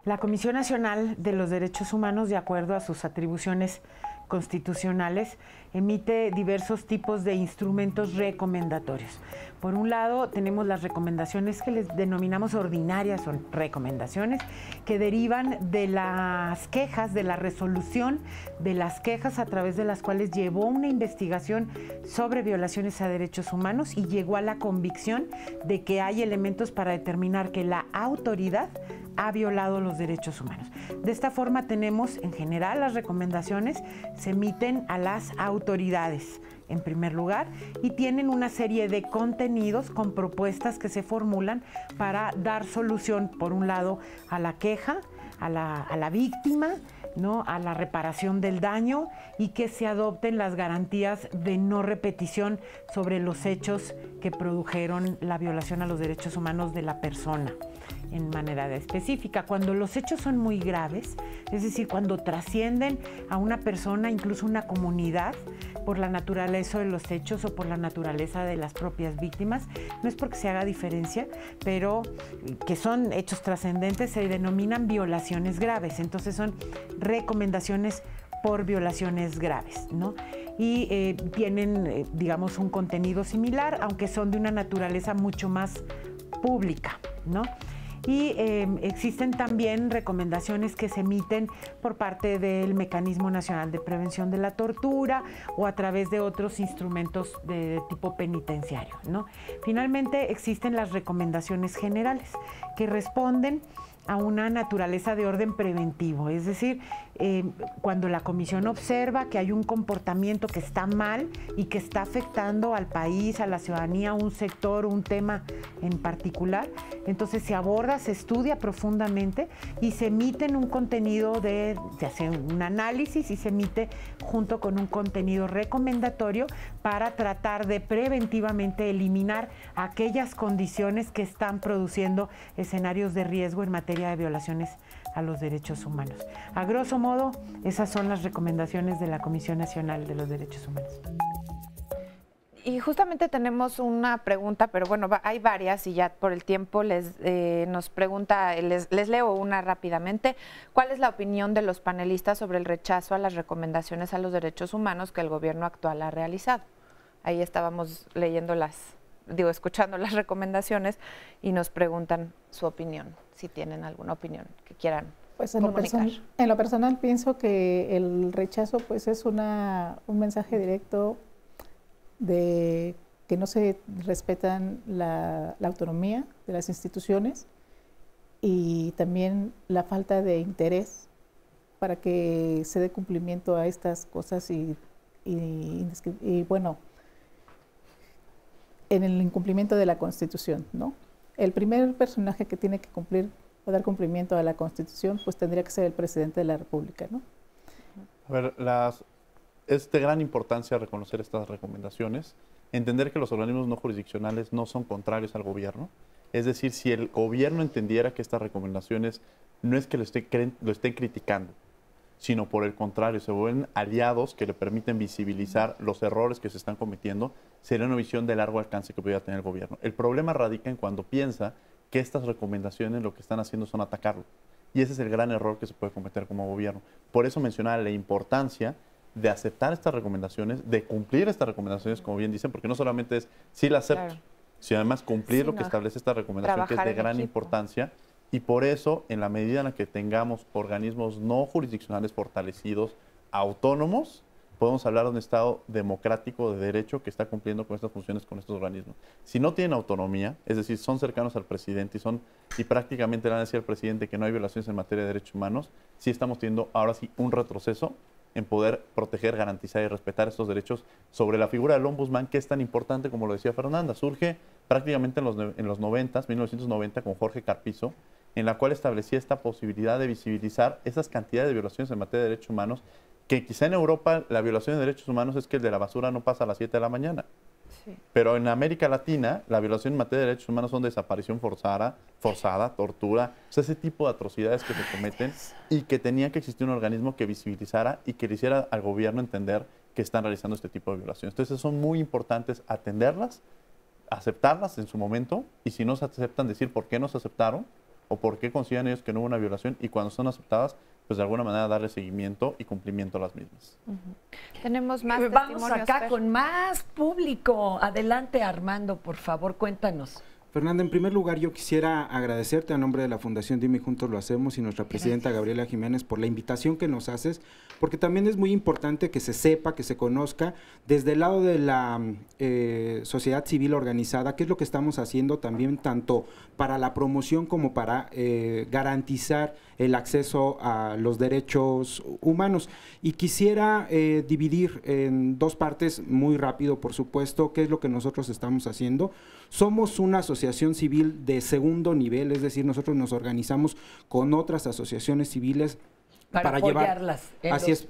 [SPEAKER 28] La Comisión Nacional de los Derechos Humanos, de acuerdo a sus atribuciones
[SPEAKER 5] constitucionales, emite diversos tipos de instrumentos recomendatorios. Por un lado, tenemos las recomendaciones que les denominamos ordinarias, son recomendaciones que derivan de las quejas, de la resolución de las quejas a través de las cuales llevó una investigación sobre violaciones a derechos humanos y llegó a la convicción de que hay elementos para determinar que la autoridad ha violado los derechos humanos. De esta forma tenemos, en general, las recomendaciones se emiten a las autoridades, en primer lugar, y tienen una serie de contenidos con propuestas que se formulan para dar solución, por un lado, a la queja, a la víctima, ¿no?, a la reparación del daño, y que se adopten las garantías de no repetición sobre los hechos que produjeron la violación a los derechos humanos de la persona en manera específica. Cuando los hechos son muy graves, es decir, cuando trascienden a una persona, incluso una comunidad, por la naturaleza de los hechos o por la naturaleza de las propias víctimas, no es porque se haga diferencia, pero que son hechos trascendentes, se denominan violaciones graves. Entonces son recomendaciones por violaciones graves, ¿no? Y tienen, digamos, un contenido similar, aunque son de una naturaleza mucho más pública, ¿no? Y existen también recomendaciones que se emiten por parte del Mecanismo Nacional de Prevención de la Tortura o a través de otros instrumentos de tipo penitenciario, ¿no? Finalmente, existen las recomendaciones generales que responden a una naturaleza de orden preventivo, es decir, cuando la comisión observa que hay un comportamiento que está mal y que está afectando al país, a la ciudadanía, un sector, un tema en particular, entonces se aborda, se estudia profundamente y se emite en un contenido se hace un análisis y se emite junto con un contenido recomendatorio para tratar de preventivamente eliminar aquellas condiciones que están produciendo escenarios de riesgo en materia de violaciones a los derechos humanos. A grosso modo, esas son las recomendaciones de la Comisión Nacional de los Derechos Humanos.
[SPEAKER 3] Y justamente tenemos una pregunta, pero bueno, hay varias y ya por el tiempo nos pregunta, les leo una rápidamente. ¿Cuál es la opinión de los panelistas sobre el rechazo a las recomendaciones a los derechos humanos que el gobierno actual ha realizado? Ahí estábamos escuchando las recomendaciones y nos preguntan su opinión, si tienen alguna opinión que quieran comunicar.
[SPEAKER 14] En lo personal pienso que el rechazo pues es un mensaje directo de que no se respetan la autonomía de las instituciones y también la falta de interés para que se dé cumplimiento a estas cosas y bueno, en el incumplimiento de la Constitución, ¿no? El primer personaje que tiene que cumplir o dar cumplimiento a la Constitución, pues tendría que ser el presidente de la República, ¿no?
[SPEAKER 12] A ver, es de gran importancia reconocer estas recomendaciones, entender que los organismos no jurisdiccionales no son contrarios al gobierno. Es decir, si el gobierno entendiera que estas recomendaciones no es que lo estén criticando, sino por el contrario, se vuelven aliados que le permiten visibilizar los errores que se están cometiendo, sería una visión de largo alcance que pudiera tener el gobierno. El problema radica en cuando piensa que estas recomendaciones lo que están haciendo son atacarlo. Y ese es el gran error que se puede cometer como gobierno. Por eso mencionaba la importancia de aceptar estas recomendaciones, de cumplir estas recomendaciones, como bien dicen, porque no solamente es sí la acepto, sino además cumplir lo que establece esta recomendación, que es de gran importancia. Y por eso, en la medida en la que tengamos organismos no jurisdiccionales fortalecidos, autónomos, podemos hablar de un Estado democrático de derecho que está cumpliendo con estas funciones con estos organismos. Si no tienen autonomía, es decir, son cercanos al presidente y prácticamente le van a decir al presidente que no hay violaciones en materia de derechos humanos, sí estamos teniendo ahora sí un retroceso en poder proteger, garantizar y respetar estos derechos sobre la figura del ombudsman, que es tan importante como lo decía Fernanda. Surge prácticamente en los 1990, con Jorge Carpizo, en la cual establecía esta posibilidad de visibilizar esas cantidades de violaciones en materia de derechos humanos, que quizá en Europa la violación de derechos humanos es que el de la basura no pasa a las 7 de la mañana. Sí. Pero en América Latina, la violación en materia de derechos humanos son desaparición forzada, tortura, o sea, ese tipo de atrocidades que se cometen y que tenía que existir un organismo que visibilizara y que le hiciera al gobierno entender que están realizando este tipo de violaciones. Entonces son muy importantes atenderlas, aceptarlas en su momento y si no se aceptan decir por qué no se aceptaron o por qué consideran ellos que no hubo una violación y cuando son aceptadas pues de alguna manera darle seguimiento y cumplimiento a las mismas.
[SPEAKER 3] Tenemos más
[SPEAKER 2] Vamos
[SPEAKER 3] testimonios,
[SPEAKER 2] acá
[SPEAKER 3] Fer.
[SPEAKER 2] con más público. Adelante, Armando, por favor, cuéntanos.
[SPEAKER 6] Fernanda, en primer lugar yo quisiera agradecerte a nombre de la Fundación Dime Juntos Lo Hacemos y nuestra presidenta Gabriela Jiménez por la invitación que nos haces, porque también es muy importante que se sepa, que se conozca desde el lado de la sociedad civil organizada, qué es lo que estamos haciendo también tanto para la promoción como para garantizar el acceso a los derechos humanos. Y quisiera dividir en dos partes muy rápido, por supuesto, qué es lo que nosotros estamos haciendo. Somos una asociación civil de segundo nivel, es decir, nosotros nos organizamos con otras asociaciones civiles para
[SPEAKER 2] apoyarlas.
[SPEAKER 6] Así es,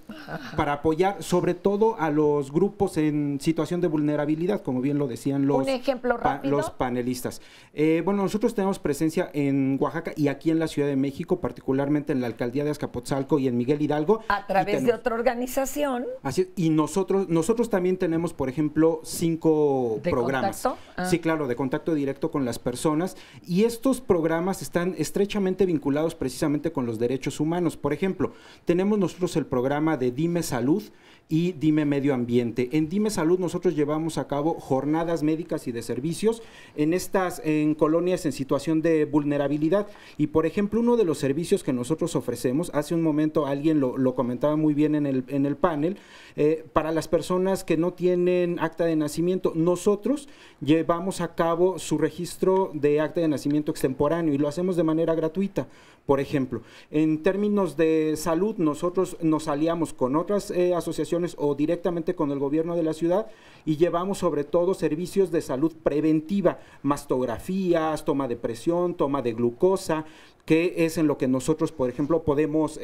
[SPEAKER 6] para apoyar sobre todo a los grupos en situación de vulnerabilidad, como bien lo decían
[SPEAKER 2] Un ejemplo rápido.
[SPEAKER 6] los panelistas. Bueno, nosotros tenemos presencia en Oaxaca y aquí en la Ciudad de México, particularmente en la alcaldía de Azcapotzalco y en Miguel Hidalgo.
[SPEAKER 2] A través de otra organización.
[SPEAKER 6] Así es, y nosotros también tenemos, por ejemplo, 5 programas.
[SPEAKER 2] ¿De contacto?
[SPEAKER 6] Sí, claro, de contacto directo con las personas. Y estos programas están estrechamente vinculados precisamente con los derechos humanos. Por ejemplo, tenemos nosotros el programa de Dime Salud y Dime Medio Ambiente. En Dime Salud nosotros llevamos a cabo jornadas médicas y de servicios en colonias en situación de vulnerabilidad. Y por ejemplo, uno de los servicios que nosotros ofrecemos, hace un momento alguien lo comentaba muy bien en el panel, para las personas que no tienen acta de nacimiento, nosotros llevamos a cabo su registro de acta de nacimiento extemporáneo y lo hacemos de manera gratuita. Por ejemplo, en términos de salud, nosotros nos aliamos con otras asociaciones o directamente con el gobierno de la ciudad y llevamos sobre todo servicios de salud preventiva, mastografías, toma de presión, toma de glucosa, que es en lo que nosotros, por ejemplo, podemos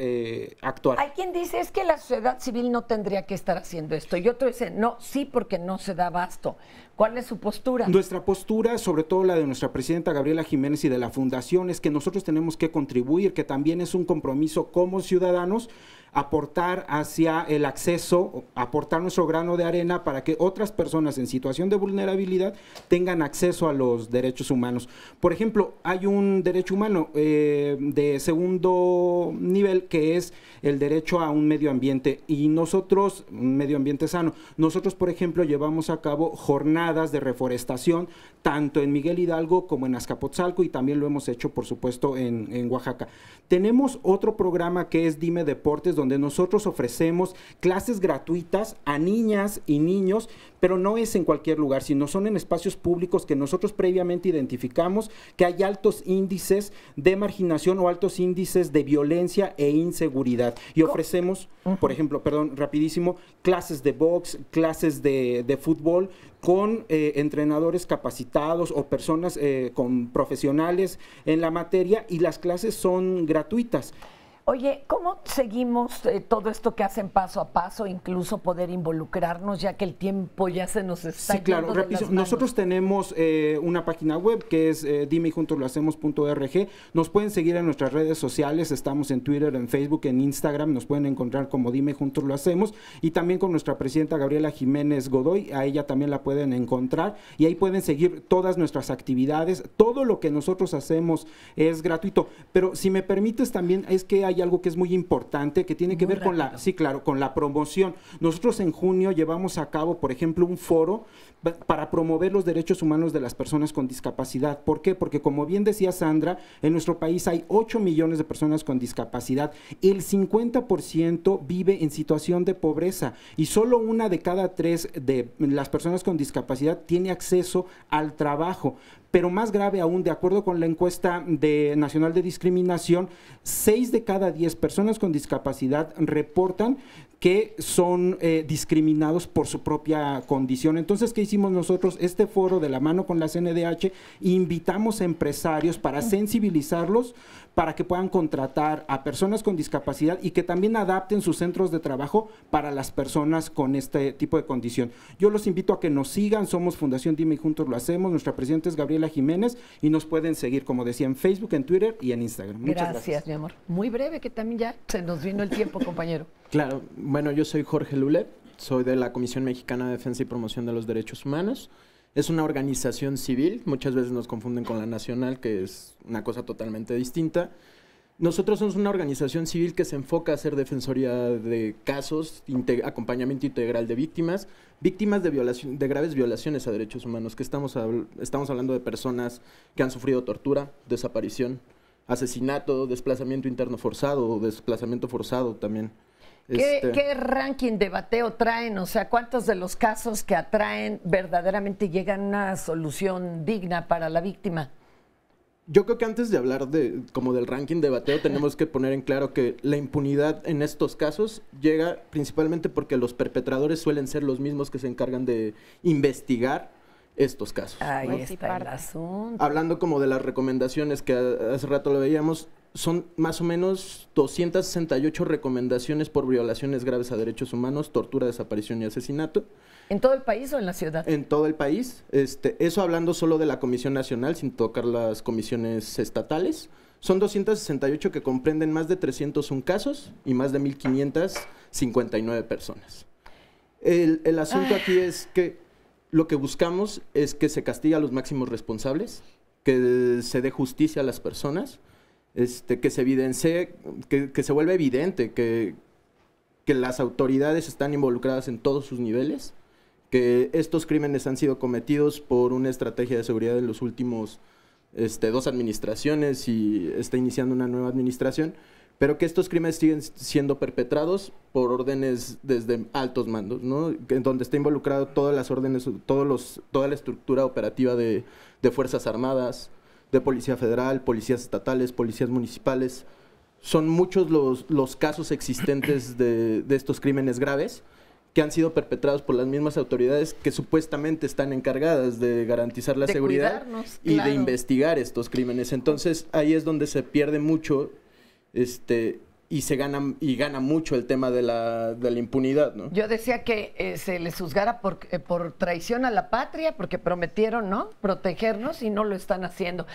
[SPEAKER 6] actuar.
[SPEAKER 2] Hay quien dice, es que la sociedad civil no tendría que estar haciendo esto. Y otro dice, no, sí, porque no se da abasto. ¿Cuál es su postura?
[SPEAKER 6] Nuestra postura, sobre todo la de nuestra presidenta Gabriela Jiménez y de la Fundación, es que nosotros tenemos que contribuir, que también es un compromiso como ciudadanos, aportar hacia el acceso, aportar nuestro grano de arena para que otras personas en situación de vulnerabilidad tengan acceso a los derechos humanos. Por ejemplo, hay un derecho humano de segundo nivel que es el derecho a un medio ambiente y nosotros, un medio ambiente sano, nosotros por ejemplo llevamos a cabo jornadas de reforestación tanto en Miguel Hidalgo como en Azcapotzalco y también lo hemos hecho por supuesto en Oaxaca. Tenemos otro programa que es Dime Deportes, donde nosotros ofrecemos clases gratuitas a niñas y niños, pero no es en cualquier lugar, sino son en espacios públicos que nosotros previamente identificamos que hay altos índices de marginación o altos índices de violencia e inseguridad. Y ofrecemos, por ejemplo, rapidísimo, clases de box, clases de fútbol, con entrenadores capacitados o personas con profesionales en la materia y las clases son gratuitas.
[SPEAKER 2] Oye, ¿cómo seguimos todo esto que hacen paso a paso, incluso poder involucrarnos, ya que el tiempo ya se nos está
[SPEAKER 6] Sí, claro,
[SPEAKER 2] yendo de las manos?
[SPEAKER 6] nosotros tenemos una página web que es dimeyjuntoslohacemos.org. Nos pueden seguir en nuestras redes sociales, estamos en Twitter, en Facebook, en Instagram, nos pueden encontrar como Dime Juntos Lo Hacemos y también con nuestra presidenta Gabriela Jiménez Godoy, a ella también la pueden encontrar y ahí pueden seguir todas nuestras actividades, todo lo que nosotros hacemos es gratuito, pero si me permites también es que hay algo que es muy importante, que tiene que ver con la, sí, claro, con la promoción. Nosotros en junio llevamos a cabo, por ejemplo, un foro para promover los derechos humanos de las personas con discapacidad. ¿Por qué? Porque como bien decía Sandra, en nuestro país hay 8 millones de personas con discapacidad. El 50% vive en situación de pobreza y solo 1 de cada 3 de las personas con discapacidad tiene acceso al trabajo. Pero más grave aún, de acuerdo con la encuesta nacional de discriminación, 6 de cada 10 personas con discapacidad reportan que son discriminados por su propia condición. Entonces, ¿qué hicimos nosotros? Este foro de la mano con la CNDH, invitamos a empresarios para sensibilizarlos, para que puedan contratar a personas con discapacidad y que también adapten sus centros de trabajo para las personas con este tipo de condición. Yo los invito a que nos sigan, somos Fundación Dime y Juntos Lo Hacemos, nuestra presidenta es Gabriela Jiménez y nos pueden seguir, como decía, en Facebook, en Twitter y en Instagram. Muchas gracias.
[SPEAKER 2] Mi amor. Muy breve, que también ya se nos vino el tiempo, compañero.
[SPEAKER 7] Claro, bueno, yo soy Jorge Lule, soy de la Comisión Mexicana de Defensa y Promoción de los Derechos Humanos. Es una organización civil, muchas veces nos confunden con la nacional, que es una cosa totalmente distinta. Nosotros somos una organización civil que se enfoca a hacer defensoría de casos, acompañamiento integral de víctimas de graves violaciones a derechos humanos, que estamos hablando de personas que han sufrido tortura, desaparición, asesinato, desplazamiento interno forzado o desplazamiento forzado también.
[SPEAKER 2] ¿Qué ranking de bateo traen? O sea, ¿cuántos de los casos que atraen verdaderamente llegan a una solución digna para la víctima?
[SPEAKER 7] Yo creo que antes de hablar como del ranking de bateo tenemos que poner en claro que la impunidad en estos casos llega principalmente porque los perpetradores suelen ser los mismos que se encargan de investigar estos casos.
[SPEAKER 2] Ahí está el asunto.
[SPEAKER 7] Hablando como de las recomendaciones que hace rato lo veíamos, son más o menos 268 recomendaciones por violaciones graves a derechos humanos, tortura, desaparición y asesinato.
[SPEAKER 2] ¿En todo el país o en la ciudad?
[SPEAKER 7] En todo el país. Eso hablando solo de la Comisión Nacional, sin tocar las comisiones estatales. Son 268 que comprenden más de 301 casos y más de 1,559 personas. El asunto aquí es que lo que buscamos es que se castigue a los máximos responsables, que se dé justicia a las personas, que se evidencie, que se vuelva evidente que las autoridades están involucradas en todos sus niveles, que estos crímenes han sido cometidos por una estrategia de seguridad en los últimos 2 administraciones y está iniciando una nueva administración, pero que estos crímenes siguen siendo perpetrados por órdenes desde altos mandos, ¿no? En donde está involucrado todas las órdenes, toda la estructura operativa de Fuerzas Armadas, de Policía Federal, policías estatales, policías municipales. Son muchos los casos existentes de estos crímenes graves que han sido perpetrados por las mismas autoridades que supuestamente están encargadas de garantizar la seguridad y de investigar estos crímenes. Entonces, ahí es donde se pierde mucho y gana mucho el tema de la impunidad, ¿no?
[SPEAKER 2] Yo decía que se les juzgara por traición a la patria, porque prometieron, ¿no?, protegernos y no lo están haciendo.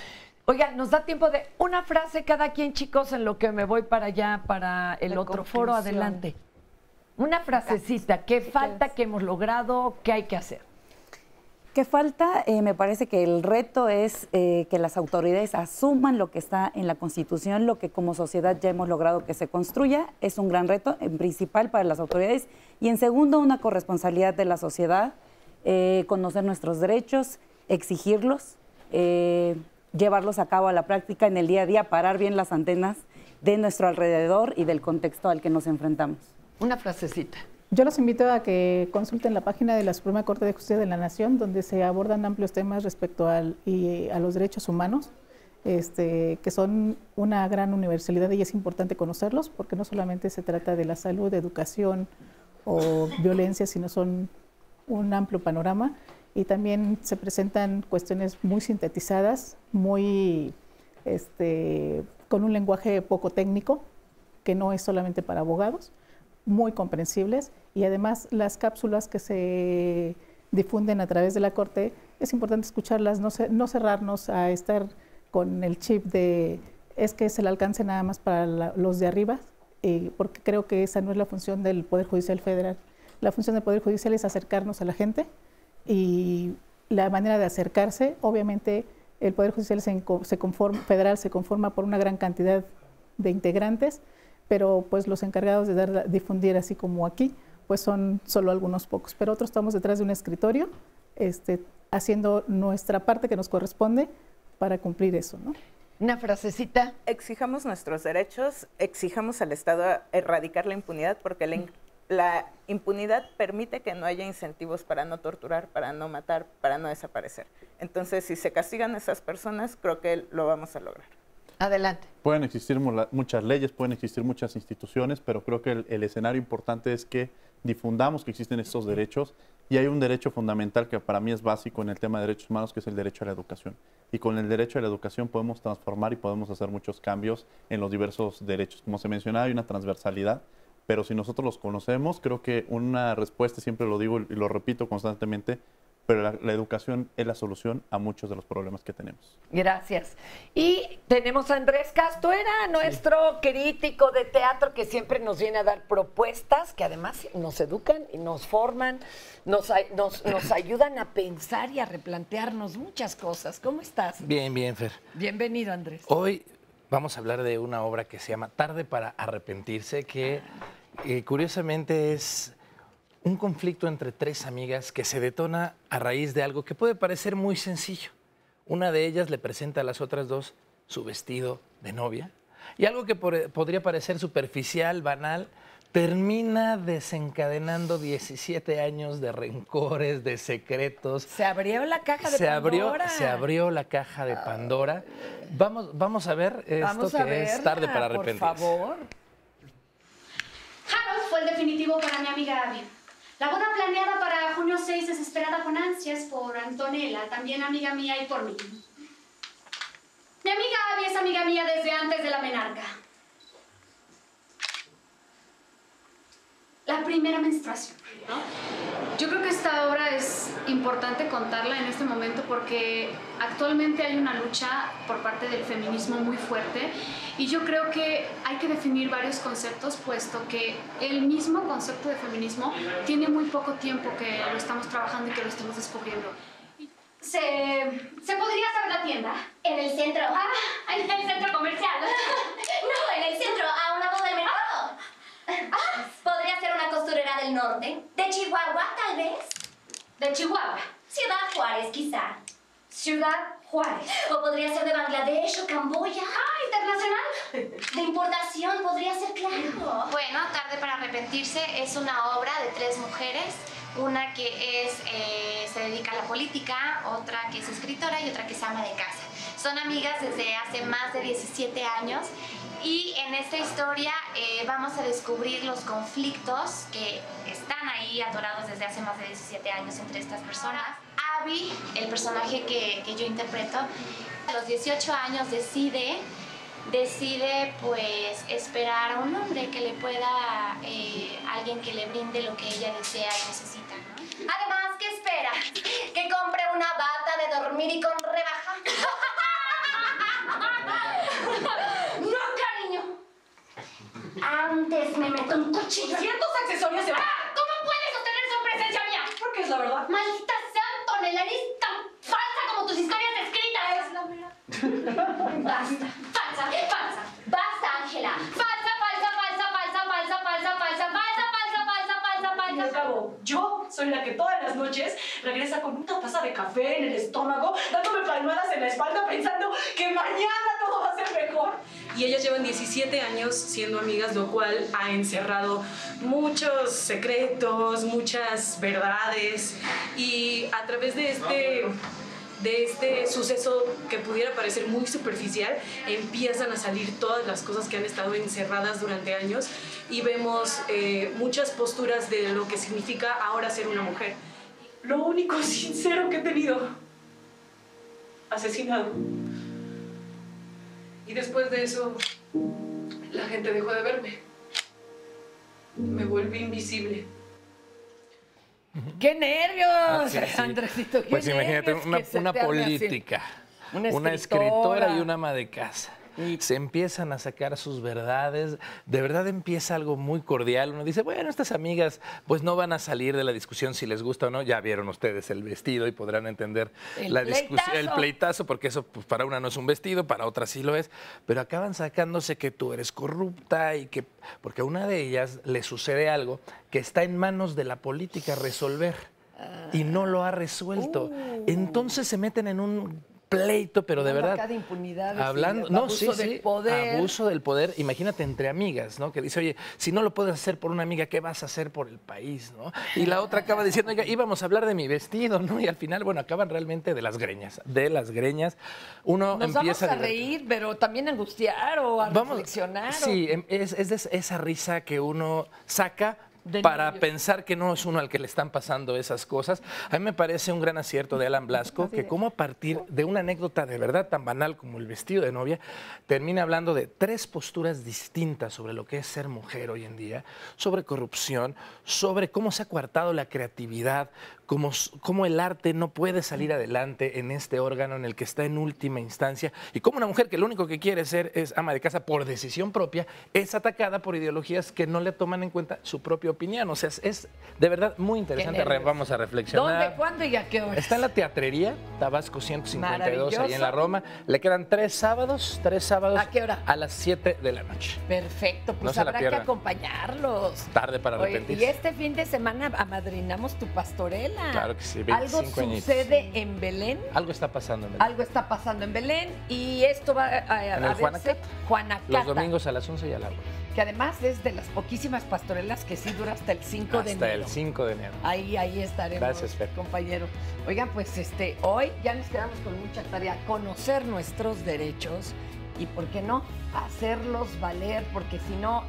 [SPEAKER 2] Oigan, nos da tiempo de una frase cada quien, chicos, en lo que me voy para allá, para el otro foro. Adelante. Una frasecita, ¿qué falta, qué hemos logrado, qué hay que hacer?
[SPEAKER 13] ¿Qué falta? Me parece que el reto es que las autoridades asuman lo que está en la Constitución, lo que como sociedad ya hemos logrado que se construya. Es un gran reto, en principal para las autoridades. Y en segundo, una corresponsabilidad de la sociedad, conocer nuestros derechos, exigirlos, llevarlos a cabo a la práctica en el día a día, parar bien las antenas de nuestro alrededor y del contexto al que nos enfrentamos.
[SPEAKER 2] Una frasecita.
[SPEAKER 14] Yo los invito a que consulten la página de la Suprema Corte de Justicia de la Nación, donde se abordan amplios temas respecto a los derechos humanos, que son una gran universalidad y es importante conocerlos, porque no solamente se trata de la salud, de educación o violencia, sino son un amplio panorama. Y también se presentan cuestiones muy sintetizadas, muy con un lenguaje poco técnico, que no es solamente para abogados, muy comprensibles, y además las cápsulas que se difunden a través de la Corte, es importante escucharlas, no cerrarnos a estar con el chip de es que es el alcance nada más para los de arriba, porque creo que esa no es la función del Poder Judicial Federal. La función del Poder Judicial es acercarnos a la gente, y la manera de acercarse, obviamente el Poder Judicial federal se conforma por una gran cantidad de integrantes, pero pues los encargados de difundir, así como aquí, pues son solo algunos pocos, pero otros estamos detrás de un escritorio haciendo nuestra parte que nos corresponde para cumplir eso, ¿no?
[SPEAKER 2] Una frasecita.
[SPEAKER 15] Exijamos nuestros derechos, exijamos al Estado erradicar la impunidad, porque la impunidad permite que no haya incentivos para no torturar, para no matar, para no desaparecer. Entonces, si se castigan a esas personas, creo que lo vamos a lograr.
[SPEAKER 2] Adelante.
[SPEAKER 12] Pueden existir muchas leyes, pueden existir muchas instituciones, pero creo que el escenario importante es que difundamos que existen estos derechos, y hay un derecho fundamental que para mí es básico en el tema de derechos humanos, que es el derecho a la educación. Y con el derecho a la educación podemos transformar y podemos hacer muchos cambios en los diversos derechos. Como se mencionaba, hay una transversalidad, pero si nosotros los conocemos, creo que una respuesta, siempre lo digo y lo repito constantemente, pero la educación es la solución a muchos de los problemas que tenemos.
[SPEAKER 2] Gracias. Y tenemos a Andrés Castuera, nuestro crítico de teatro, que siempre nos viene a dar propuestas que además nos educan y nos forman, nos ayudan a pensar y a replantearnos muchas cosas. ¿Cómo estás?
[SPEAKER 8] Bien, bien, Fer.
[SPEAKER 2] Bienvenido, Andrés.
[SPEAKER 8] Hoy vamos a hablar de una obra que se llama Tarde para arrepentirse, que curiosamente es un conflicto entre tres amigas que se detona a raíz de algo que puede parecer muy sencillo. Una de ellas le presenta a las otras dos su vestido de novia y algo que podría parecer superficial, banal, termina desencadenando 17 años de rencores, de secretos.
[SPEAKER 2] Se abrió la caja de Pandora.
[SPEAKER 8] Se abrió la caja de Pandora. Vamos a ver esto que es Tarde para arrepentirse.
[SPEAKER 2] Por favor.
[SPEAKER 9] Harold fue el definitivo para mi amiga Abby. La boda planeada para junio 6 es esperada con ansias por Antonella, también amiga mía, y por mí. Mi amiga Abby es amiga mía desde antes de la menarca. La primera menstruación, ¿no? Yo creo que esta obra es importante contarla en este momento porque actualmente hay una lucha por parte del feminismo muy fuerte y yo creo que hay que definir varios conceptos, puesto que el mismo concepto de feminismo tiene muy poco tiempo que lo estamos trabajando y que lo estamos descubriendo. ¿Se podría saber la tienda?
[SPEAKER 10] En el centro.
[SPEAKER 9] Ah, en el centro comercial.
[SPEAKER 10] No, en el centro, a una voz del mercado. Podría ser una costurera del norte. De Chihuahua, tal vez.
[SPEAKER 9] De Chihuahua.
[SPEAKER 10] Ciudad Juárez, quizá.
[SPEAKER 9] Ciudad Juárez.
[SPEAKER 10] O podría ser de Bangladesh o Camboya.
[SPEAKER 9] Internacional.
[SPEAKER 10] De importación, podría ser, claro. Bueno, Tarde para arrepentirse es una obra de 3 mujeres. Una que se dedica a la política, otra que es escritora y otra que es ama de casa. Son amigas desde hace más de 17 años y en esta historia vamos a descubrir los conflictos que están ahí atorados desde hace más de 17 años entre estas personas. Abby, el personaje que yo interpreto, a los 18 años decide pues esperar a un hombre que le pueda, alguien que le brinde lo que ella desea y necesita, ¿no? Además, ¿qué espera? ¿Que compre una bata de dormir y con rebaja?
[SPEAKER 9] ¡No, cariño!
[SPEAKER 10] Antes me meto un cuchillo.
[SPEAKER 9] Ciertos accesorios se van. ¿Cómo puedes sostener eso en presencia mía? Porque es la verdad.
[SPEAKER 10] Maldita sea, Antonella, eres tan falsa como tus historias escritas.
[SPEAKER 9] Es la verdad.
[SPEAKER 10] Basta. Falsa. Basta, Ángela.
[SPEAKER 9] Y al cabo, yo soy la que todas las noches regresa con una taza de café en el estómago, dándome palmadas en la espalda pensando que mañana todo va a ser mejor.
[SPEAKER 11] Y ellas llevan 17 años siendo amigas, lo cual ha encerrado muchos secretos, muchas verdades. Y a través de este suceso que pudiera parecer muy superficial, empiezan a salir todas las cosas que han estado encerradas durante años y vemos muchas posturas de lo que significa ahora ser una mujer.
[SPEAKER 9] Lo único sincero que he tenido, asesinado. Y después de eso, la gente dejó de verme. Me volví invisible.
[SPEAKER 2] ¡Qué nervios,
[SPEAKER 8] Sí.
[SPEAKER 2] Andresito!
[SPEAKER 8] Pues imagínate, una política, una escritora y una ama de casa. Se empiezan a sacar sus verdades, de verdad empieza algo muy cordial. Uno dice, bueno, estas amigas pues no van a salir de la discusión si les gusta o no. Ya vieron ustedes el vestido y podrán entender la discusión, el pleitazo, porque eso pues, para una no es un vestido, para otra sí lo es. Pero acaban sacándose que tú eres corrupta y que, porque a una de ellas le sucede algo que está en manos de la política resolver y no lo ha resuelto. Entonces se meten en un pleito, pero de verdad.
[SPEAKER 2] De impunidad,
[SPEAKER 8] hablando,
[SPEAKER 2] abuso del poder.
[SPEAKER 8] Abuso del poder. Imagínate entre amigas, ¿no? Que dice, oye, si no lo puedes hacer por una amiga, ¿qué vas a hacer por el país, no? Y la otra acaba diciendo, oiga, íbamos a hablar de mi vestido, ¿no? Y al final, bueno, acaban realmente de las greñas. De las greñas. Uno
[SPEAKER 2] Nos
[SPEAKER 8] empieza
[SPEAKER 2] vamos a reír, pero también a angustiar o a reflexionar.
[SPEAKER 8] Sí, es de esa risa que uno saca para pensar que no es uno al que le están pasando esas cosas. A mí me parece un gran acierto de Alan Blasco que como a partir de una anécdota de verdad tan banal como el vestido de novia, termina hablando de 3 posturas distintas sobre lo que es ser mujer hoy en día, sobre corrupción, sobre cómo se ha coartado la creatividad, cómo el arte no puede salir adelante en este órgano en el que está en última instancia y cómo una mujer que lo único que quiere ser es ama de casa por decisión propia es atacada por ideologías que no le toman en cuenta su propia opinión. O sea, es de verdad muy interesante. Vamos a reflexionar.
[SPEAKER 2] ¿Dónde, cuándo y a qué hora?
[SPEAKER 8] Está en la Teatrería Tabasco 152, ahí en la Roma. Le quedan 3 sábados. ¿A qué hora? A las 7 de la noche.
[SPEAKER 2] Perfecto, pues no habrá que acompañarlos.
[SPEAKER 8] Tarde para arrepentirse.
[SPEAKER 2] Y este fin de semana amadrinamos tu pastorela.
[SPEAKER 8] Claro que sí, 25
[SPEAKER 2] ¿Algo sucede en Belén?
[SPEAKER 8] Algo está pasando en Belén.
[SPEAKER 2] Algo está pasando en Belén y esto va a verse Juanacata.
[SPEAKER 8] Los domingos a las 11 y a la 1.
[SPEAKER 2] Que además es de las poquísimas pastorelas que sí dura hasta el 5 de enero.
[SPEAKER 8] Hasta el 5 de enero.
[SPEAKER 2] Ahí estaremos,
[SPEAKER 8] gracias, Fer.
[SPEAKER 2] Compañero. Oigan, pues hoy ya nos quedamos con mucha tarea, conocer nuestros derechos y, ¿por qué no?, hacerlos valer, porque si no,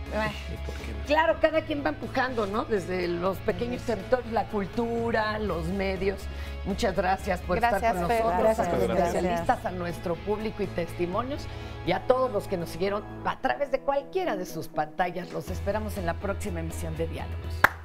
[SPEAKER 2] claro, cada quien va empujando, ¿no? Desde los pequeños territorios, la cultura, los medios. Muchas gracias por estar con nosotros,
[SPEAKER 3] gracias,
[SPEAKER 2] a los especialistas, a nuestro público y testimonios y a todos los que nos siguieron a través de cualquiera de sus pantallas. Los esperamos en la próxima emisión de Diálogos.